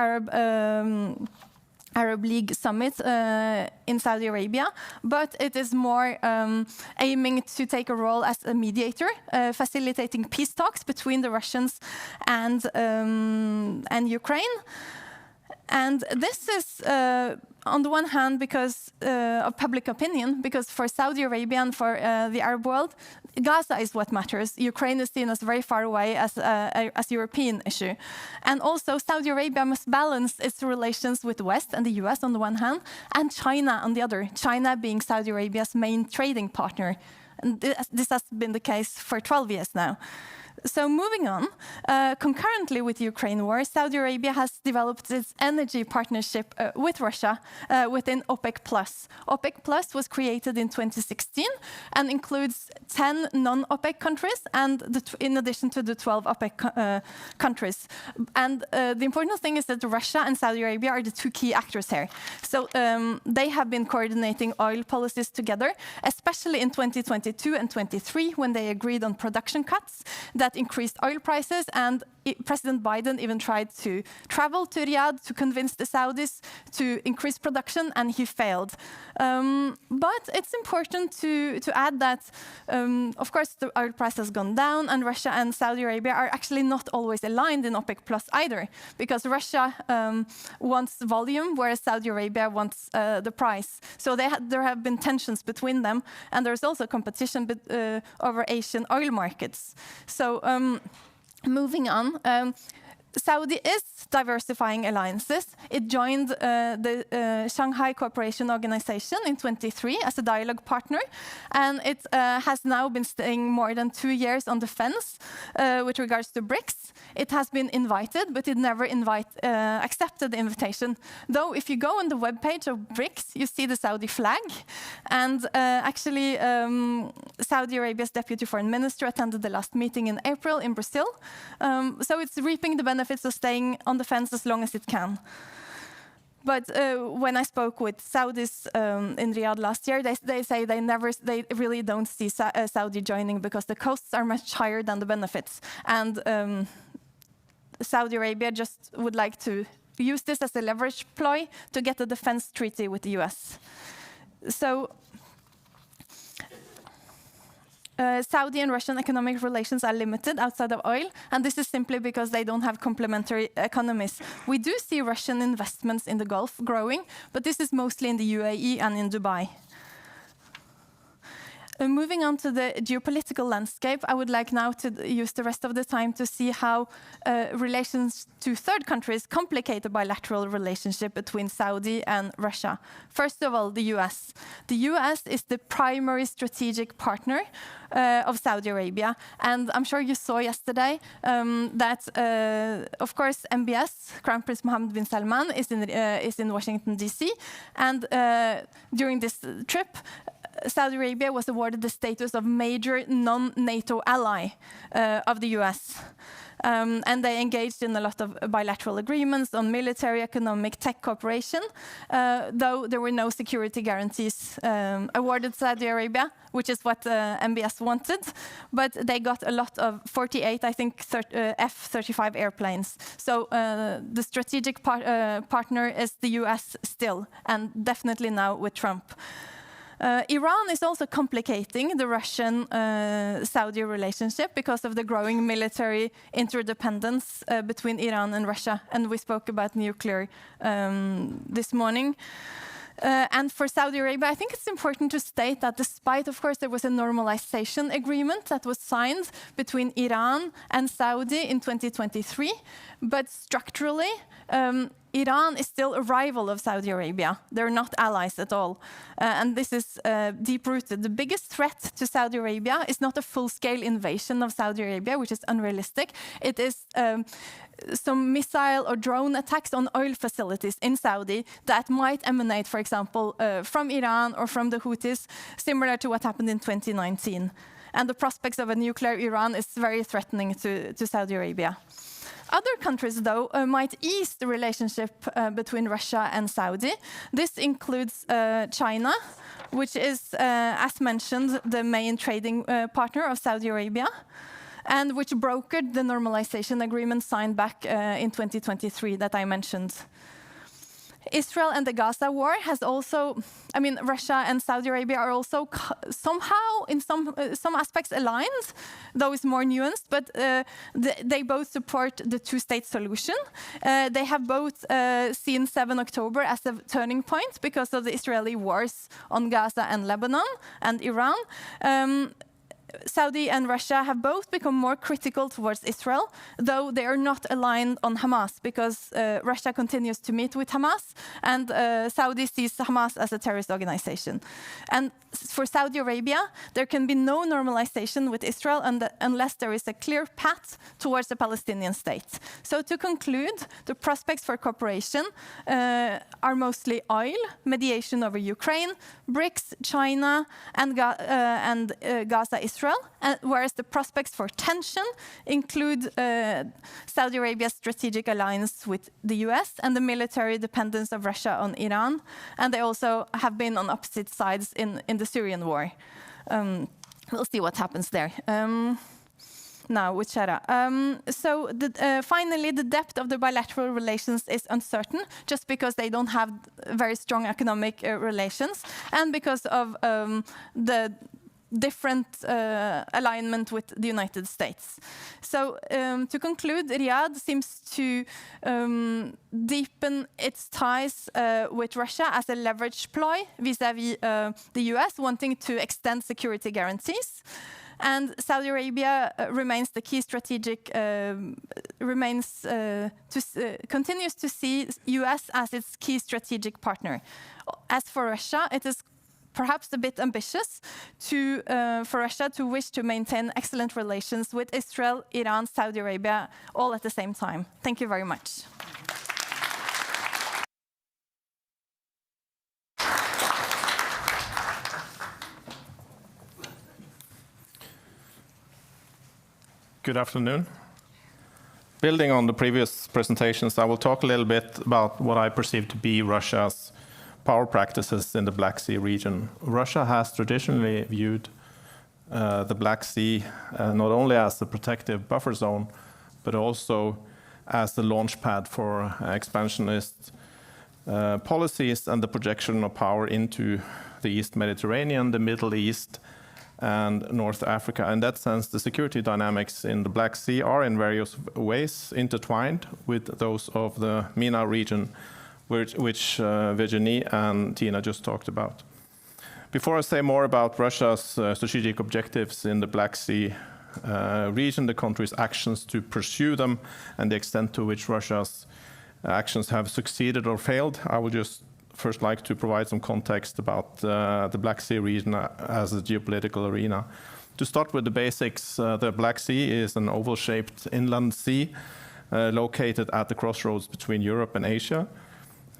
Arab League summit in Saudi Arabia, but it is more aiming to take a role as a mediator, facilitating peace talks between the Russians and Ukraine. And this is, on the one hand, because of public opinion, because for Saudi Arabia and for the Arab world, Gaza is what matters. Ukraine is seen as very far away as a European issue. And also Saudi Arabia must balance its relations with the West and the US on the one hand, and China on the other, China being Saudi Arabia's main trading partner. And this has been the case for 12 years now. So moving on, concurrently with the Ukraine war, Saudi Arabia has developed its energy partnership with Russia within OPEC+. OPEC+ was created in 2016 and includes 10 non-OPEC countries and in addition to the 12 OPEC countries. And the important thing is that Russia and Saudi Arabia are the two key actors here. So they have been coordinating oil policies together, especially in 2022 and 23 when they agreed on production cuts that increased oil prices, and President Biden even tried to travel to Riyadh to convince the Saudis to increase production, and he failed. But it's important to add that, of course, the oil price has gone down, and Russia and Saudi Arabia are actually not always aligned in OPEC Plus either, because Russia wants volume, whereas Saudi Arabia wants the price. So there have been tensions between them, and there's also competition over Asian oil markets. So moving on, Saudi is diversifying alliances. It joined the Shanghai Cooperation Organization in 23 as a dialogue partner, and it has now been staying more than 2 years on the fence with regards to BRICS. It has been invited, but it never accepted the invitation. Though if you go on the webpage of BRICS, you see the Saudi flag, and actually Saudi Arabia's Deputy Foreign Minister attended the last meeting in April in Brazil. So it's reaping the benefits of staying on the fence as long as it can. But when I spoke with Saudis in Riyadh last year, they say they really don't see Saudi joining because the costs are much higher than the benefits. And Saudi Arabia just would like to use this as a leverage ploy to get a defense treaty with the US. So Saudi and Russian economic relations are limited outside of oil, and this is simply because they don't have complementary economies. We do see Russian investments in the Gulf growing, but this is mostly in the UAE and in Dubai. Moving on to the geopolitical landscape, I would like now to use the rest of the time to see how relations to third countries complicate the bilateral relationship between Saudi and Russia. First of all, the US. The US is the primary strategic partner of Saudi Arabia. And I'm sure you saw yesterday that, of course, MBS, Crown Prince Mohammed bin Salman, is in Washington, D.C. And during this trip, Saudi Arabia was awarded the status of major non-NATO ally of the US. And they engaged in a lot of bilateral agreements on military, economic, tech cooperation, though there were no security guarantees awarded Saudi Arabia, which is what MBS wanted. But they got a lot of 48, I think, F-35 airplanes. So the strategic partner is the US still, and definitely now with Trump. Iran is also complicating the Russian-Saudi relationship because of the growing military interdependence between Iran and Russia. And we spoke about nuclear this morning. And for Saudi Arabia, I think it's important to state that despite, of course, there was a normalization agreement that was signed between Iran and Saudi in 2023, but structurally, Iran is still a rival of Saudi Arabia. They're not allies at all. And this is deep-rooted. The biggest threat to Saudi Arabia is not a full-scale invasion of Saudi Arabia, which is unrealistic. It is some missile or drone attacks on oil facilities in Saudi that might emanate, for example, from Iran or from the Houthis, similar to what happened in 2019. And the prospects of a nuclear Iran is very threatening to Saudi Arabia. Other countries, though, might ease the relationship between Russia and Saudi. This includes China, which is, as mentioned, the main trading partner of Saudi Arabia, and which brokered the normalization agreement signed back in 2023 that I mentioned. Israel and the Gaza war has also, I mean, Russia and Saudi Arabia are also somehow, in some aspects, aligned, though it's more nuanced, but they both support the two-state solution. They have both seen 7 October as a turning point because of the Israeli wars on Gaza and Lebanon and Iran. Saudi and Russia have both become more critical towards Israel, though they are not aligned on Hamas because Russia continues to meet with Hamas and Saudi sees Hamas as a terrorist organization. And for Saudi Arabia, there can be no normalization with Israel unless there is a clear path towards a Palestinian state. So to conclude, the prospects for cooperation are mostly oil, mediation over Ukraine, BRICS, China, and Gaza, Israel, whereas the prospects for tension include Saudi Arabia's strategic alliance with the US and the military dependence of Russia on Iran. And they also have been on opposite sides in the Syrian war. We'll see what happens there. Now, with Shara. Finally, the depth of the bilateral relations is uncertain, just because they don't have very strong economic relations, and because of the different alignment with the United States. So to conclude, Riyadh seems to deepen its ties with Russia as a leverage ploy vis-à-vis the US, wanting to extend security guarantees. And Saudi Arabia remains the key strategic, continues to see US as its key strategic partner. As for Russia, it is perhaps a bit ambitious for Russia to wish to maintain excellent relations with Israel, Iran, Saudi Arabia, all at the same time. Thank you very much. Good afternoon. Building on the previous presentations, I will talk a little bit about what I perceive to be Russia's power practices in the Black Sea region. Russia has traditionally viewed the Black Sea not only as a protective buffer zone, but also as a launch pad for expansionist policies and the projection of power into the East Mediterranean, the Middle East, and North Africa. In that sense, the security dynamics in the Black Sea are in various ways intertwined with those of the MENA region, which Virginie and Tine just talked about. Before I say more about Russia's strategic objectives in the Black Sea region, the country's actions to pursue them, and the extent to which Russia's actions have succeeded or failed, I would just first like to provide some context about the Black Sea region as a geopolitical arena. To start with the basics, the Black Sea is an oval-shaped inland sea located at the crossroads between Europe and Asia.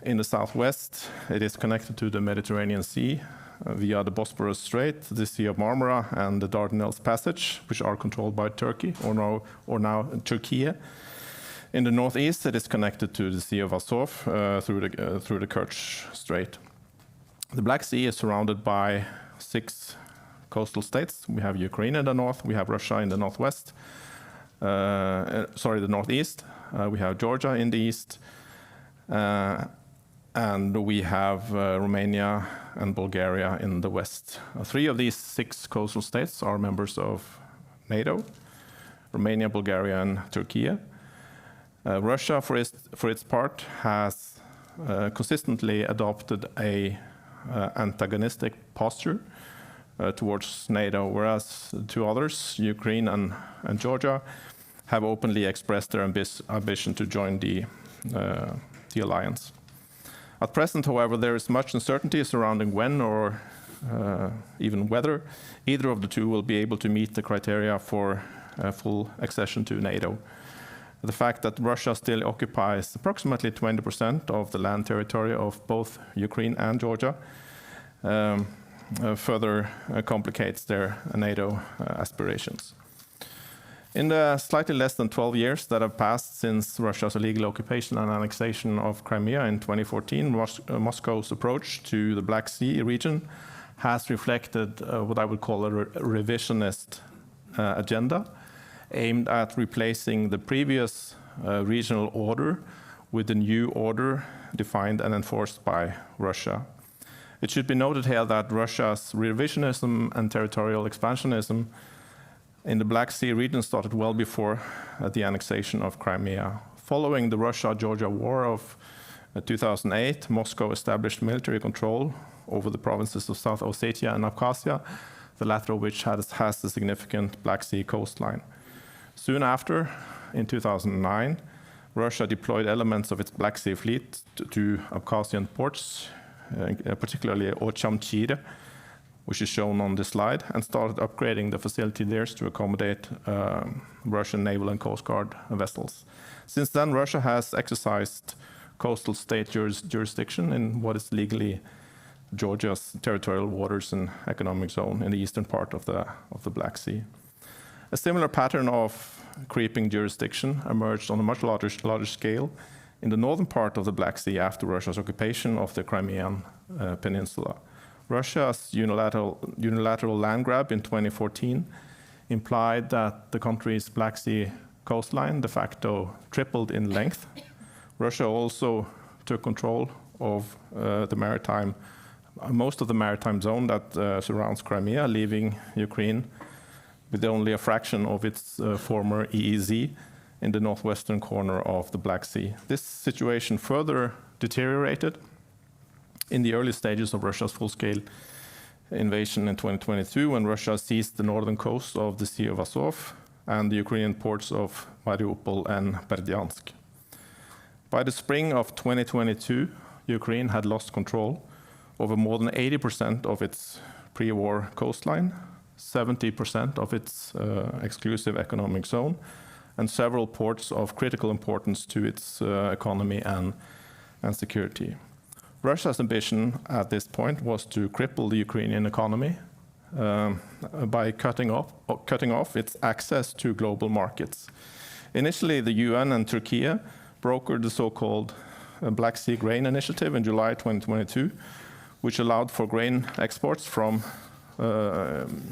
In the southwest, it is connected to the Mediterranean Sea via the Bosporus Strait, the Sea of Marmara, and the Dardanelles Passage, which are controlled by Turkey, or now Turkey. In the northeast, it is connected to the Sea of Azov through the Kerch Strait. The Black Sea is surrounded by 6 coastal states. We have Ukraine in the north, we have Russia in the northwest, the northeast, we have Georgia in the east, and we have Romania and Bulgaria in the west. 3 of these 6 coastal states are members of NATO: Romania, Bulgaria, and Turkey. Russia, for its part, has consistently adopted a antagonistic posture towards NATO, whereas 2 others, Ukraine and Georgia, have openly expressed their ambition to join the alliance. At present, however, there is much uncertainty surrounding when or even whether either of the 2 will be able to meet the criteria for full accession to NATO. The fact that Russia still occupies approximately 20% of the land territory of both Ukraine and Georgia further complicates their NATO aspirations. In the slightly less than 12 years that have passed since Russia's illegal occupation and annexation of Crimea in 2014, Moscow's approach to the Black Sea region has reflected what I would call a revisionist agenda, aimed at replacing the previous regional order with a new order defined and enforced by Russia. It should be noted here that Russia's revisionism and territorial expansionism in the Black Sea region started well before the annexation of Crimea. Following the Russia-Georgia War of 2008, Moscow established military control over the provinces of South Ossetia and Abkhazia, the latter of which has a significant Black Sea coastline. Soon after, in 2009, Russia deployed elements of its Black Sea fleet to Abkhazian ports, particularly Ochamchire, which is shown on this slide, and started upgrading the facility there to accommodate Russian naval and coast guard vessels. Since then, Russia has exercised coastal state jurisdiction in what is legally Georgia's territorial waters and economic zone in the eastern part of the Black Sea. A similar pattern of creeping jurisdiction emerged on a much larger scale in the northern part of the Black Sea after Russia's occupation of the Crimean Peninsula. Russia's unilateral land grab in 2014 implied that the country's Black Sea coastline de facto tripled in length. Russia also took control of most of the maritime zone that surrounds Crimea, leaving Ukraine with only a fraction of its former EEZ in the northwestern corner of the Black Sea. This situation further deteriorated in the early stages of Russia's full-scale invasion in 2022, when Russia seized the northern coast of the Sea of Azov and the Ukrainian ports of Mariupol and Berdyansk. By the spring of 2022, Ukraine had lost control over more than 80% of its pre-war coastline, 70% of its exclusive economic zone, and several ports of critical importance to its economy and security. Russia's ambition at this point was to cripple the Ukrainian economy by cutting off its access to global markets. Initially, the UN and Turkey brokered the so-called Black Sea Grain Initiative in July 2022, which allowed for grain exports from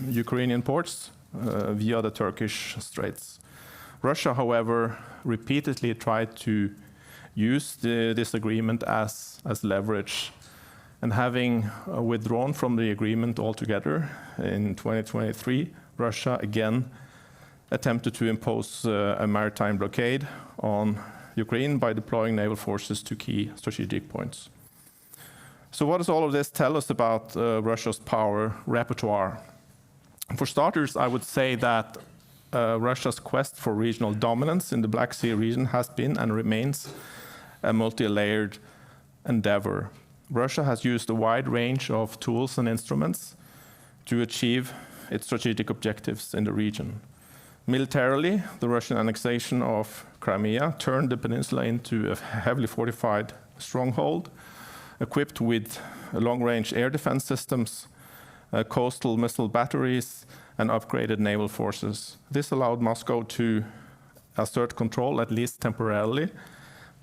Ukrainian ports via the Turkish straits. Russia, however, repeatedly tried to use this agreement as leverage, and having withdrawn from the agreement altogether in 2023, Russia again attempted to impose a maritime blockade on Ukraine by deploying naval forces to key strategic points. So what does all of this tell us about Russia's power repertoire? For starters, I would say that Russia's quest for regional dominance in the Black Sea region has been and remains a multi-layered endeavor. Russia has used a wide range of tools and instruments to achieve its strategic objectives in the region. Militarily, the Russian annexation of Crimea turned the peninsula into a heavily fortified stronghold, equipped with long-range air defense systems, coastal missile batteries, and upgraded naval forces. This allowed Moscow to assert control, at least temporarily,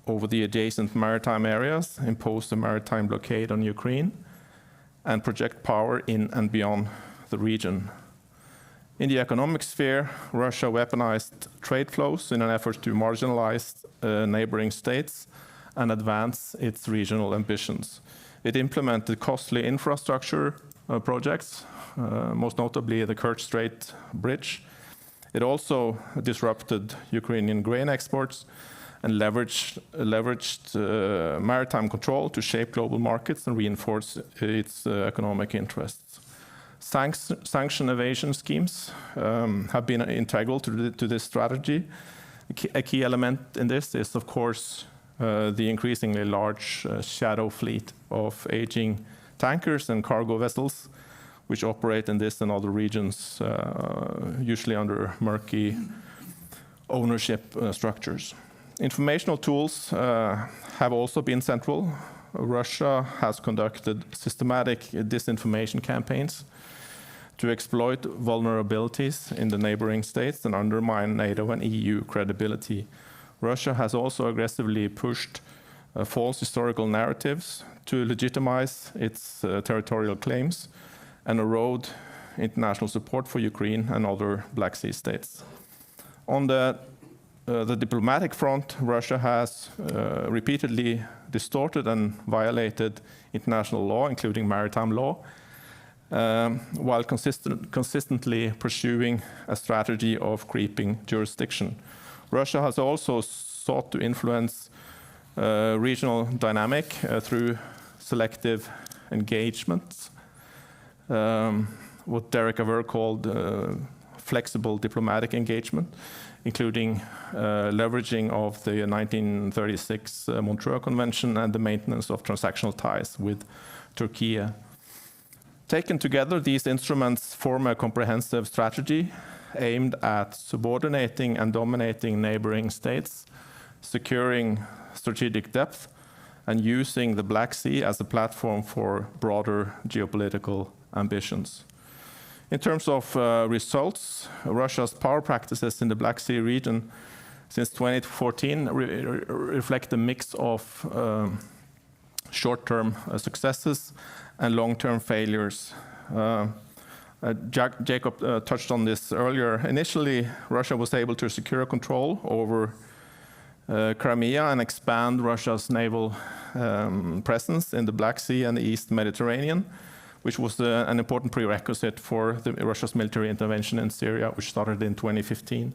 over the adjacent maritime areas, impose a maritime blockade on Ukraine, and project power in and beyond the region. In the economic sphere, Russia weaponized trade flows in an effort to marginalize neighboring states and advance its regional ambitions. It implemented costly infrastructure projects, most notably the Kerch Strait Bridge. It also disrupted Ukrainian grain exports and leveraged maritime control to shape global markets and reinforce its economic interests. Sanction evasion schemes have been integral to this strategy. A key element in this is, of course, the increasingly large shadow fleet of aging tankers and cargo vessels, which operate in this and other regions, usually under murky ownership structures. Informational tools have also been central. Russia has conducted systematic disinformation campaigns to exploit vulnerabilities in the neighboring states and undermine NATO and EU credibility. Russia has also aggressively pushed false historical narratives to legitimize its territorial claims and erode international support for Ukraine and other Black Sea states. On the diplomatic front, Russia has repeatedly distorted and violated international law, including maritime law, while consistently pursuing a strategy of creeping jurisdiction. Russia has also sought to influence regional dynamic through selective engagements, what Derek Averre called flexible diplomatic engagement, including leveraging of the 1936 Montreux Convention and the maintenance of transactional ties with Turkey. Taken together, these instruments form a comprehensive strategy aimed at subordinating and dominating neighboring states, securing strategic depth, and using the Black Sea as a platform for broader geopolitical ambitions. In terms of results, Russia's power practices in the Black Sea region since 2014 reflect a mix of short-term successes and long-term failures. Jakub touched on this earlier. Initially, Russia was able to secure control over Crimea and expand Russia's naval presence in the Black Sea and the East Mediterranean, which was an important prerequisite for Russia's military intervention in Syria, which started in 2015.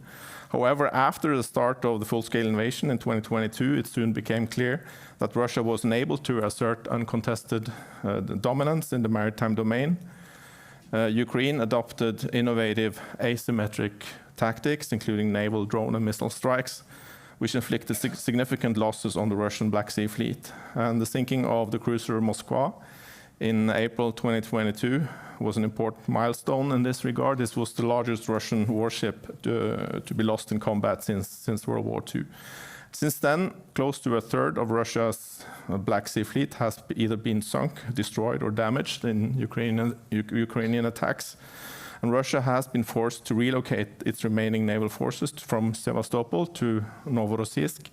However, after the start of the full-scale invasion in 2022, it soon became clear that Russia was unable to assert uncontested dominance in the maritime domain. Ukraine adopted innovative asymmetric tactics, including naval drone and missile strikes, which inflicted significant losses on the Russian Black Sea fleet. And the sinking of the cruiser Moskva in April 2022 was an important milestone in this regard. This was the largest Russian warship to be lost in combat since World War II. Since then, close to a third of Russia's Black Sea fleet has either been sunk, destroyed, or damaged in Ukrainian attacks. And Russia has been forced to relocate its remaining naval forces from Sevastopol to Novorossiysk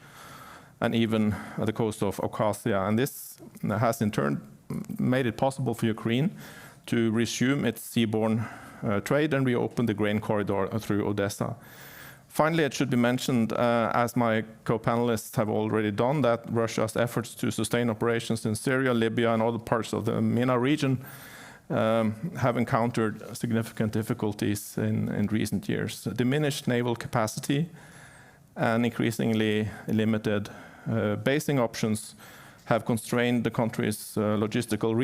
and even the coast of Abkhazia. And this has in turn made it possible for Ukraine to resume its seaborne trade and reopen the grain corridor through Odessa. Finally, it should be mentioned, as my co-panelists have already done, that Russia's efforts to sustain operations in Syria, Libya, and other parts of the MENA region have encountered significant difficulties in recent years. Diminished naval capacity and increasingly limited basing options have constrained the country's logistical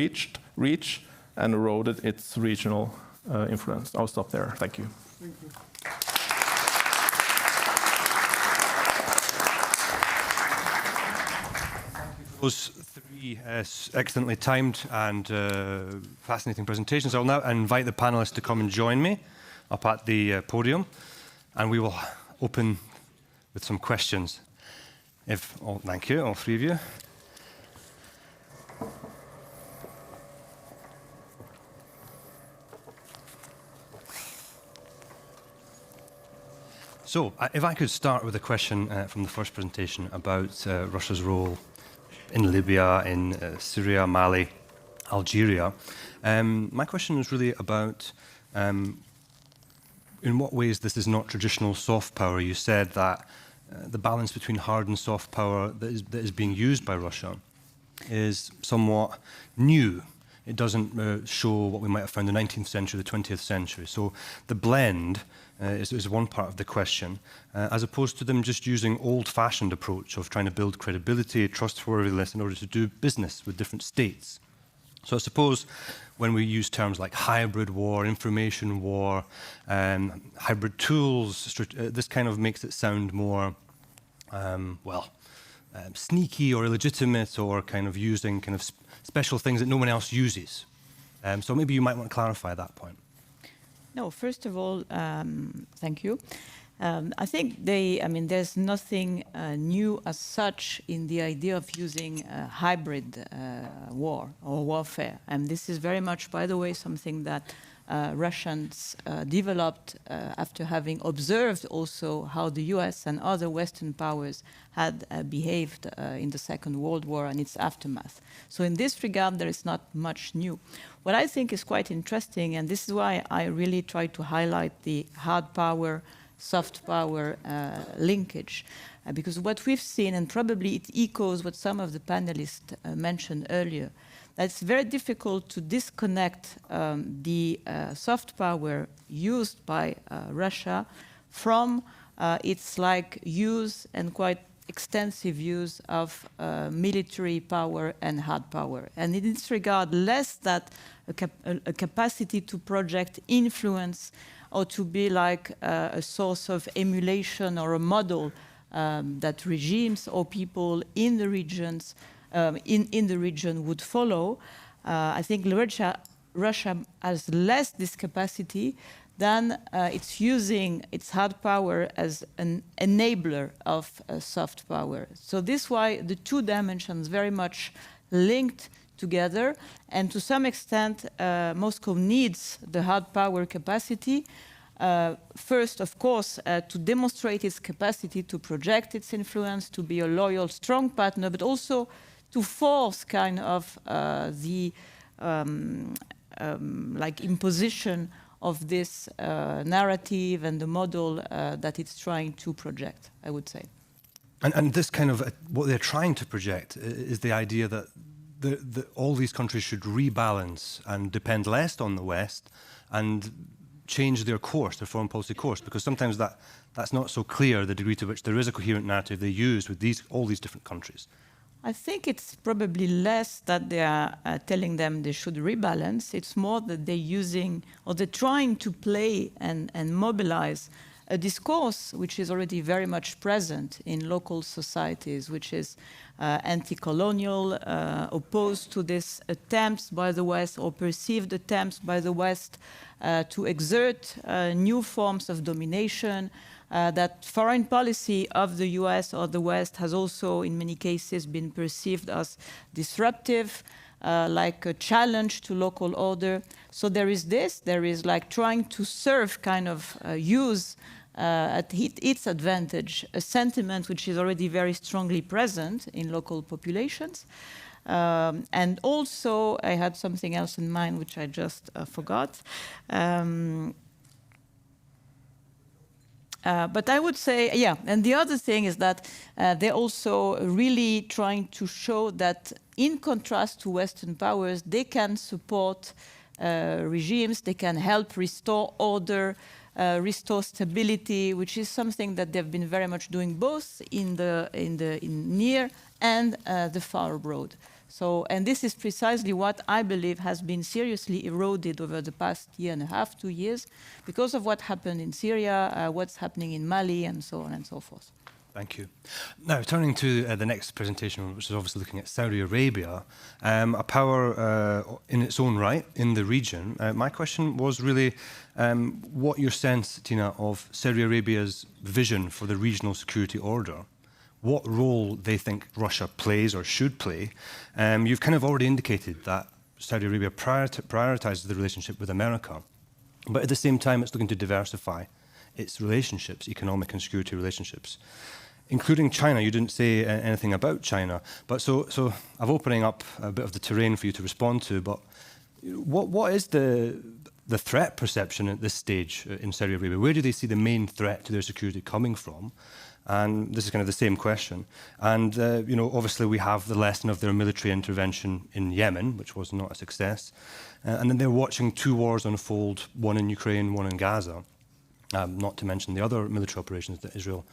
reach and eroded its regional influence. I'll stop there. Thank you. Thank you. Those three excellently timed and fascinating presentations. I'll now invite the panelists to come and join me up at the podium, and we will open with some questions. Thank you, all three of you. So, if I could start with a question from the first presentation about Russia's role in Libya, in Syria, Mali, Algeria. My question is really about in what ways this is not traditional soft power. You said that the balance between hard and soft power that is being used by Russia is somewhat new. It doesn't show what we might have found in the 19th century, the 20th century. So the blend is one part of the question, as opposed to them just using old-fashioned approach of trying to build credibility, trustworthiness in order to do business with different states. So I suppose when we use terms like hybrid war, information war, hybrid tools, this kind of makes it sound more, sneaky or illegitimate, or kind of using kind of special things that no one else uses. So maybe you might want to clarify that point. No, first of all, thank you. I think there's nothing new as such in the idea of using hybrid war or warfare. And this is very much, by the way, something that Russians developed after having observed also how the US and other Western powers had behaved in the Second World War and its aftermath. So in this regard, there is not much new. What I think is quite interesting, and this is why I really try to highlight the hard power, soft power linkage, because what we've seen, and probably it echoes what some of the panelists mentioned earlier, that it's very difficult to disconnect the soft power used by Russia from its use and quite extensive use of military power and hard power. And in this regard, less that a capacity to project influence or to be like a source of emulation or a model that regimes or people in the regions in the region would follow. I think Russia has less this capacity than it's using its hard power as an enabler of soft power. So this is why the two dimensions very much linked together, and to some extent Moscow needs the hard power capacity first, of course, to demonstrate its capacity to project its influence, to be a loyal, strong partner, but also to force kind of the imposition of this narrative and the model that it's trying to project, I would say. And this kind of, what they're trying to project is the idea that all these countries should rebalance and depend less on the West and change their course, their foreign policy course, because sometimes that's not so clear, the degree to which there is a coherent narrative they use with all these different countries. I think it's probably less that they are telling them they should rebalance. It's more that they're using, or they're trying to play and mobilize a discourse which is already very much present in local societies, which is anti-colonial, opposed to these attempts by the West or perceived attempts by the West to exert new forms of domination, that foreign policy of the US or the West has also in many cases been perceived as disruptive, like a challenge to local order. So there is like trying to serve, kind of use at its advantage a sentiment which is already very strongly present in local populations. And also, I had something else in mind which I just forgot. But I would say, yeah, and the other thing is that they're also really trying to show that in contrast to Western powers, they can support regimes, they can help restore order restore stability, which is something that they've been very much doing both in near and the far abroad. So, and this is precisely what I believe has been seriously eroded over the past year and a half, 2 years, because of what happened in Syria, what's happening in Mali, and so on and so forth. Thank you. Now, turning to the next presentation, which is obviously looking at Saudi Arabia, a power in its own right in the region. My question was really what your sense, Tine, of Saudi Arabia's vision for the regional security order, what role they think Russia plays or should play. You've kind of already indicated that Saudi Arabia prioritizes the relationship with America, but at the same time it's looking to diversify its relationships, economic and security relationships, including China. You didn't say anything about China, but so I'm opening up a bit of the terrain for you to respond to, but what is the threat perception at this stage in Saudi Arabia? Where do they see the main threat to their security coming from? And this is kind of the same question. And, you know, obviously we have the lesson of their military intervention in Yemen, which was not a success. And then they're watching 2 wars unfold, one in Ukraine, one in Gaza, not to mention the other military operations that Israel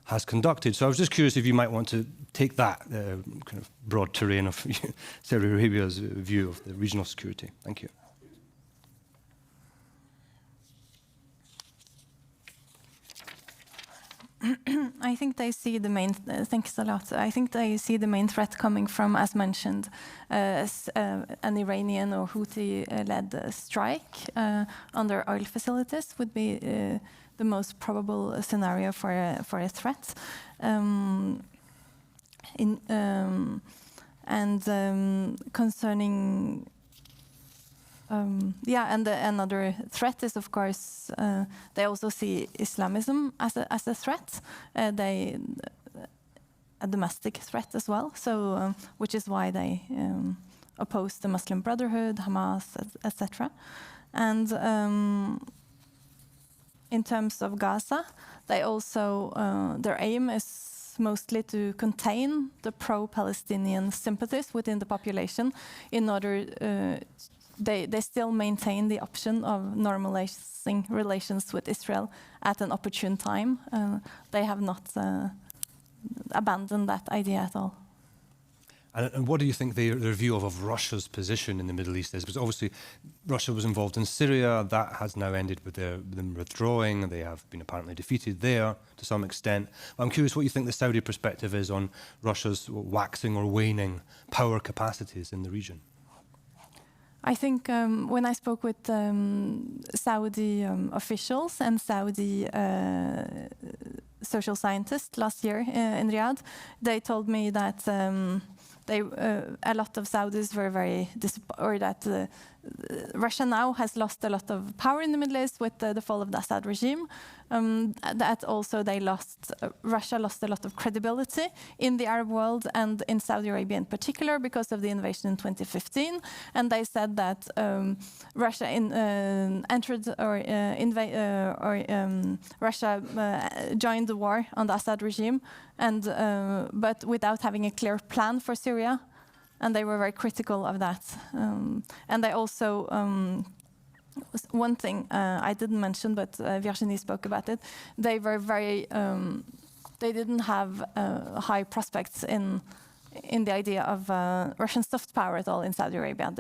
has conducted. So I was just curious if you might want to take that kind of broad terrain of Saudi Arabia's view of the regional security. Thank you. I think they see the main. Thanks a lot. I think they see the main threat coming from, as mentioned, an Iranian or Houthi-led strike on their oil facilities would be the most probable scenario for a threat. Concerning. Another threat is, of course, they also see Islamism as a threat. A domestic threat as well. So, which is why they oppose the Muslim Brotherhood, Hamas, etc. And in terms of Gaza, they also their aim is mostly to contain the pro-Palestinian sympathies within the population in order. They still maintain the option of normalizing relations with Israel at an opportune time. They have not abandoned that idea at all. And what do you think their view of Russia's position in the Middle East is? Because obviously Russia was involved in Syria. That has now ended with them withdrawing. They have been apparently defeated there to some extent. I'm curious what you think the Saudi perspective is on Russia's waxing or waning power capacities in the region. I think when I spoke with Saudi officials and Saudi social scientists last year in Riyadh, they told me that a lot of Saudis were very disappointed that Russia now has lost a lot of power in the Middle East with the fall of the Assad regime. That also Russia lost a lot of credibility in the Arab world and in Saudi Arabia in particular because of the invasion in 2015. And they said that Russia Russia joined the war on the Assad regime, but without having a clear plan for Syria. And they were very critical of that. And they also, one thing I didn't mention, but Virginie spoke about it, they were very, they didn't have high prospects in the idea of Russian soft power at all in Saudi Arabia.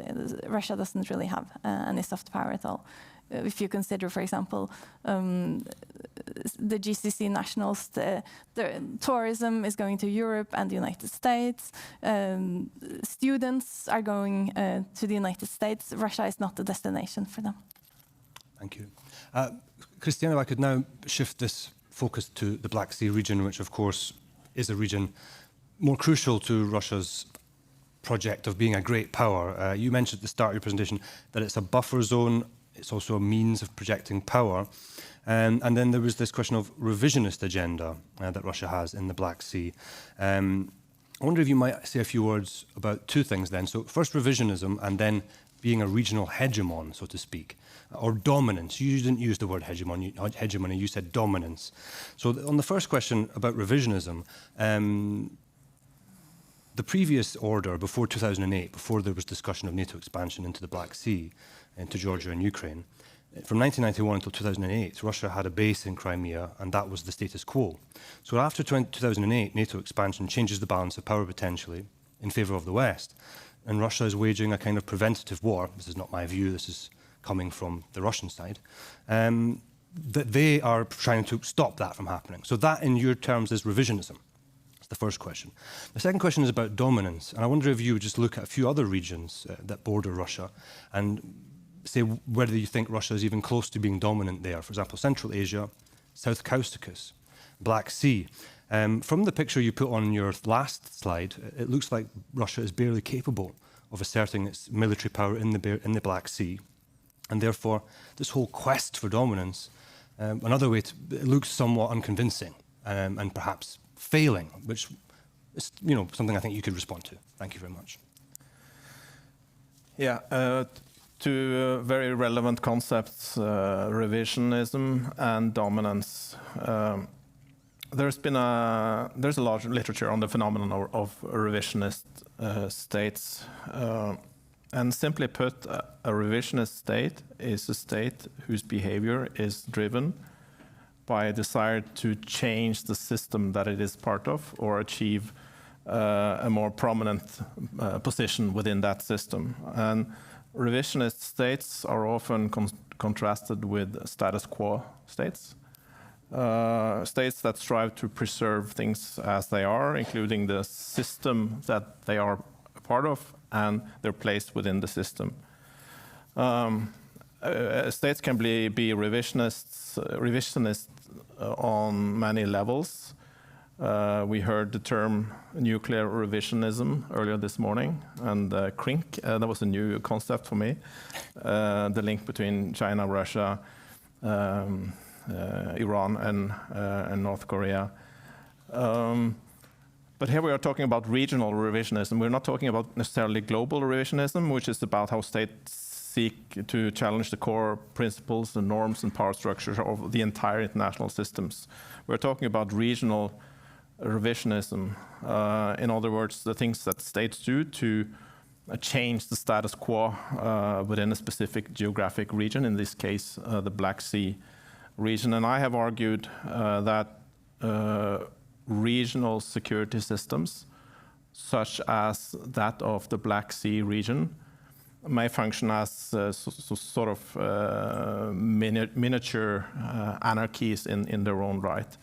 Russia doesn't really have any soft power at all. If you consider, for example, the GCC nationals, the tourism is going to Europe and the United States. Students are going to the United States. Russia is not the destination for them. Thank you. Kristin, if I could now shift this focus to the Black Sea region, which of course is a region more crucial to Russia's project of being a great power. You mentioned at the start of your presentation that it's a buffer zone. It's also a means of projecting power. And then there was this question of revisionist agenda that Russia has in the Black Sea. I wonder if you might say a few words about 2 things then. So first revisionism and then being a regional hegemon, so to speak, or dominance. You didn't use the word hegemony, you said dominance. So on the first question about revisionism, the previous order before 2008, before there was discussion of NATO expansion into the Black Sea, into Georgia and Ukraine, From 1991 until 2008, Russia had a base in Crimea, and that was the status quo. So after 2008, NATO expansion changes the balance of power potentially in favour of the West, and Russia is waging a kind of preventative war. This is not my view, this is coming from the Russian side. That they are trying to stop that from happening. So that, in your terms, is revisionism. That's the first question. The second question is about dominance, and I wonder if you would just look at a few other regions that border Russia and say whether you think Russia is even close to being dominant there. For example, Central Asia, South Caucasus, Black Sea. From the picture you put on your last slide, it looks like Russia is barely capable of asserting its military power in the Black Sea. And therefore, this whole quest for dominance, another way it looks somewhat unconvincing and perhaps failing, which is something I think you could respond to. Thank you very much. Yeah, two very relevant concepts, revisionism and dominance. There's a large literature on the phenomenon of revisionist states. And simply put, a revisionist state is a state whose behavior is driven by a desire to change the system that it is part of or achieve a more prominent position within that system. And revisionist states are often contrasted with status quo states. States that strive to preserve things as they are, including the system that they are a part of and their place within the system. States can be revisionist on many levels. We heard the term nuclear revisionism earlier this morning, and CRINC, that was a new concept for me, the link between China, Russia, Iran and North Korea. But here we are talking about regional revisionism. We're not talking about necessarily global revisionism, which is about how states seek to challenge the core principles, the norms and power structures of the entire international systems. We're talking about regional revisionism. In other words, the things that states do to change the status quo within a specific geographic region, in this case, the Black Sea region. And I have argued that regional security systems, such as that of the Black Sea region, may function as sort of miniature anarchies in their own right.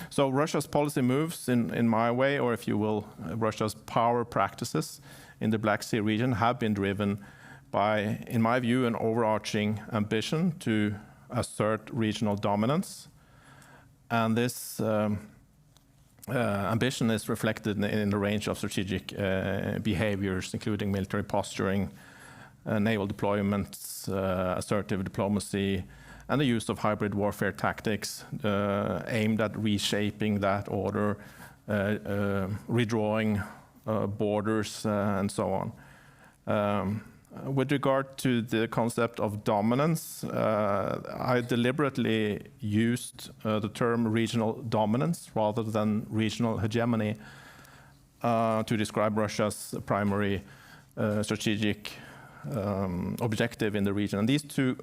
So Russia's policy moves, in my way, or if you will, Russia's power practices in the Black Sea region have been driven by, in my view, an overarching ambition to assert regional dominance. And this ambition is reflected in the range of strategic behaviors, including military posturing, naval deployments, assertive diplomacy, and the use of hybrid warfare tactics aimed at reshaping that order, redrawing borders, and so on. With regard to the concept of dominance, I deliberately used the term regional dominance rather than regional hegemony to describe Russia's primary strategic objective in the region. And these two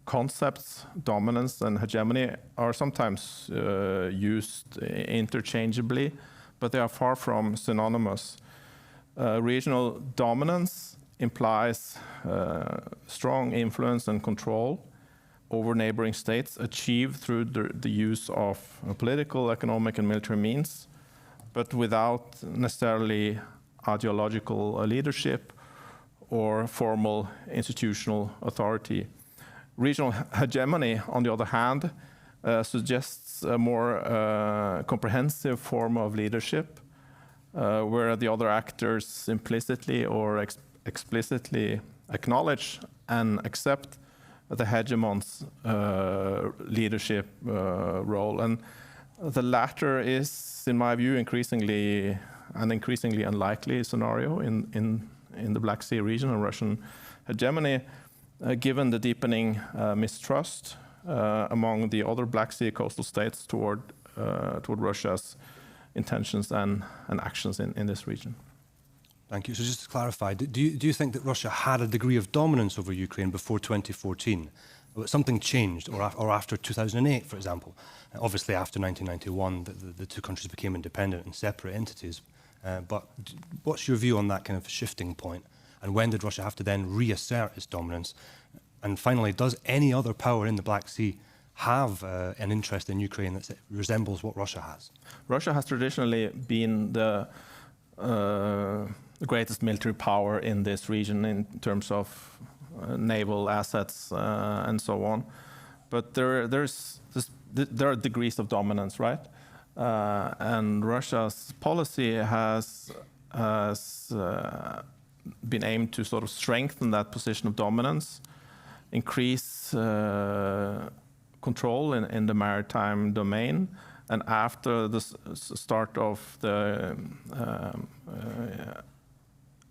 concepts, dominance and hegemony, are sometimes used interchangeably, but they are far from synonymous. Regional dominance implies strong influence and control over neighboring states achieved through the use of political, economic, and military means, but without necessarily ideological leadership or formal institutional authority. Regional hegemony, on the other hand, suggests a more comprehensive form of leadership, where the other actors implicitly or explicitly acknowledge and accept the hegemon's leadership role. And the latter is, in my view, increasingly unlikely scenario in the Black Sea region and Russian hegemony, given the deepening mistrust among the other Black Sea coastal states toward Russia's intentions and actions in this region. Thank you. So just to clarify, do you think that Russia had a degree of dominance over Ukraine before 2014, Something changed, or after 2008, for example. Obviously, after 1991, the two countries became independent and separate entities. But what's your view on that kind of shifting point? And when did Russia have to then reassert its dominance? And finally, does any other power in the Black Sea have an interest in Ukraine that resembles what Russia has? Russia has traditionally been the greatest military power in this region in terms of naval assets and so on. But there are degrees of dominance, right? And Russia's policy has been aimed to sort of strengthen that position of dominance, increase control in the maritime domain. And after the start of the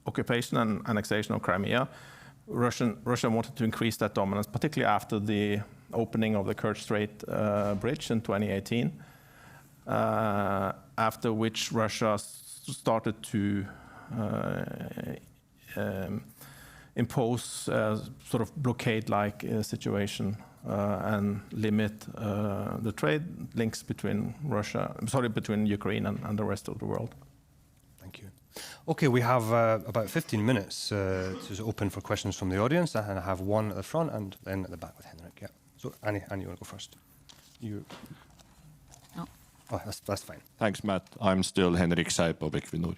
occupation and annexation of Crimea, Russia wanted to increase that dominance, particularly after the opening of the Kerch Strait bridge in 2018, after which Russia started to impose sort of blockade-like situation and limit the trade links between between Ukraine and the rest of the world. Thank you. Okay, we have about 15 minutes to open for questions from the audience, and I have one at the front and then at the back with Henrik. Yeah. So Annie, you want to go first? You. No. Oh, that's fine. Thanks, Matt. I'm still Henrik Seip of Equinor.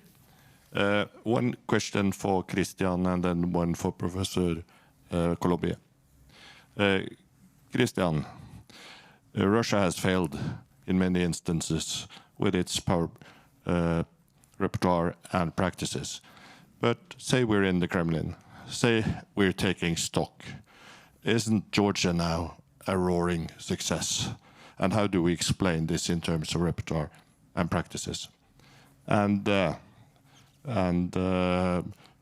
One question for Kristin and then one for Professor Collombier. Kristin, Russia has failed in many instances with its power repertoire and practices. But say we're in the Kremlin, say we're taking stock. Isn't Georgia now a roaring success? And how do we explain this in terms of repertoire and practices? And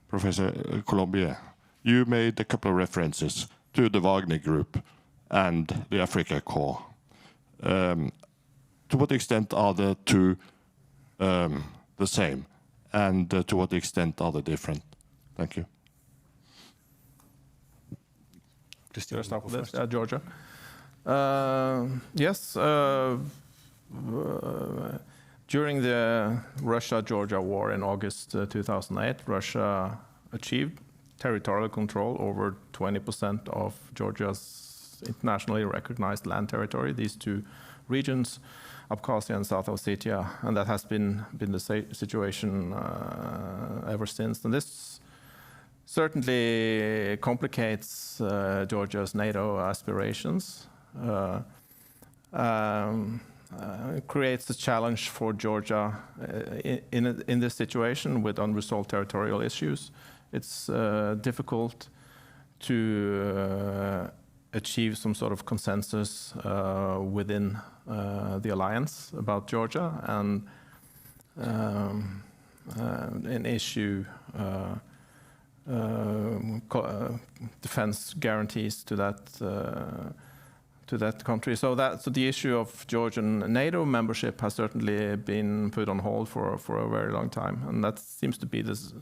Professor Collombier, you made a couple of references to the Wagner Group and the Africa Corps. To what extent are the two the same, and to what extent are they different? Thank you. Kristin, start with this. Georgia. Yes. During the Russia-Georgia war in August 2008, Russia achieved territorial control over 20% of Georgia's internationally recognized land territory, these two regions, Abkhazia and South Ossetia, and that has been the situation ever since. And this certainly complicates Georgia's NATO aspirations. Creates a challenge for Georgia in this situation with unresolved territorial issues. It's difficult to achieve some sort of consensus within the alliance about Georgia, and an issue defense guarantees to that country. So the issue of Georgian NATO membership has certainly been put on hold for a very long time, and that seems to be this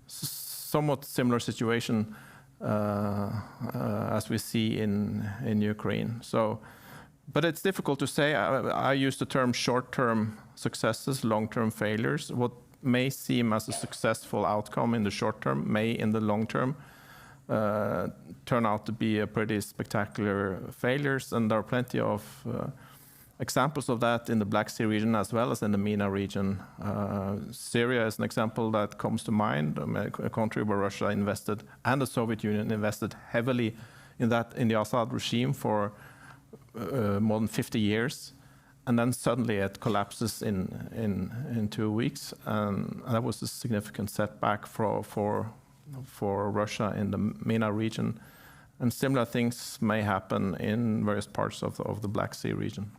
somewhat similar situation as we see in Ukraine. So, but it's difficult to say. I use the term short-term successes, long-term failures. What may seem as a successful outcome in the short term may, in the long term, turn out to be a pretty spectacular failures, and there are plenty of examples of that in the Black Sea region as well as in the MENA region. Syria is an example that comes to mind, a country where Russia invested and the Soviet Union invested heavily in the Assad regime for more than 50 years, and then suddenly it collapses in 2 weeks, and that was a significant setback for Russia in the MENA region, and similar things may happen in various parts of the Black Sea region.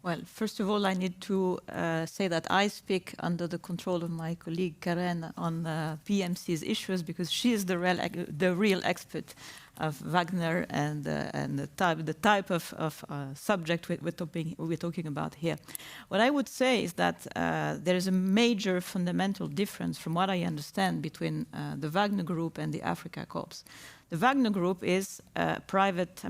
Well, first of all, I need to say that I speak under the control of my colleague Karen on PMC's issues, because she is the real expert. Wagner and the type of subject we're talking about here. What I would say is that there is a major fundamental difference from what I understand between the Wagner Group and the Africa Corps. The Wagner Group is a private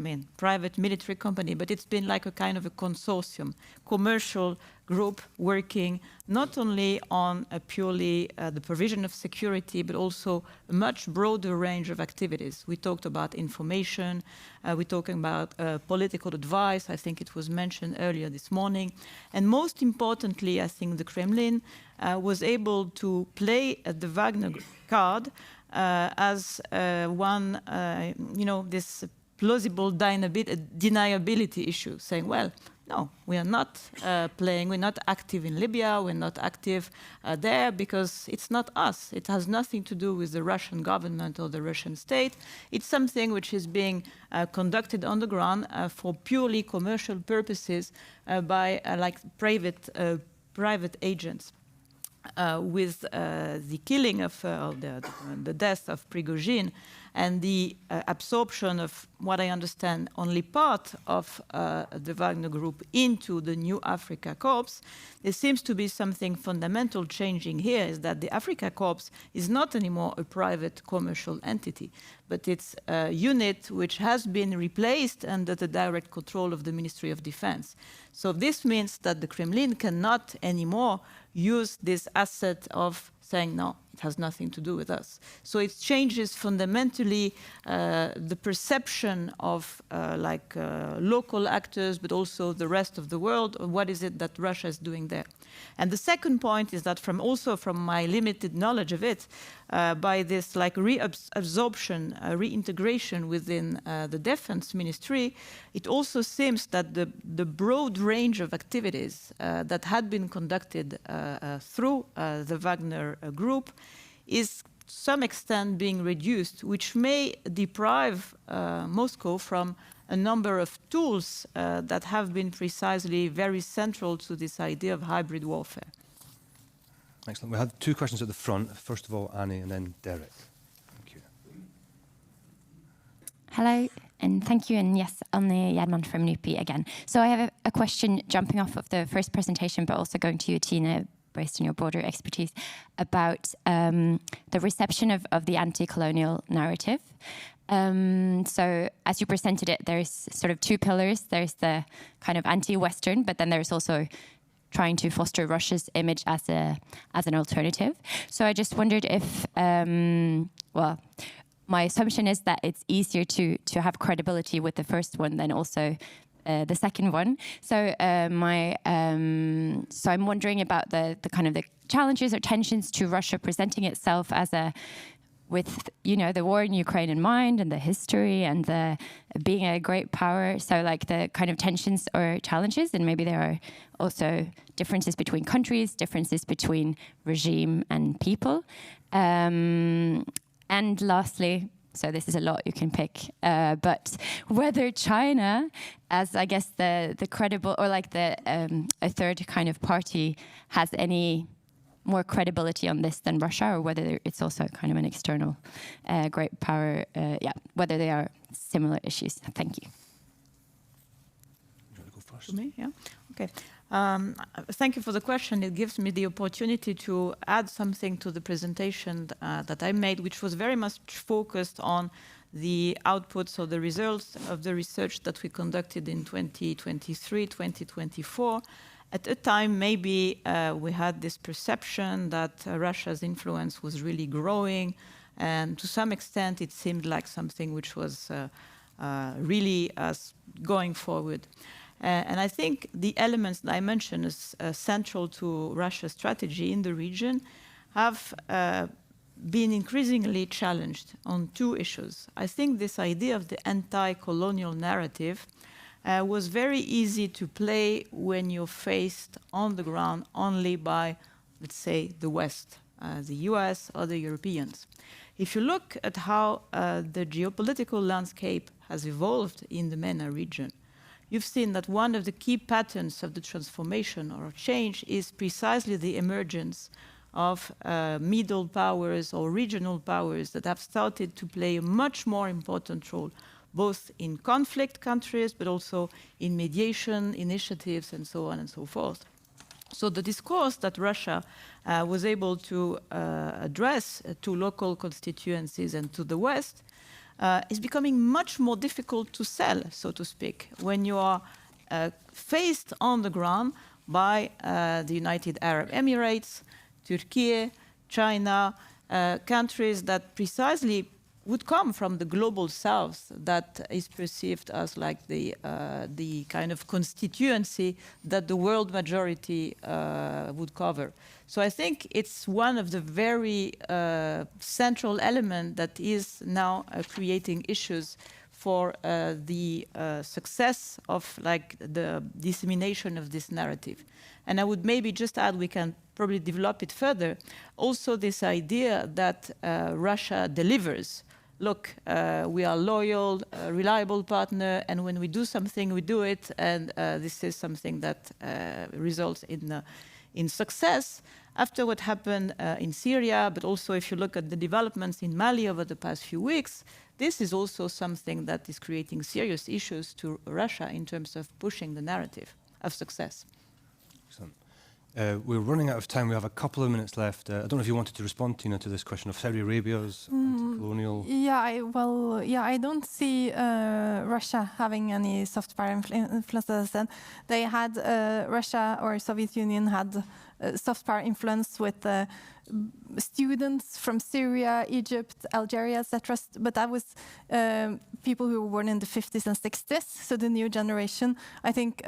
military company, but it's been like a kind of a consortium, commercial group working not only on purely the provision of security, but also a much broader range of activities. We talked about information, we're talking about political advice, I think it was mentioned earlier this morning. And most importantly, I think the Kremlin was able to play the Wagner card as one, this plausible deniability issue, saying, well, no, we are not playing, we're not active in Libya, we're not active there because it's not us. It has nothing to do with the Russian government or the Russian state. It's something which is being conducted on the ground for purely commercial purposes by private agents. With the killing of the death of Prigozhin and the absorption of what I understand only part of the Wagner Group into the new Africa Corps, there seems to be something fundamental changing here, is that the Africa Corps is not anymore a private commercial entity, but it's a unit which has been replaced under the direct control of the Ministry of Defense. So this means that the Kremlin cannot anymore use this asset of saying, no, it has nothing to do with us. So it changes fundamentally the perception of local actors, but also the rest of the world, of what is it that Russia is doing there. And the second point is that from my limited knowledge of it, by this reabsorption, reintegration within the defense ministry, it also seems that the broad range of activities that had been conducted through the Wagner Group is to some extent being reduced, which may deprive Moscow from a number of tools that have been precisely very central to this idea of hybrid warfare. Excellent. We have two questions at the front. First of all, Annie, and then Derek. Thank you. Hello, and thank you. And yes, Annie Hjermann from NUPI again. So I have a question jumping off of the first presentation, but also going to you, Tine, based on your broader expertise, about the reception of the anti-colonial narrative. So as you presented it, there's sort of two pillars. There's the kind of anti-Western, but then there's also trying to foster Russia's image as an alternative. So I just wondered if, my assumption is that it's easier to have credibility with the first one than also the second one. So so I'm wondering about the kind of the challenges or tensions to Russia presenting itself as with the war in Ukraine in mind and the history and the being a great power. So like the kind of tensions or challenges, and maybe there are also differences between countries, differences between regime and people. And lastly, so this is a lot you can pick, but whether China, as I guess the credible or like a third kind of party, has any more credibility on this than Russia, or whether it's also kind of an external great power, whether they are similar issues. Thank you. You want to go first? To me, yeah. Okay. Thank you for the question. It gives me the opportunity to add something to the presentation that I made, which was very much focused on the outputs or the results of the research that we conducted in 2023, 2024. At a time, maybe we had this perception that Russia's influence was really growing, and to some extent it seemed like something which was really going forward. And I think the elements that I mentioned as central to Russia's strategy in the region have been increasingly challenged on two issues. I think this idea of the anti-colonial narrative was very easy to play when you're faced on the ground only by, let's say, the West, the US or the Europeans. If you look at how the geopolitical landscape has evolved in the MENA region, you've seen that one of the key patterns of the transformation or change is precisely the emergence of middle powers or regional powers that have started to play a much more important role, both in conflict countries, but also in mediation initiatives and so on and so forth. So the discourse that Russia was able to address to local constituencies and to the West is becoming much more difficult to sell, so to speak, when you are faced on the ground by the United Arab Emirates, Turkey, China, countries that precisely would come from the global south that is perceived as like the kind of constituency that the world majority would cover. So I think it's one of the very central elements that is now creating issues for the success of like the dissemination of this narrative. And I would maybe just add, we can probably develop it further, also this idea that Russia delivers. Look, we are loyal, reliable partner, and when we do something, we do it, and this is something that results in success. After what happened in Syria, but also if you look at the developments in Mali over the past few weeks, this is also something that is creating serious issues to Russia in terms of pushing the narrative of success. Excellent. We're running out of time. We have a couple of minutes left. I don't know if you wanted to respond, Tine, to this question of Saudi Arabia's anti-colonial. Yeah, I don't see Russia having any soft power influence. They had Russia or Soviet Union had soft power influence with students from Syria, Egypt, Algeria, etc. But that was people who were born in the 50s and 60s. So the new generation, I think,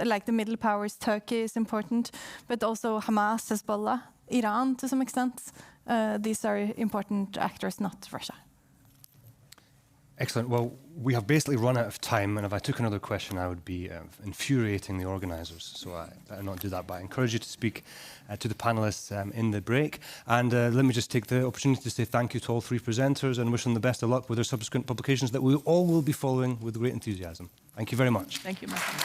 like the middle powers, Turkey is important, but also Hamas, Hezbollah, Iran to some extent. These are important actors, not Russia. Excellent. Well, we have basically run out of time, and if I took another question, I would be infuriating the organisers. So I better not do that, but I encourage you to speak to the panellists in the break. And let me just take the opportunity to say thank you to all three presenters and wish them the best of luck with their subsequent publications that we all will be following with great enthusiasm. Thank you very much. Thank you, Martin.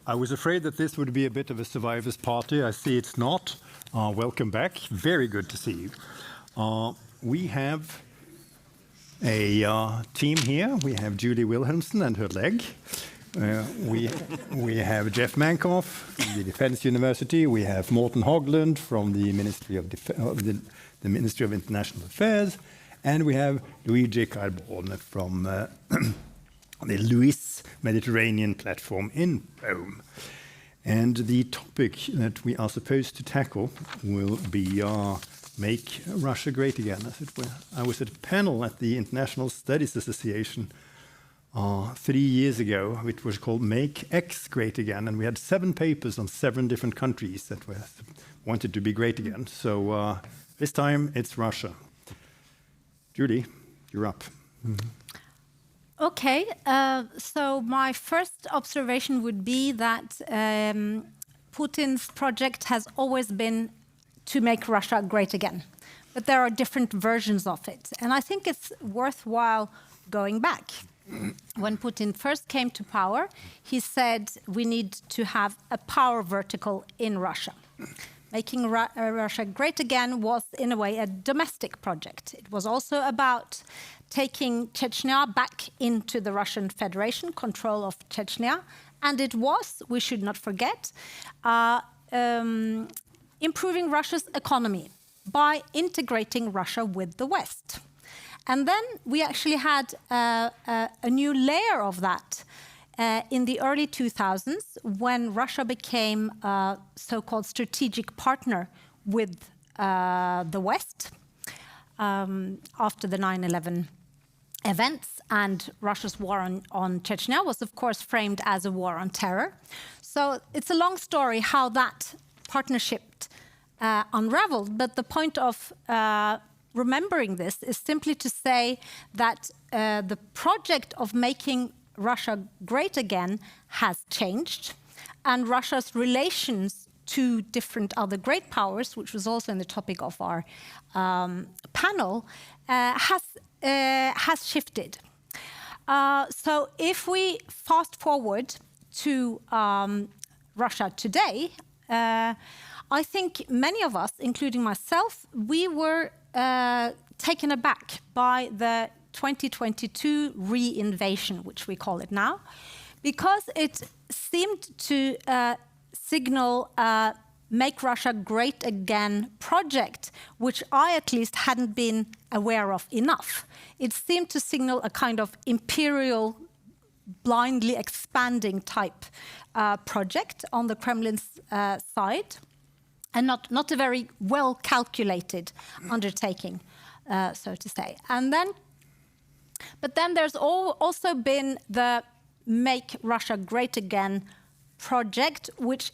I was afraid that this would be a bit of a survivor's party. I see it's not. Welcome back. Very good to see you. We have a team here. We have Julie Wilhelmsen and her leg. We have Jeff Mankoff from the Defense University. We have Morten Hogland from the Ministry of the Ministry of International Affairs, and we have Luigi Carbone from the LUIS Mediterranean platform in Rome. And the topic that we are supposed to tackle will be Make Russia Great Again, as it were. I was at a panel at the International Studies Association 3 years ago, which was called Make X Great Again, and we had 7 papers on 7 different countries that wanted to be great again. So this time it's Russia. Julie, you're up. Mm-hmm. Okay, so my first observation would be that Putin's project has always been to make Russia great again. But there are different versions of it. And I think it's worthwhile going back. When Putin first came to power, he said we need to have a power vertical in Russia. Making Russia great again was, in a way, a domestic project. It was also about taking Chechnya back into the Russian Federation, control of Chechnya. And it was, we should not forget, improving Russia's economy by integrating Russia with the West. And then we actually had a new layer of that in the early 2000s when Russia became a so-called strategic partner with the West after the 9/11 events. And Russia's war on Chechnya was, of course, framed as a war on terror. So it's a long story how that partnership unraveled. But the point of remembering this is simply to say that the project of making Russia great again has changed, and Russia's relations to different other great powers, which was also in the topic of our panel, has shifted. So if we fast forward to Russia today, I think many of us, including myself, we were taken aback by the 2022 re-invasion, which we call it now, because it seemed to signal a Make Russia Great Again project, which I at least hadn't been aware of enough. It seemed to signal a kind of imperial, blindly expanding type project on the Kremlin's side, and not a very well calculated undertaking, so to say. But then there's also been the Make Russia Great Again project, which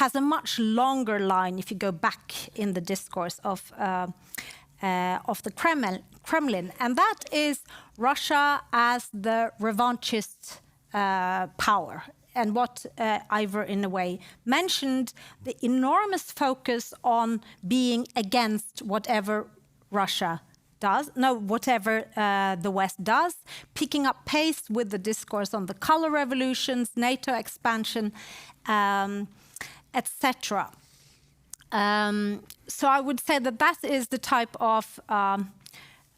has a much longer line if you go back in the discourse of the Kremlin, and that is Russia as the revanchist power. And what Iver, in a way, mentioned, the enormous focus on being against whatever Russia does, whatever the West does, picking up pace with the discourse on the color revolutions, NATO expansion, etc. So I would say that is the type of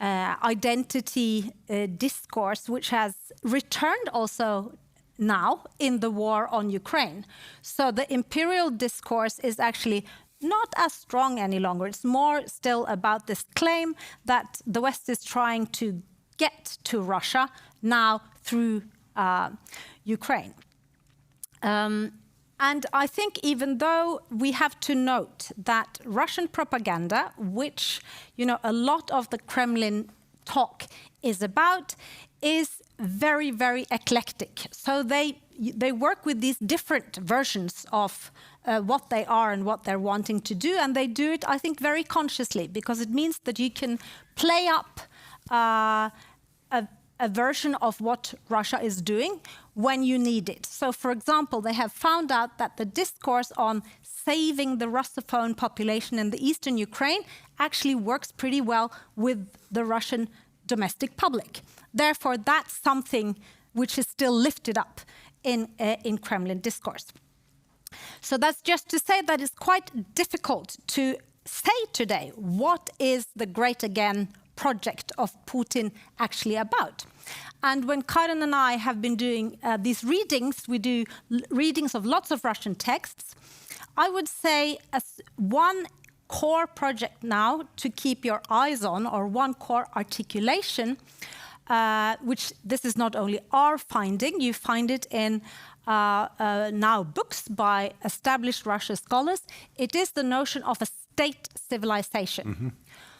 identity discourse which has returned also now in the war on Ukraine. So the imperial discourse is actually not as strong any longer. It's more still about this claim that the West is trying to get to Russia now through Ukraine. And I think even though we have to note that Russian propaganda, which a lot of the Kremlin talk is about, is very, very eclectic. So they work with these different versions of what they are and what they're wanting to do, and they do it, I think, very consciously, because it means that you can play up a version of what Russia is doing when you need it. So, for example, they have found out that the discourse on saving the Russophone population in the eastern Ukraine actually works pretty well with the Russian domestic public. Therefore, that's something which is still lifted up in Kremlin discourse. So that's just to say that it's quite difficult to say today what is the Great Again project of Putin actually about. And when Karin and I have been doing these readings, we do readings of lots of Russian texts. I would say as one core project now to keep your eyes on, or one core articulation, which this is not only our finding, you find it in now books by established Russian scholars, it is the notion of a state civilization. Mm-hmm.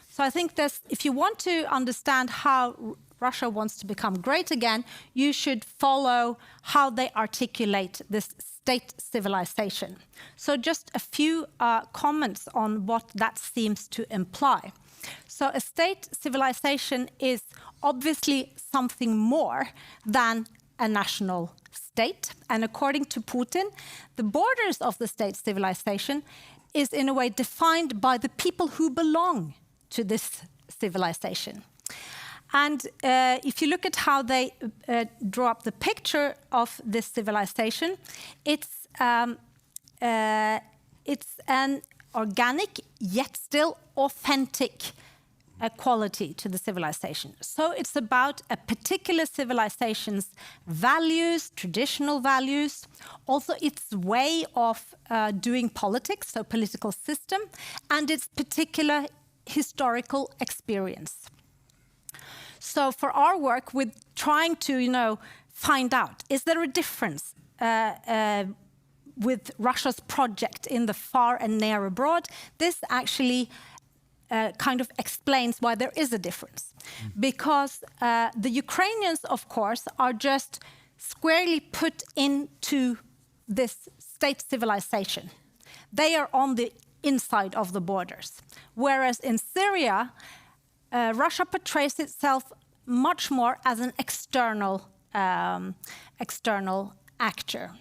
So I think this, if you want to understand how Russia wants to become great again, you should follow how they articulate this state civilization. So just a few comments on what that seems to imply. So a state civilization is obviously something more than a national state. And according to Putin, the borders of the state civilization is in a way defined by the people who belong to this civilization. And if you look at how they draw up the picture of this civilization, it's an organic yet still authentic quality to the civilization. So it's about a particular civilization's values, traditional values, also its way of doing politics, so political system, and its particular historical experience. So for our work, we're trying to, find out, is there a difference with Russia's project in the far and near abroad? This actually kind of explains why there is a difference. Because the Ukrainians, of course, are just squarely put into this state civilization. They are on the inside of the borders. Whereas in Syria, Russia portrays itself much more as an external actor.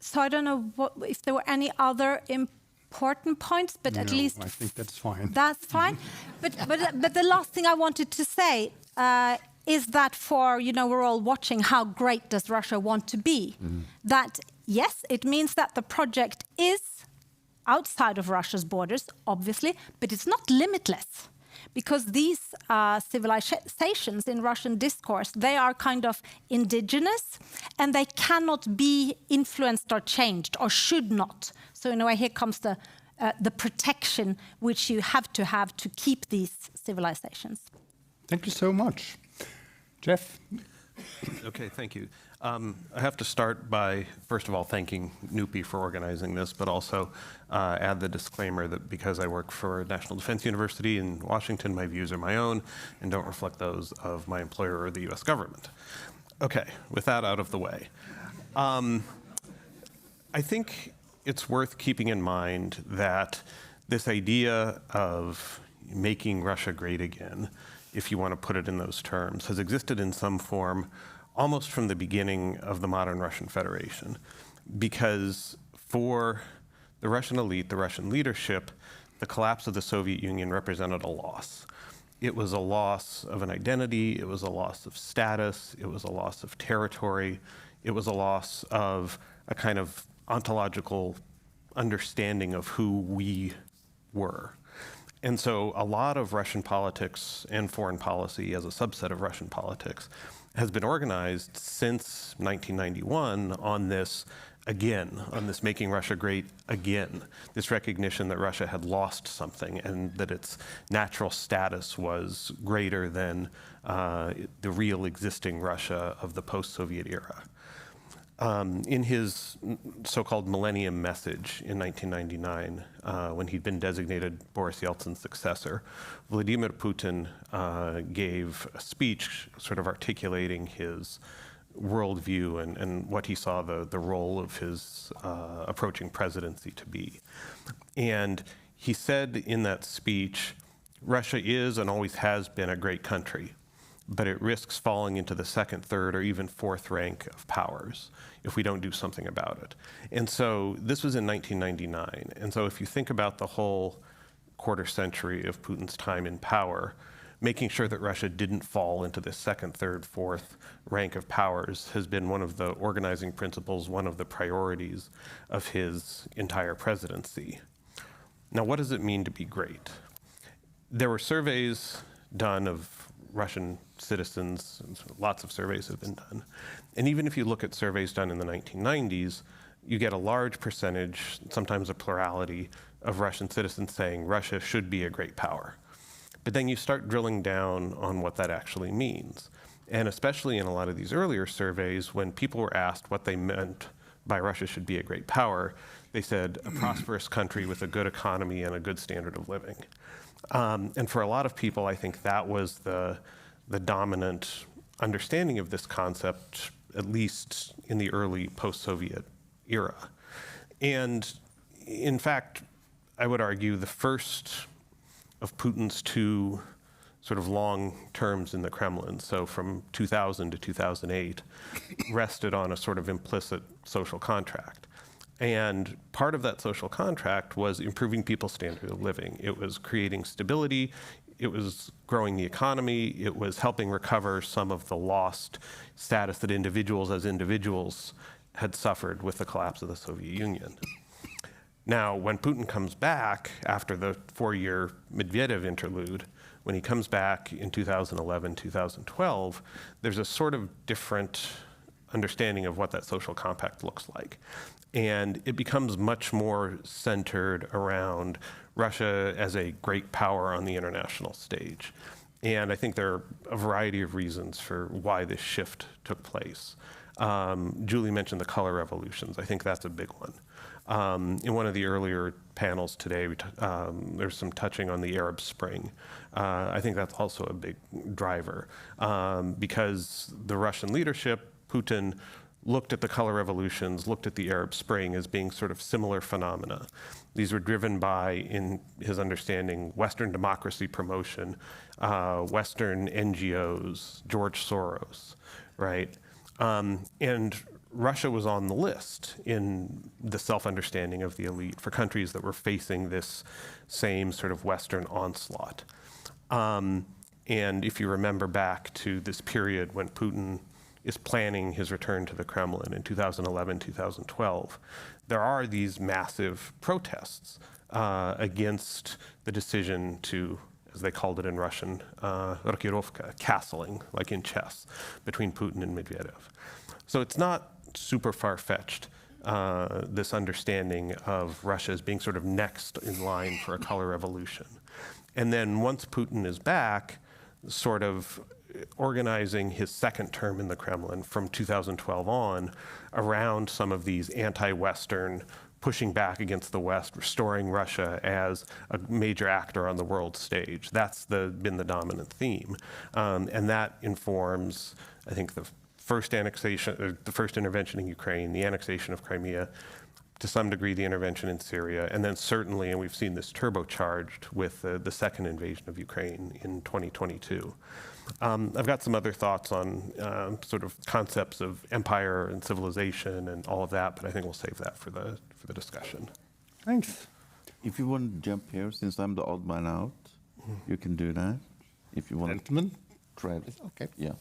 So I don't know if there were any other important points, but at least I think that's fine. That's fine. but the last thing I wanted to say is that we're all watching how great does Russia want to be. That yes, it means that the project is outside of Russia's borders, obviously, but it's not limitless. Because these civilizations in Russian discourse, they are kind of indigenous and they cannot be influenced or changed, or should not. So in a way, here comes the protection which you have to keep these civilizations. Thank you so much. Jeff? Okay, thank you. I have to start by, first of all, thanking NUPI for organizing this, but also add the disclaimer that because I work for National Defense University in Washington, my views are my own and don't reflect those of my employer or the US government. Okay, with that out of the way. I think it's worth keeping in mind that this idea of making Russia great again, if you want to put it in those terms, has existed in some form almost from the beginning of the modern Russian Federation, because for the Russian elite, the Russian leadership, the collapse of the Soviet Union represented a loss. It was a loss of an identity, it was a loss of status, it was a loss of territory, it was a loss of a kind of ontological understanding of who we were. And so a lot of Russian politics and foreign policy as a subset of Russian politics has been organized since 1991 on this making Russia great again, this recognition that Russia had lost something and that its natural status was greater than the real existing Russia of the post-Soviet era. In his so-called millennium message in 1999, when he'd been designated Boris Yeltsin's successor, Vladimir Putin gave a speech sort of articulating his worldview and what he saw the role of his approaching presidency to be. And he said in that speech, Russia is and always has been a great country, but it risks falling into the second, third, or even fourth rank of powers if we don't do something about it. And so this was in 1999. And so if you think about the whole quarter century of Putin's time in power, making sure that Russia didn't fall into this second, third, fourth rank of powers has been one of the organizing principles, one of the priorities of his entire presidency. Now, what does it mean to be great? There were surveys done of Russian citizens, and lots of surveys have been done. And even if you look at surveys done in the 1990s, you get a large percentage, sometimes a plurality, of Russian citizens saying Russia should be a great power. But then you start drilling down on what that actually means. And especially in a lot of these earlier surveys, when people were asked what they meant by Russia should be a great power, they said a prosperous country with a good economy and a good standard of living. And for a lot of people, I think that was the dominant understanding of this concept, at least in the early post-Soviet era. And in fact, I would argue the first of Putin's two sort of long terms in the Kremlin, so from 2000 to 2008, rested on a sort of implicit social contract. And part of that social contract was improving people's standard of living. It was creating stability, it was growing the economy, it was helping recover some of the lost status that individuals as individuals had suffered with the collapse of the Soviet Union. Now, when Putin comes back after the 4-year Medvedev interlude, when he comes back in 2011, 2012, there's a sort of different understanding of what that social compact looks like. And it becomes much more centered around Russia as a great power on the international stage. And I think there are a variety of reasons for why this shift took place. Julie mentioned the color revolutions. I think that's a big one. In one of the earlier panels today, there's some touching on the Arab Spring. I think that's also a big driver because the Russian leadership, Putin, looked at the color revolutions, looked at the Arab Spring as being sort of similar phenomena. These were driven by, in his understanding, Western democracy promotion, Western NGOs, George Soros, right? And Russia was on the list in the self-understanding of the elite for countries that were facing this same sort of Western onslaught. And if you remember back to this period when Putin is planning his return to the Kremlin in 2011, 2012, there are these massive protests against the decision to, as they called it in Russian, rokirovka, castling, like in chess, between Putin and Medvedev. So it's not super far-fetched, this understanding of Russia as being sort of next in line for a color revolution. And then once Putin is back, sort of organizing his second term in the Kremlin from 2012 on around some of these anti-Western, pushing back against the West, restoring Russia as a major actor on the world stage. That's been the dominant theme. And that informs, I think, the first annexation, or the first intervention in Ukraine, the annexation of Crimea, to some degree the intervention in Syria, and then certainly, and we've seen this turbocharged with the second invasion of Ukraine in 2022. I've got some other thoughts on sort of concepts of empire and civilization and all of that, but I think we'll save that for the discussion. Thanks. If you want to jump here, since I'm the odd man out, you can do that. If you want to try it. Okay. Yeah.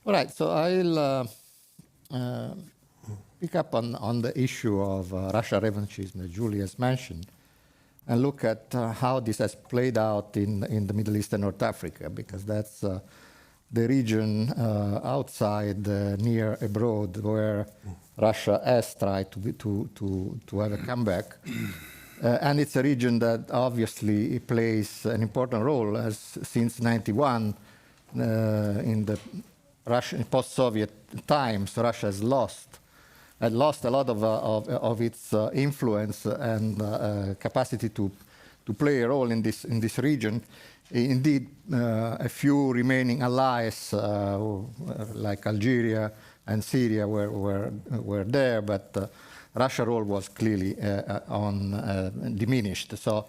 All right, so I'll pick up on the issue of Russia revanchism that Julie has mentioned and look at how this has played out in the Middle East and North Africa, because that's the region outside, near abroad, where Russia has tried to have a comeback. And it's a region that obviously plays an important role, as since '91, in the Russian post-Soviet times, Russia has lost a lot of its influence and capacity to play a role in this region. Indeed, a few remaining allies like Algeria and Syria were there, but Russia's role was clearly diminished. So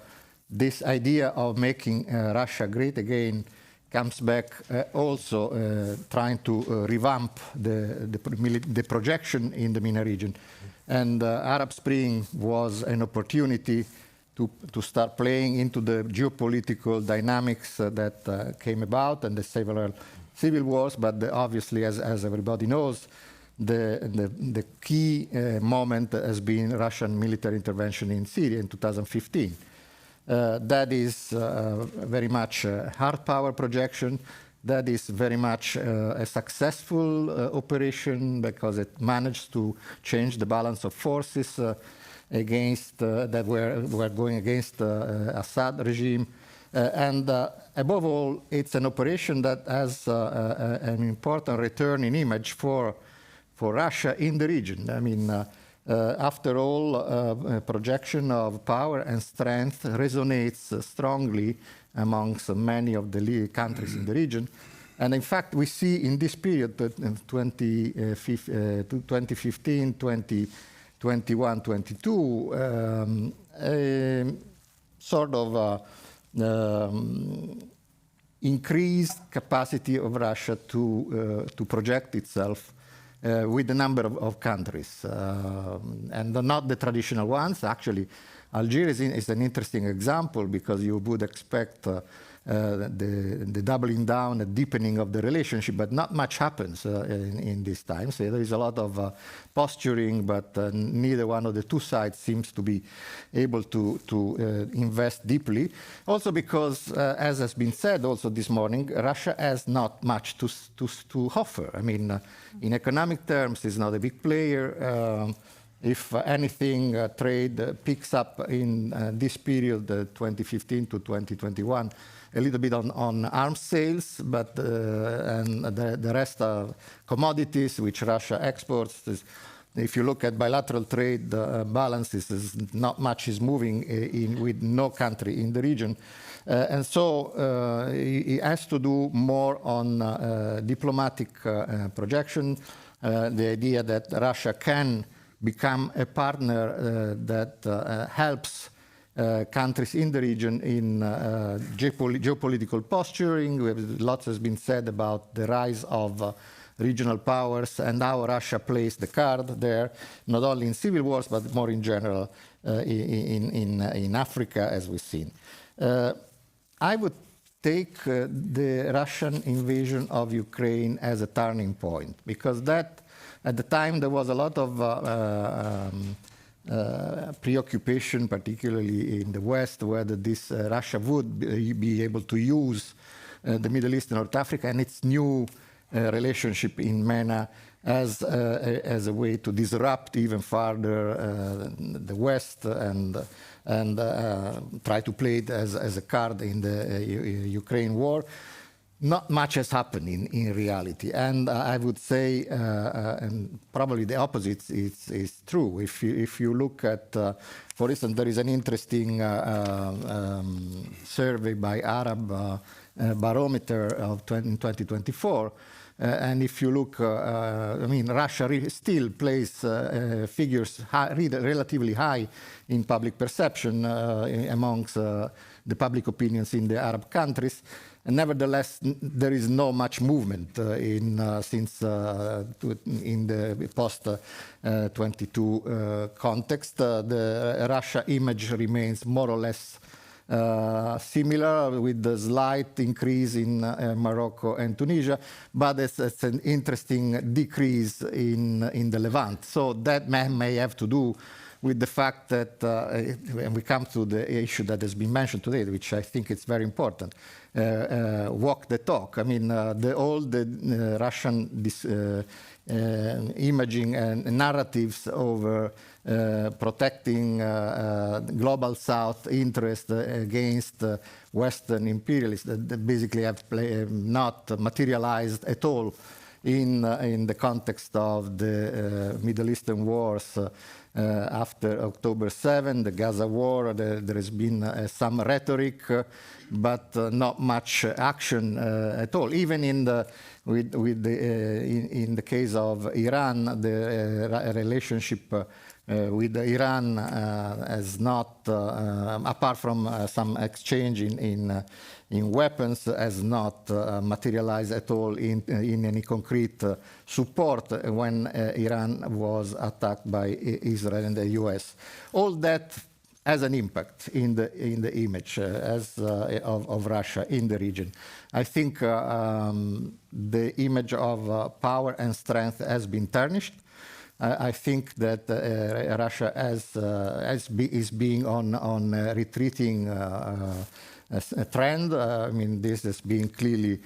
this idea of making Russia great again comes back also trying to revamp the projection in the MENA region. And Arab Spring was an opportunity to start playing into the geopolitical dynamics that came about and the several civil wars. But obviously, as everybody knows, the key moment has been Russian military intervention in Syria in 2015. That is very much a hard power projection. That is very much a successful operation because it managed to change the balance of forces against that were going against Assad regime. And above all, it's an operation that has an important return in image for Russia in the region. I mean, after all, a projection of power and strength resonates strongly amongst many of the countries in the region. And in fact, we see in this period, 2015, 2021, 22, a sort of increased capacity of Russia to project itself with a number of countries, and not the traditional ones. Actually, Algeria is an interesting example because you would expect the doubling down, a deepening of the relationship, but not much happens in these times. So there is a lot of posturing, but neither one of the two sides seems to be able to invest deeply. Also because, as has been said also this morning, Russia has not much to offer. I mean, in economic terms, it's not a big player. If anything, trade picks up in this period, 2015 to 2021, a little bit on arms sales, but and the rest are commodities which Russia exports. If you look at bilateral trade balances, not much is moving with no country in the region. And so it has to do more on diplomatic projection, the idea that Russia can become a partner that helps countries in the region in geopolitical posturing. Lots has been said about the rise of regional powers and how Russia plays the card there, not only in civil wars, but more in general in Africa, as we've seen. I would take the Russian invasion of Ukraine as a turning point, because that, at the time, there was a lot of preoccupation, particularly in the West, whether this Russia would be able to use the Middle East and North Africa and its new relationship in MENA as a way to disrupt even further the West and try to play it as a card in the Ukraine war. Not much has happened in reality, and I would say, and probably the opposite is true. If you look at, for instance, there is an interesting survey by Arab Barometer in 2024, and if you look, I mean, Russia still plays figures relatively high in public perception amongst the public opinions in the Arab countries. And nevertheless, there is no much movement since in the post-22 context. The Russia image remains more or less similar, with the slight increase in Morocco and Tunisia, but it's an interesting decrease in the Levant. So that may have to do with the fact that, and we come to the issue that has been mentioned today, which I think is very important, walk the talk. I mean, all the Russian imaging and narratives over protecting global South interest against Western imperialists that basically have not materialized at all in the context of the Middle Eastern wars. After October 7, the Gaza war, there has been some rhetoric, but not much action at all. Even in the case of Iran, the relationship with Iran has not, apart from some exchange in weapons, has not materialized at all in any concrete support when Iran was attacked by Israel and the US. All that has an impact in the image of Russia in the region. I think the image of power and strength has been tarnished. I think that Russia is being on a retreating trend. I mean, this is being clearly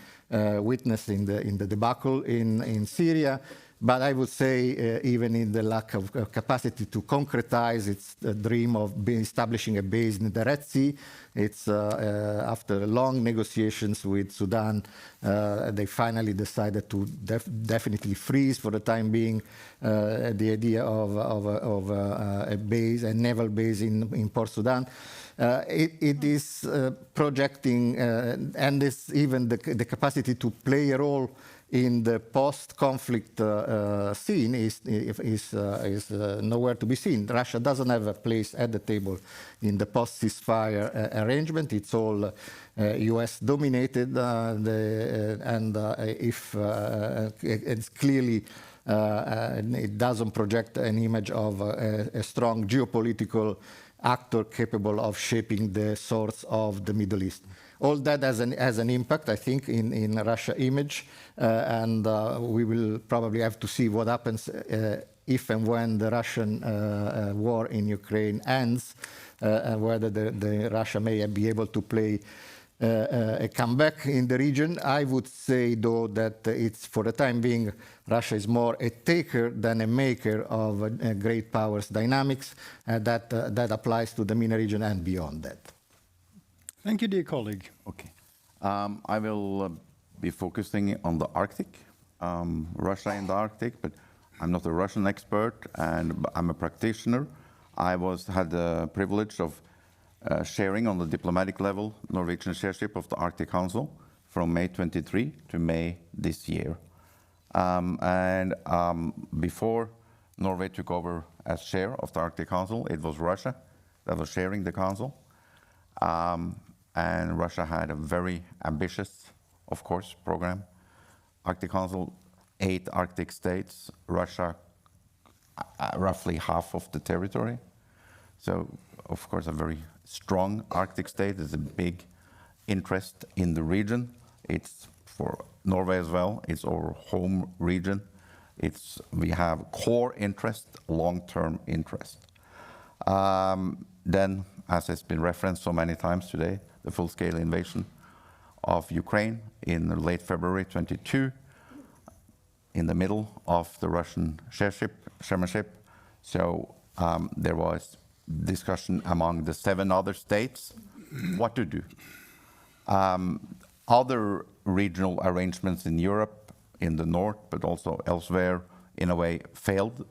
witnessed in the debacle in Syria. But I would say even in the lack of capacity to concretize its dream of establishing a base in the Red Sea, it's after long negotiations with Sudan, they finally decided to definitely freeze for the time being the idea of a base, a naval base in Port Sudan. It is projecting, and it's even the capacity to play a role in the post-conflict scene is nowhere to be seen. Russia doesn't have a place at the table in the post-ceasefire arrangement. It's all US dominated, and if it's clearly it doesn't project an image of a strong geopolitical actor capable of shaping the source of the Middle East. All that has an impact, I think, in Russia image, and we will probably have to see what happens if and when the Russian war in Ukraine ends, and whether the Russia may be able to play a comeback in the region. I would say, though, that it's, for the time being, Russia is more a taker than a maker of great powers dynamics, and that applies to the MENA region and beyond that. Thank you, dear colleague. Okay. I will be focusing on the Arctic, Russia in the Arctic, but I'm not a Russian expert, and I'm a practitioner. I had the privilege of sharing on the diplomatic level Norwegian chairship of the Arctic Council from May 23 to May this year. Before Norway took over as chair of the Arctic Council, it was Russia that was chairing the council. And Russia had a very ambitious, of course, program. Arctic Council, 8 Arctic states, Russia roughly half of the territory. So, of course, a very strong Arctic state. There's a big interest in the region. It's for Norway as well. It's our home region. We have core interest, long-term interest. Then, as has been referenced so many times today, the full-scale invasion of Ukraine in late February 22, in the middle of the Russian chairmanship. So there was discussion among the 7 other states what to do. Other regional arrangements in Europe, in the north, but also elsewhere, in a way failed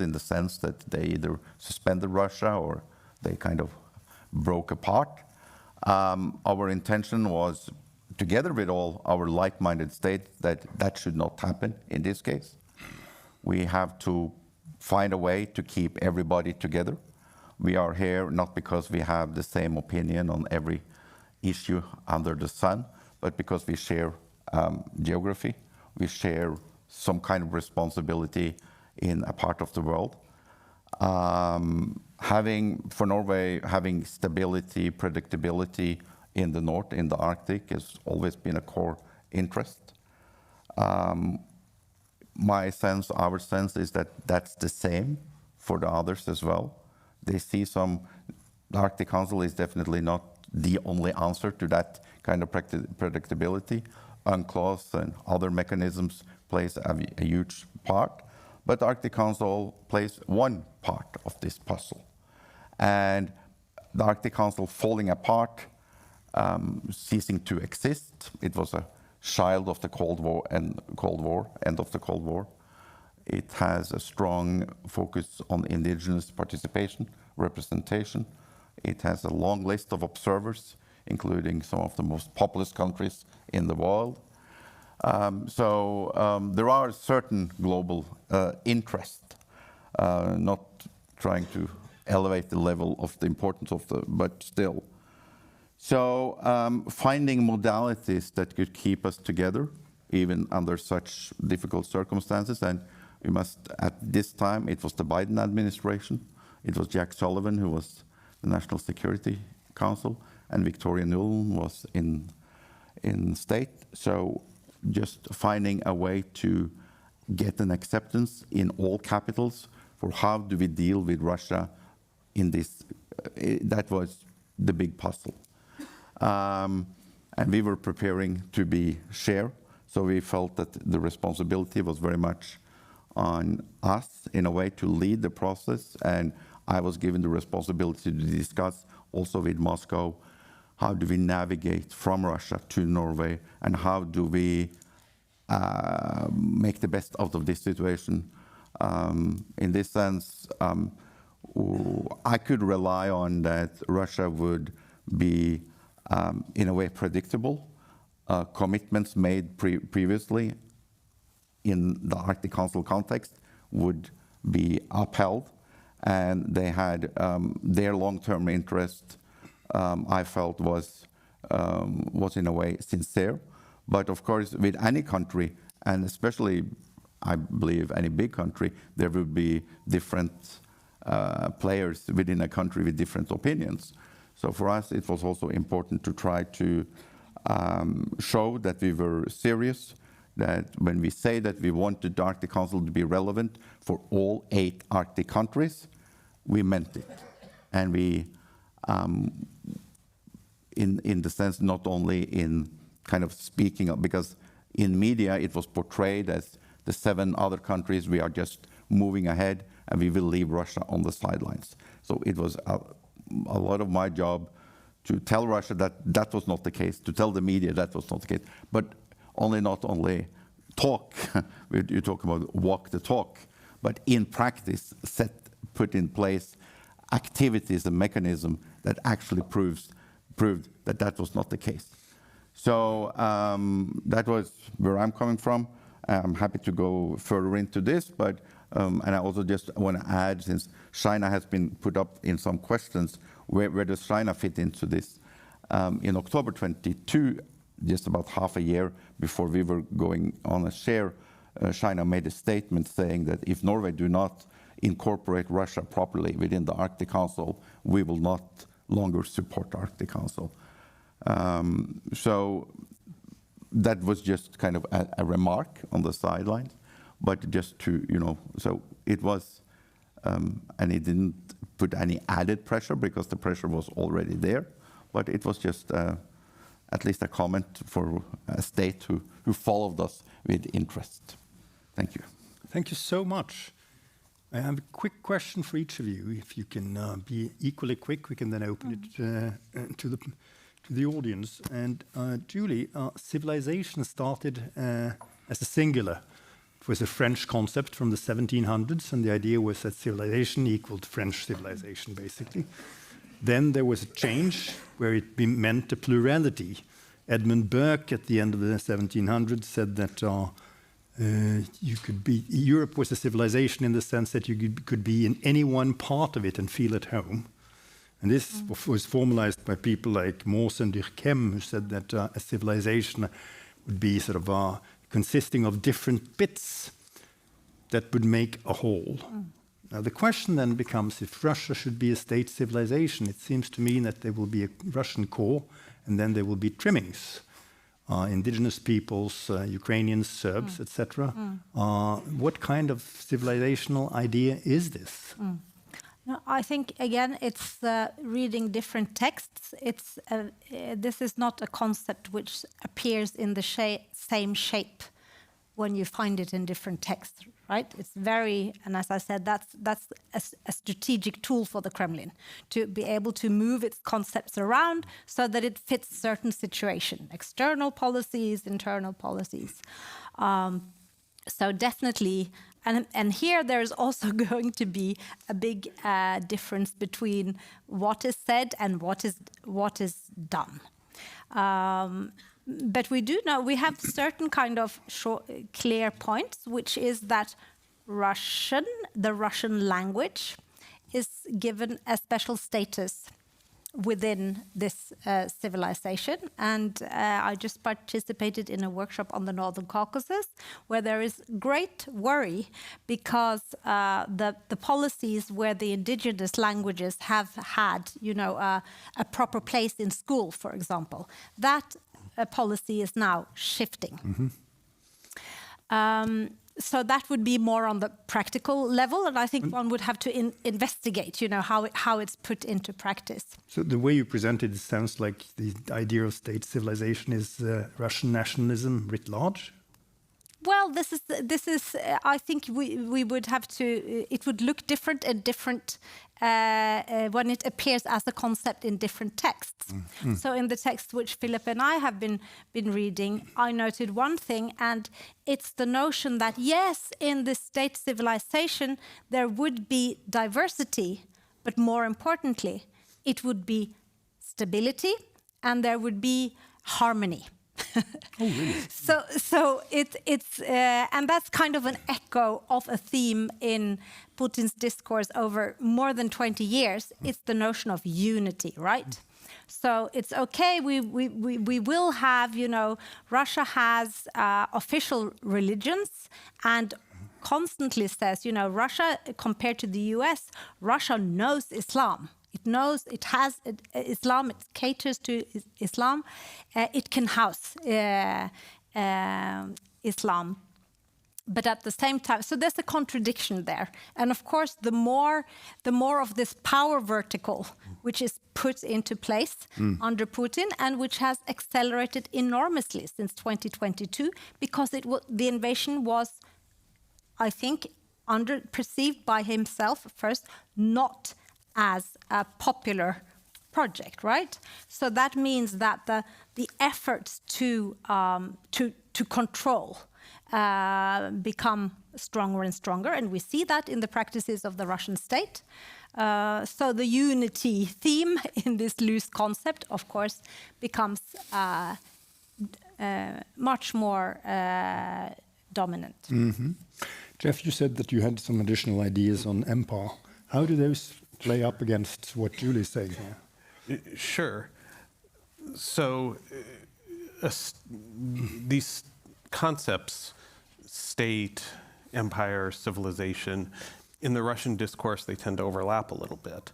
in the sense that they either suspended Russia or they kind of broke apart. Our intention was, together with all our like-minded states, that should not happen in this case. We have to find a way to keep everybody together. We are here not because we have the same opinion on every issue under the sun, but because we share geography, we share some kind of responsibility in a part of the world. For Norway, having stability, predictability in the north, in the Arctic, has always been a core interest. My sense, our sense, is that that's the same for the others as well. They see the Arctic Council is definitely not the only answer to that kind of predictability. UNCLOS and other mechanisms plays a huge part. But the Arctic Council plays one part of this puzzle. And the Arctic Council falling apart, ceasing to exist, it was a child of the Cold War, end of the Cold War. It has a strong focus on indigenous participation, representation. It has a long list of observers, including some of the most populous countries in the world. There are certain global interests, not trying to elevate the level of the importance of but still. So finding modalities that could keep us together, even under such difficult circumstances, and we must, at this time, it was the Biden administration, it was Jack Sullivan who was the National Security Council, and Victoria Nuland was in state. So just finding a way to get an acceptance in all capitals for how do we deal with Russia in this, that was the big puzzle. And we were preparing to be chair, so we felt that the responsibility was very much on us in a way to lead the process, and I was given the responsibility to discuss also with Moscow how do we navigate from Russia to Norway, and how do we make the best out of this situation. In this sense, I could rely on that Russia would be in a way predictable. Commitments made previously in the Arctic Council context would be upheld, and they had their long-term interest, I felt was in a way sincere. But of course, with any country, and especially, I believe, any big country, there will be different players within a country with different opinions. So for us, it was also important to try to show that we were serious, that when we say that we wanted the Arctic Council to be relevant for all 8 Arctic countries, we meant it. And we, in the sense, not only in kind of speaking up, because in media it was portrayed as the 7 other countries, we are just moving ahead and we will leave Russia on the sidelines. So it was a lot of my job to tell Russia that that was not the case, to tell the media that was not the case, but not only talk, you talk about walk the talk, but in practice put in place activities and mechanism that actually proved that that was not the case. So that was where I'm coming from. I'm happy to go further into this, but and I also just want to add, since China has been put up in some questions, where does China fit into this? In October 22, just about half a year before we were going on a share, China made a statement saying that if Norway do not incorporate Russia properly within the Arctic Council, we will not longer support the Arctic Council. So that was just kind of a remark on the sidelines, but just to, so it was, and it didn't put any added pressure because the pressure was already there, but it was just at least a comment for a state who followed us with interest. Thank you. Thank you so much. I have a quick question for each of you. If you can be equally quick, we can then open it to the audience. And Julie, civilization started as a singular. It was a French concept from the 1700s, and the idea was that civilization equaled French civilization, basically. Then there was a change where it meant a plurality. Edmund Burke, at the end of the 1700s, said that Europe was a civilization in the sense that you could be in any one part of it and feel at home. And this was formalized by people like Morse and Durkheim, who said that a civilization would be sort of consisting of different bits that would make a whole. Now the question then becomes, if Russia should be a state civilization, it seems to me that there will be a Russian core, and then there will be trimmings. Indigenous peoples, Ukrainians, Serbs, etc. What kind of civilizational idea is this? No, I think, again, it's reading different texts. This is not a concept which appears in the same shape when you find it in different texts, right? It's very, and as I said, that's a strategic tool for the Kremlin, to be able to move its concepts around so that it fits certain situation, external policies, internal policies. So definitely, and here there is also going to be a big difference between what is said and what is done. But we do know, we have certain kind of clear points, which is that the Russian language is given a special status within this civilization. And I just participated in a workshop on the Northern Caucasus, where there is great worry because the policies where the indigenous languages have had, a proper place in school, for example, that policy is now shifting. So that would be more on the practical level, and I think one would have to investigate, how it's put into practice. So the way you present it sounds like the idea of state civilization is Russian nationalism writ large. Well, this is. I think we would have to. It would look different in different when it appears as a concept in different texts. So in the text which Philippa and I have been reading, I noted one thing, and it's the notion that yes, in this state civilization there would be diversity, but more importantly, it would be stability and there would be harmony. Oh, really? So it's and that's kind of an echo of a theme in Putin's discourse over more than 20 years. It's the notion of unity, right? So it's okay. We will have, Russia has official religions and constantly says, Russia compared to the US, Russia knows Islam. It knows it has Islam, it caters to Islam, it can house Islam. But at the same time, so there's a contradiction there. And of course, the more of this power vertical, which is put into place under Putin and which has accelerated enormously since 2022, because the invasion was, I think, perceived by himself first, not as a popular project, right? So that means that the efforts to control become stronger and stronger, and we see that in the practices of the Russian state. So the unity theme in this loose concept, of course, becomes much more dominant. Jeff, you said that you had some additional ideas on empire. How do those play up against what Julie is saying here? Sure. So these concepts, state, empire, civilization, in the Russian discourse, they tend to overlap a little bit.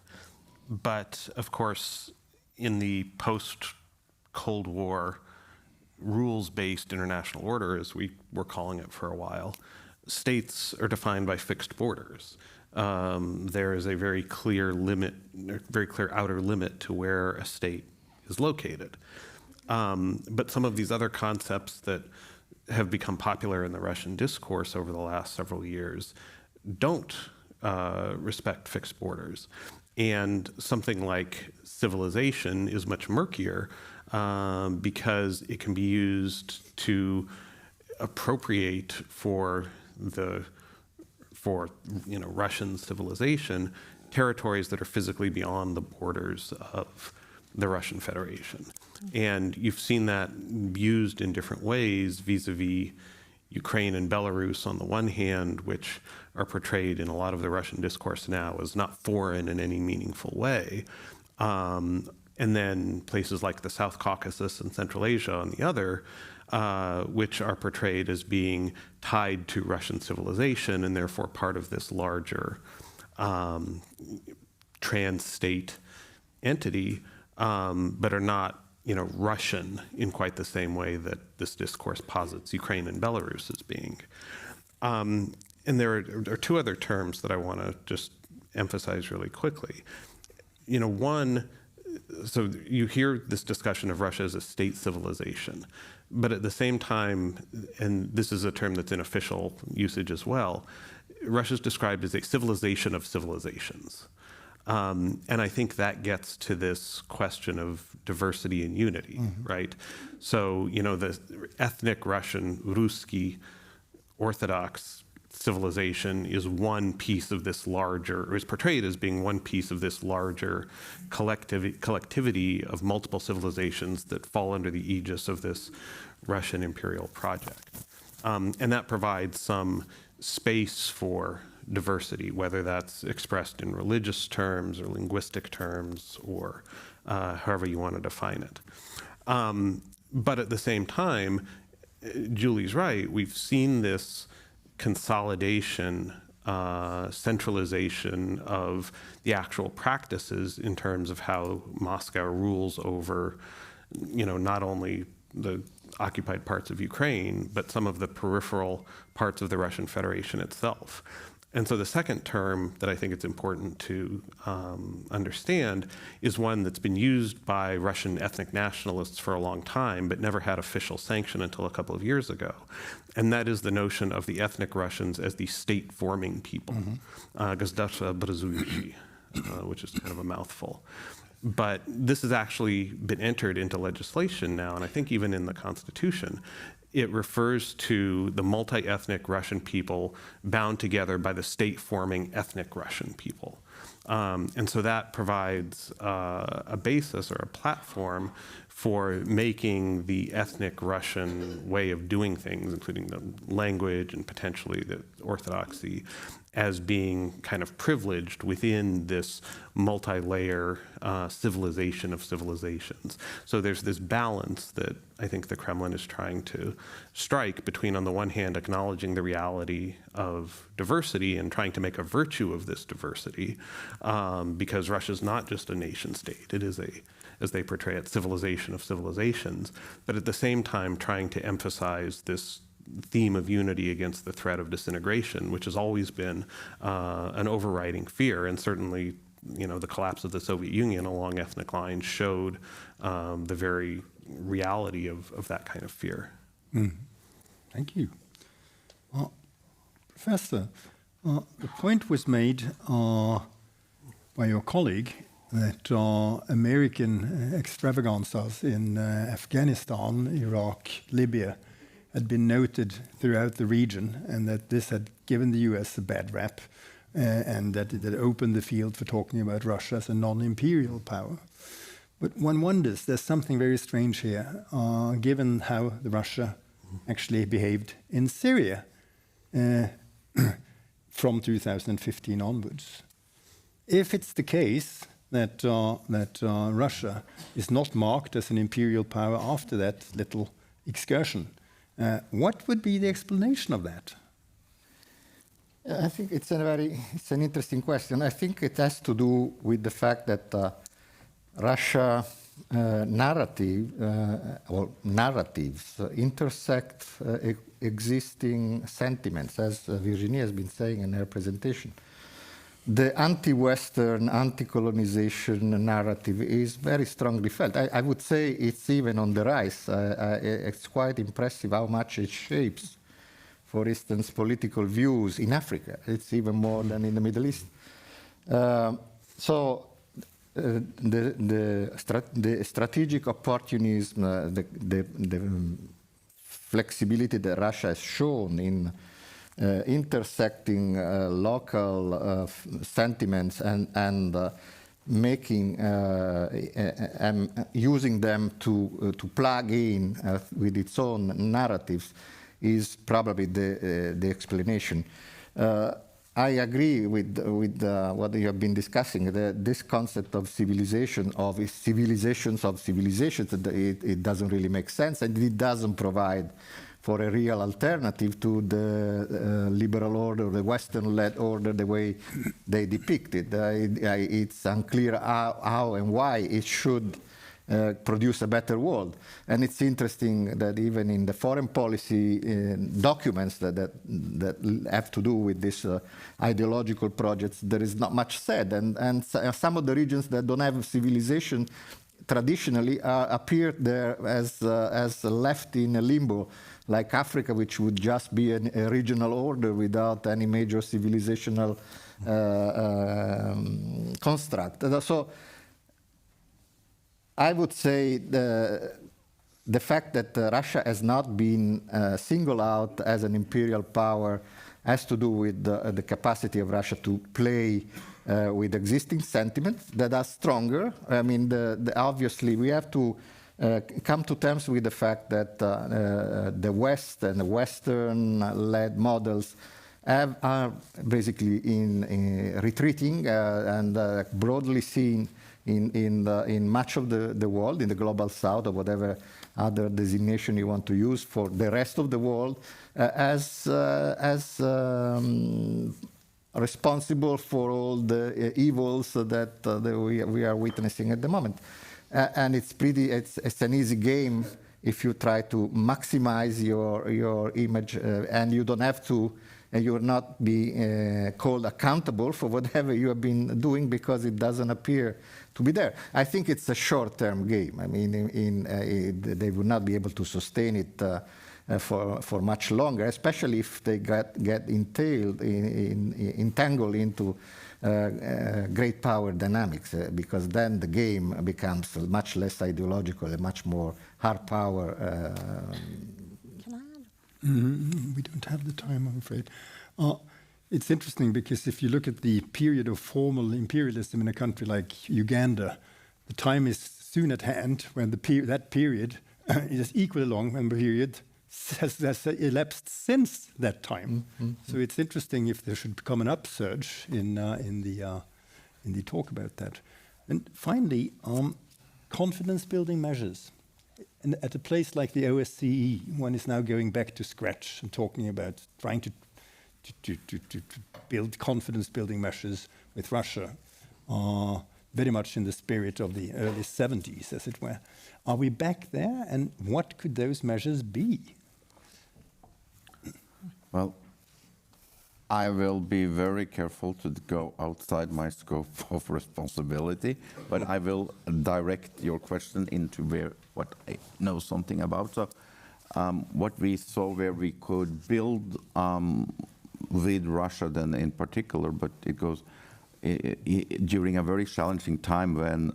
But of course, in the post-Cold War rules-based international order, as we were calling it for a while, states are defined by fixed borders. There is a very clear limit, very clear outer limit to where a state is located. But some of these other concepts that have become popular in the Russian discourse over the last several years don't respect fixed borders. And something like civilization is much murkier because it can be used to appropriate for Russian civilization territories that are physically beyond the borders of the Russian Federation. And you've seen that used in different ways vis-a-vis Ukraine and Belarus on the one hand, which are portrayed in a lot of the Russian discourse now as not foreign in any meaningful way. And then places like the South Caucasus and Central Asia on the other, which are portrayed as being tied to Russian civilization and therefore part of this larger trans-state entity, but are not, Russian in quite the same way that this discourse posits Ukraine and Belarus as being. And there are two other terms that I want to just emphasize really quickly. One, so you hear this discussion of Russia as a state civilization, but at the same time, and this is a term that's in official usage as well, Russia is described as a civilization of civilizations. And I think that gets to this question of diversity and unity, right? So, the ethnic Russian, Ruski, Orthodox civilization is one piece of this larger, or is portrayed as being one piece of this larger collectivity of multiple civilizations that fall under the aegis of this Russian imperial project. And that provides some space for diversity, whether that's expressed in religious terms or linguistic terms or however you want to define it. But at the same time, Julie's right, we've seen this consolidation, centralization of the actual practices in terms of how Moscow rules over, not only the occupied parts of Ukraine, but some of the peripheral parts of the Russian Federation itself. And so the second term that I think it's important to understand is one that's been used by Russian ethnic nationalists for a long time, but never had official sanction until a couple of years ago. And that is the notion of the ethnic Russians as the state-forming people, Государство образующие, which is kind of a mouthful. But this has actually been entered into legislation now, and I think even in the Constitution, it refers to the multi-ethnic Russian people bound together by the state-forming ethnic Russian people. And so that provides a basis or a platform for making the ethnic Russian way of doing things, including the language and potentially the orthodoxy, as being kind of privileged within this multi-layer civilization of civilizations. So there's this balance that I think the Kremlin is trying to strike between, on the one hand, acknowledging the reality of diversity and trying to make a virtue of this diversity, because Russia's not just a nation state. It is a, as they portray it, civilization of civilizations, but at the same time trying to emphasize this theme of unity against the threat of disintegration, which has always been an overriding fear. And certainly, the collapse of the Soviet Union along ethnic lines showed the very reality of that kind of fear. Thank you. Professor, the point was made by your colleague that American extravaganzas in Afghanistan, Iraq, Libya had been noted throughout the region, and that this had given the US a bad rap, and that it had opened the field for talking about Russia as a non-imperial power. But one wonders, there's something very strange here, given how Russia actually behaved in Syria from 2015 onwards. If it's the case that Russia is not marked as an imperial power after that little excursion, what would be the explanation of that? I think it's an interesting question. I think it has to do with the fact that Russia narratives intersect existing sentiments, as Virginie has been saying in her presentation. The anti-Western, anti-colonization narrative is very strongly felt. I would say it's even on the rise. It's quite impressive how much it shapes, for instance, political views in Africa. It's even more than in the Middle East. So the strategic opportunism, the flexibility that Russia has shown in intersecting local sentiments and making using them to plug in with its own narratives is probably the explanation. I agree with what you have been discussing. This concept of civilization, of civilizations of civilizations, it doesn't really make sense, and it doesn't provide for a real alternative to the liberal order, the Western-led order, the way they depict it. It's unclear how and why it should produce a better world. And it's interesting that even in the foreign policy documents that have to do with these ideological projects, there is not much said. And some of the regions that don't have civilization traditionally appear there as left in a limbo, like Africa, which would just be a regional order without any major civilizational construct. So I would say the fact that Russia has not been singled out as an imperial power has to do with the capacity of Russia to play with existing sentiments that are stronger. I mean, obviously we have to come to terms with the fact that the West and the Western-led models are basically in retreating and broadly seen in much of the world, in the global south or whatever other designation you want to use for the rest of the world, as responsible for all the evils that we are witnessing at the moment. And it's an easy game if you try to maximize your image, and you don't have to, and you will not be called accountable for whatever you have been doing because it doesn't appear to be there. I think it's a short-term game. I mean, they will not be able to sustain it for much longer, especially if they get entangled into great power dynamics, because then the game becomes much less ideological and much more hard power. We don't have the time, I'm afraid. It's interesting because if you look at the period of formal imperialism in a country like Uganda, the time is soon at hand when that period is equally long when the period has elapsed since that time. So it's interesting if there should become an upsurge in the talk about that. And finally, confidence-building measures. And at a place like the OSCE, one is now going back to scratch and talking about trying to build confidence-building measures with Russia, very much in the spirit of the early 70s, as it were. Are we back there, and what could those measures be? Well, I will be very careful to go outside my scope of responsibility, but I will direct your question into what I know something about. So, what we saw where we could build with Russia then in particular, but it goes during a very challenging time when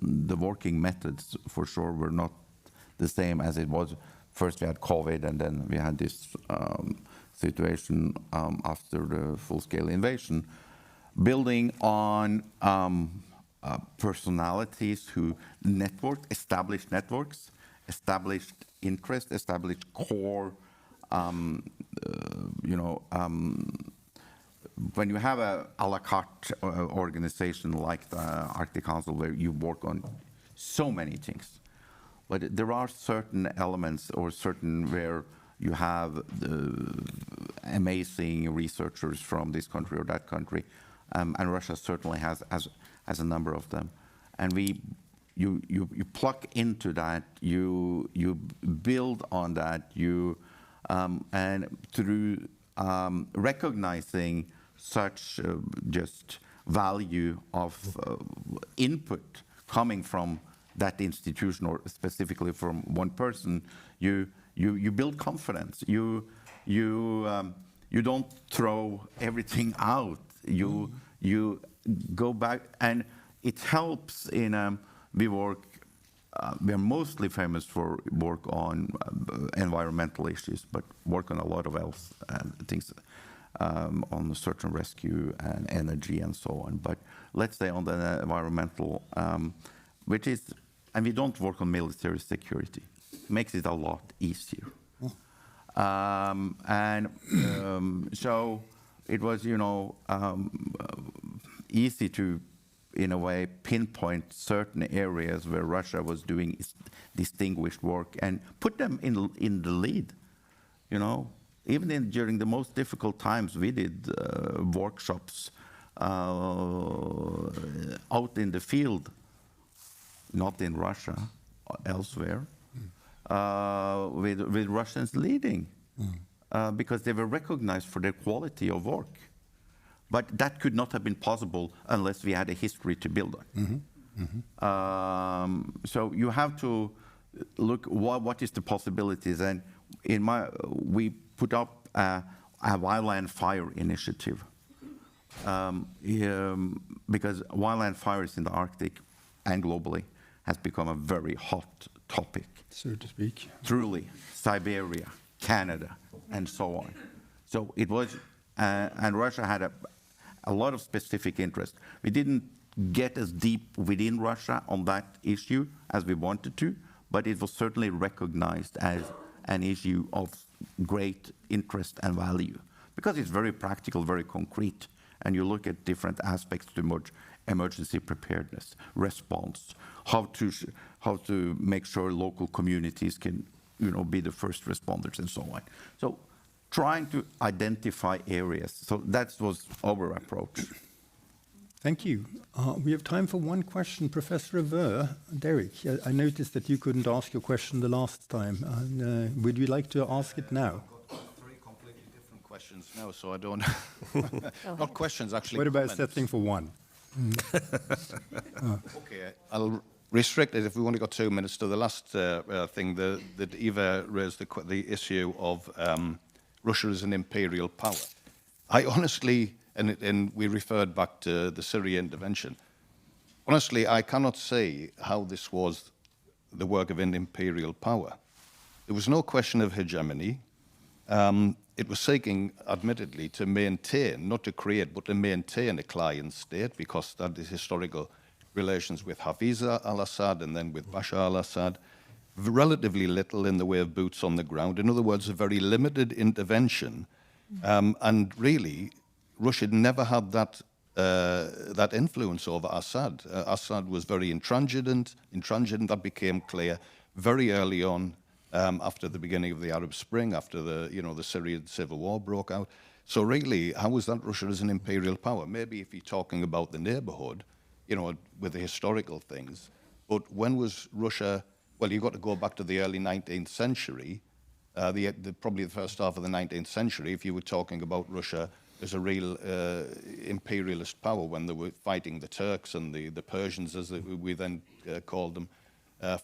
the working methods for sure were not the same as it was. First we had COVID, and then we had this situation after the full-scale invasion, building on personalities who established networks, established interest, established core, when you have a la carte organization like the Arctic Council where you work on so many things, but there are certain elements or certain where you have the amazing researchers from this country or that country, and Russia certainly has a number of them, and you plug into that, you build on that, and through recognizing such just value of input coming from that institution or specifically from one person, you build confidence. You don't throw everything out. You go back, and it helps in we are mostly famous for work on environmental issues, but work on a lot of else things, on search and rescue and energy and so on. But let's say on the environmental, which is, and we don't work on military security, makes it a lot easier. So it was, easy to, in a way, pinpoint certain areas where Russia was doing distinguished work and put them in the lead. Even during the most difficult times, we did workshops out in the field, not in Russia, elsewhere, with Russians leading, because they were recognized for their quality of work. But that could not have been possible unless we had a history to build on. So you have to look what is the possibilities, and we put up a wildland fire initiative, because wildland fires in the Arctic and globally has become a very hot topic, so to speak. Truly, Siberia, Canada, and so on. So it was, and Russia had a lot of specific interest. We didn't get as deep within Russia on that issue as we wanted to, but it was certainly recognized as an issue of great interest and value, because it's very practical, very concrete, and you look at different aspects to merge emergency preparedness, response, how to make sure local communities can, be the first responders and so on. So trying to identify areas. So that was our approach. Thank you. We have time for one question. Professor Averre, Derek, I noticed that you couldn't ask your question the last time. Would you like to ask it now? I've got 3 completely different questions now, so I don't... Not questions, actually. What about comments. settling for one? Okay, I'll restrict it, if we only got 2 minutes, to the last thing that Iver raised, the issue of Russia as an imperial power. I honestly, and we referred back to the Syria intervention, honestly, I cannot say how this was the work of an imperial power. There was no question of hegemony. It was seeking, admittedly, to maintain, not to create, but to maintain a client state, because that is historical relations with Hafizah al-Assad and then with Bashar al-Assad. Relatively little in the way of boots on the ground. In other words, a very limited intervention. And really, Russia never had that influence over Assad. Assad was very intransigent. That became clear very early on, after the beginning of the Arab Spring, after the Syrian civil war broke out. So really, how was that Russia as an imperial power? Maybe if you're talking about the neighborhood, with the historical things. But when was Russia? Well, you've got to go back to the early 19th century, probably the first half of the 19th century, if you were talking about Russia as a real imperialist power, when they were fighting the Turks and the Persians, as we then called them,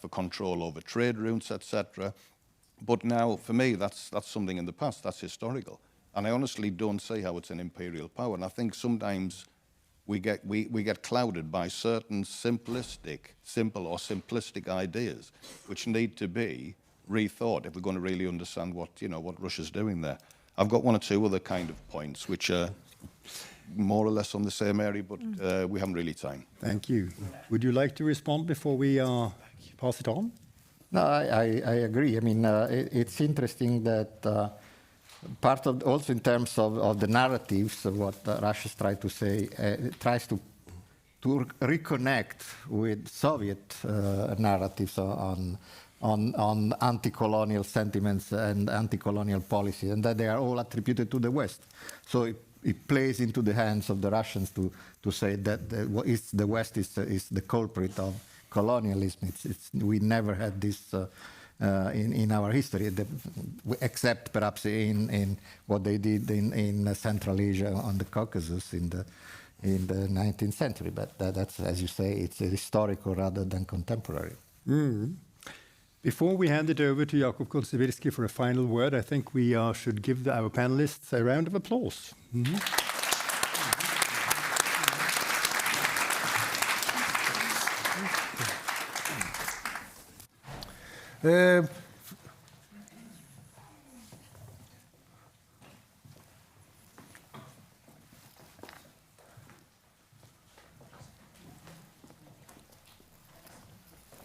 for control over trade routes, etc. But now, for me, that's something in the past. That's historical. And I honestly don't see how it's an imperial power. And I think sometimes we get clouded by certain simple or simplistic ideas, which need to be rethought if we're going to really understand what Russia's doing there. I've got 1 or 2 other kind of points which are more or less on the same area, but we haven't really time. Thank you. Would you like to respond before we pass it on? No, I agree. I mean, it's interesting that part of, also in terms of the narratives of what Russia's trying to say, tries to reconnect with Soviet narratives on anti-colonial sentiments and anti-colonial policy, and that they are all attributed to the West. So it plays into the hands of the Russians to say that the West is the culprit of colonialism. We never had this in our history, except perhaps in what they did in Central Asia on the Caucasus in the 19th century. But that's, as you say, it's historical rather than contemporary. Mm. Before we hand it over to Jakub Godzimirski for a final word, I think we should give our panelists a round of applause. Mm-hmm.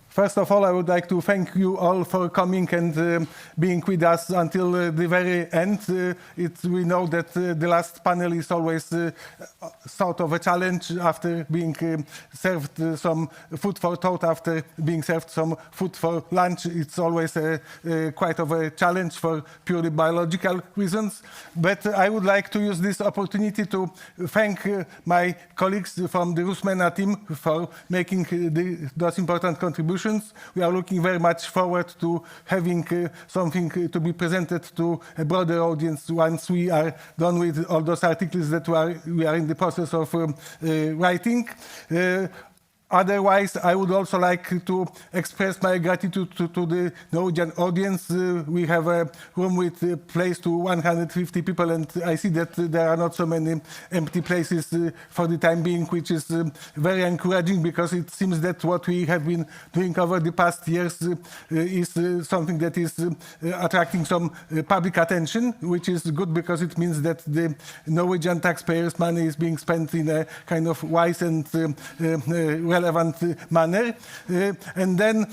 First of all, I would like to thank you all for coming and being with us until the very end. We know that the last panel is always sort of a challenge after being served some food for thought, after being served some food for lunch. It's always quite of a challenge for purely biological reasons. But I would like to use this opportunity to thank my colleagues from the MENA team for making those important contributions. We are looking very much forward to having something to be presented to a broader audience once we are done with all those articles that we are in the process of writing. Otherwise, I would also like to express my gratitude to the Norwegian audience. We have a room with a place to 150 people, and I see that there are not so many empty places for the time being, which is very encouraging, because it seems that what we have been doing over the past years is something that is attracting some public attention, which is good because it means that the Norwegian taxpayers' money is being spent in a kind of wise and relevant manner. And then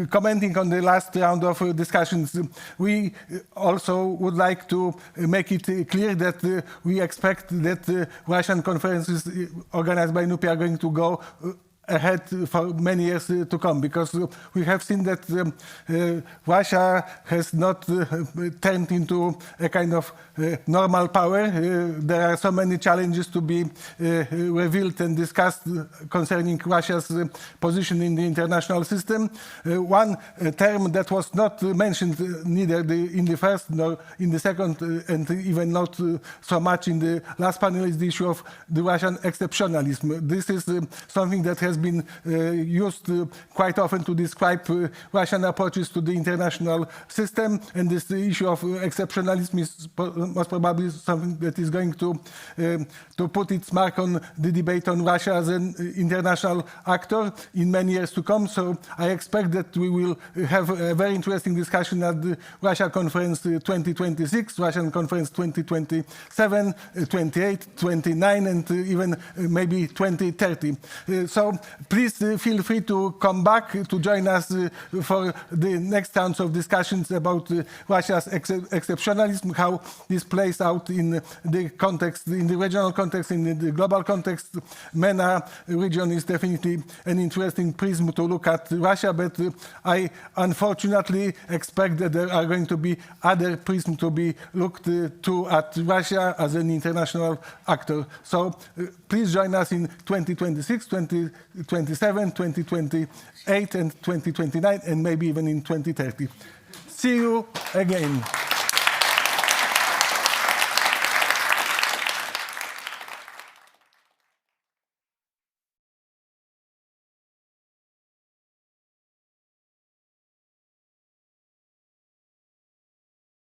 commenting on the last round of discussions, we also would like to make it clear that we expect that Russian conferences organized by NUPI are going to go ahead for many years to come, because we have seen that Russia has not turned into a kind of normal power. There are so many challenges to be revealed and discussed concerning Russia's position in the international system. One term that was not mentioned neither in the first nor in the second, and even not so much in the last panel, is the issue of the Russian exceptionalism. This is something that has been used quite often to describe Russian approaches to the international system, and this issue of exceptionalism is most probably something that is going to put its mark on the debate on Russia as an international actor in many years to come. So I expect that we will have a very interesting discussion at the Russia Conference 2026, Russian Conference 2027, 28, 29, and even maybe 2030. So please feel free to come back to join us for the next rounds of discussions about Russia's exceptionalism, how this plays out in the context, in the regional context, in the global context. MENA region is definitely an interesting prism to look at Russia, but I unfortunately expect that there are going to be other prisms to be looked to at Russia as an international actor. So please join us in 2026, 2027, 2028, and 2029, and maybe even in 2030. See you again.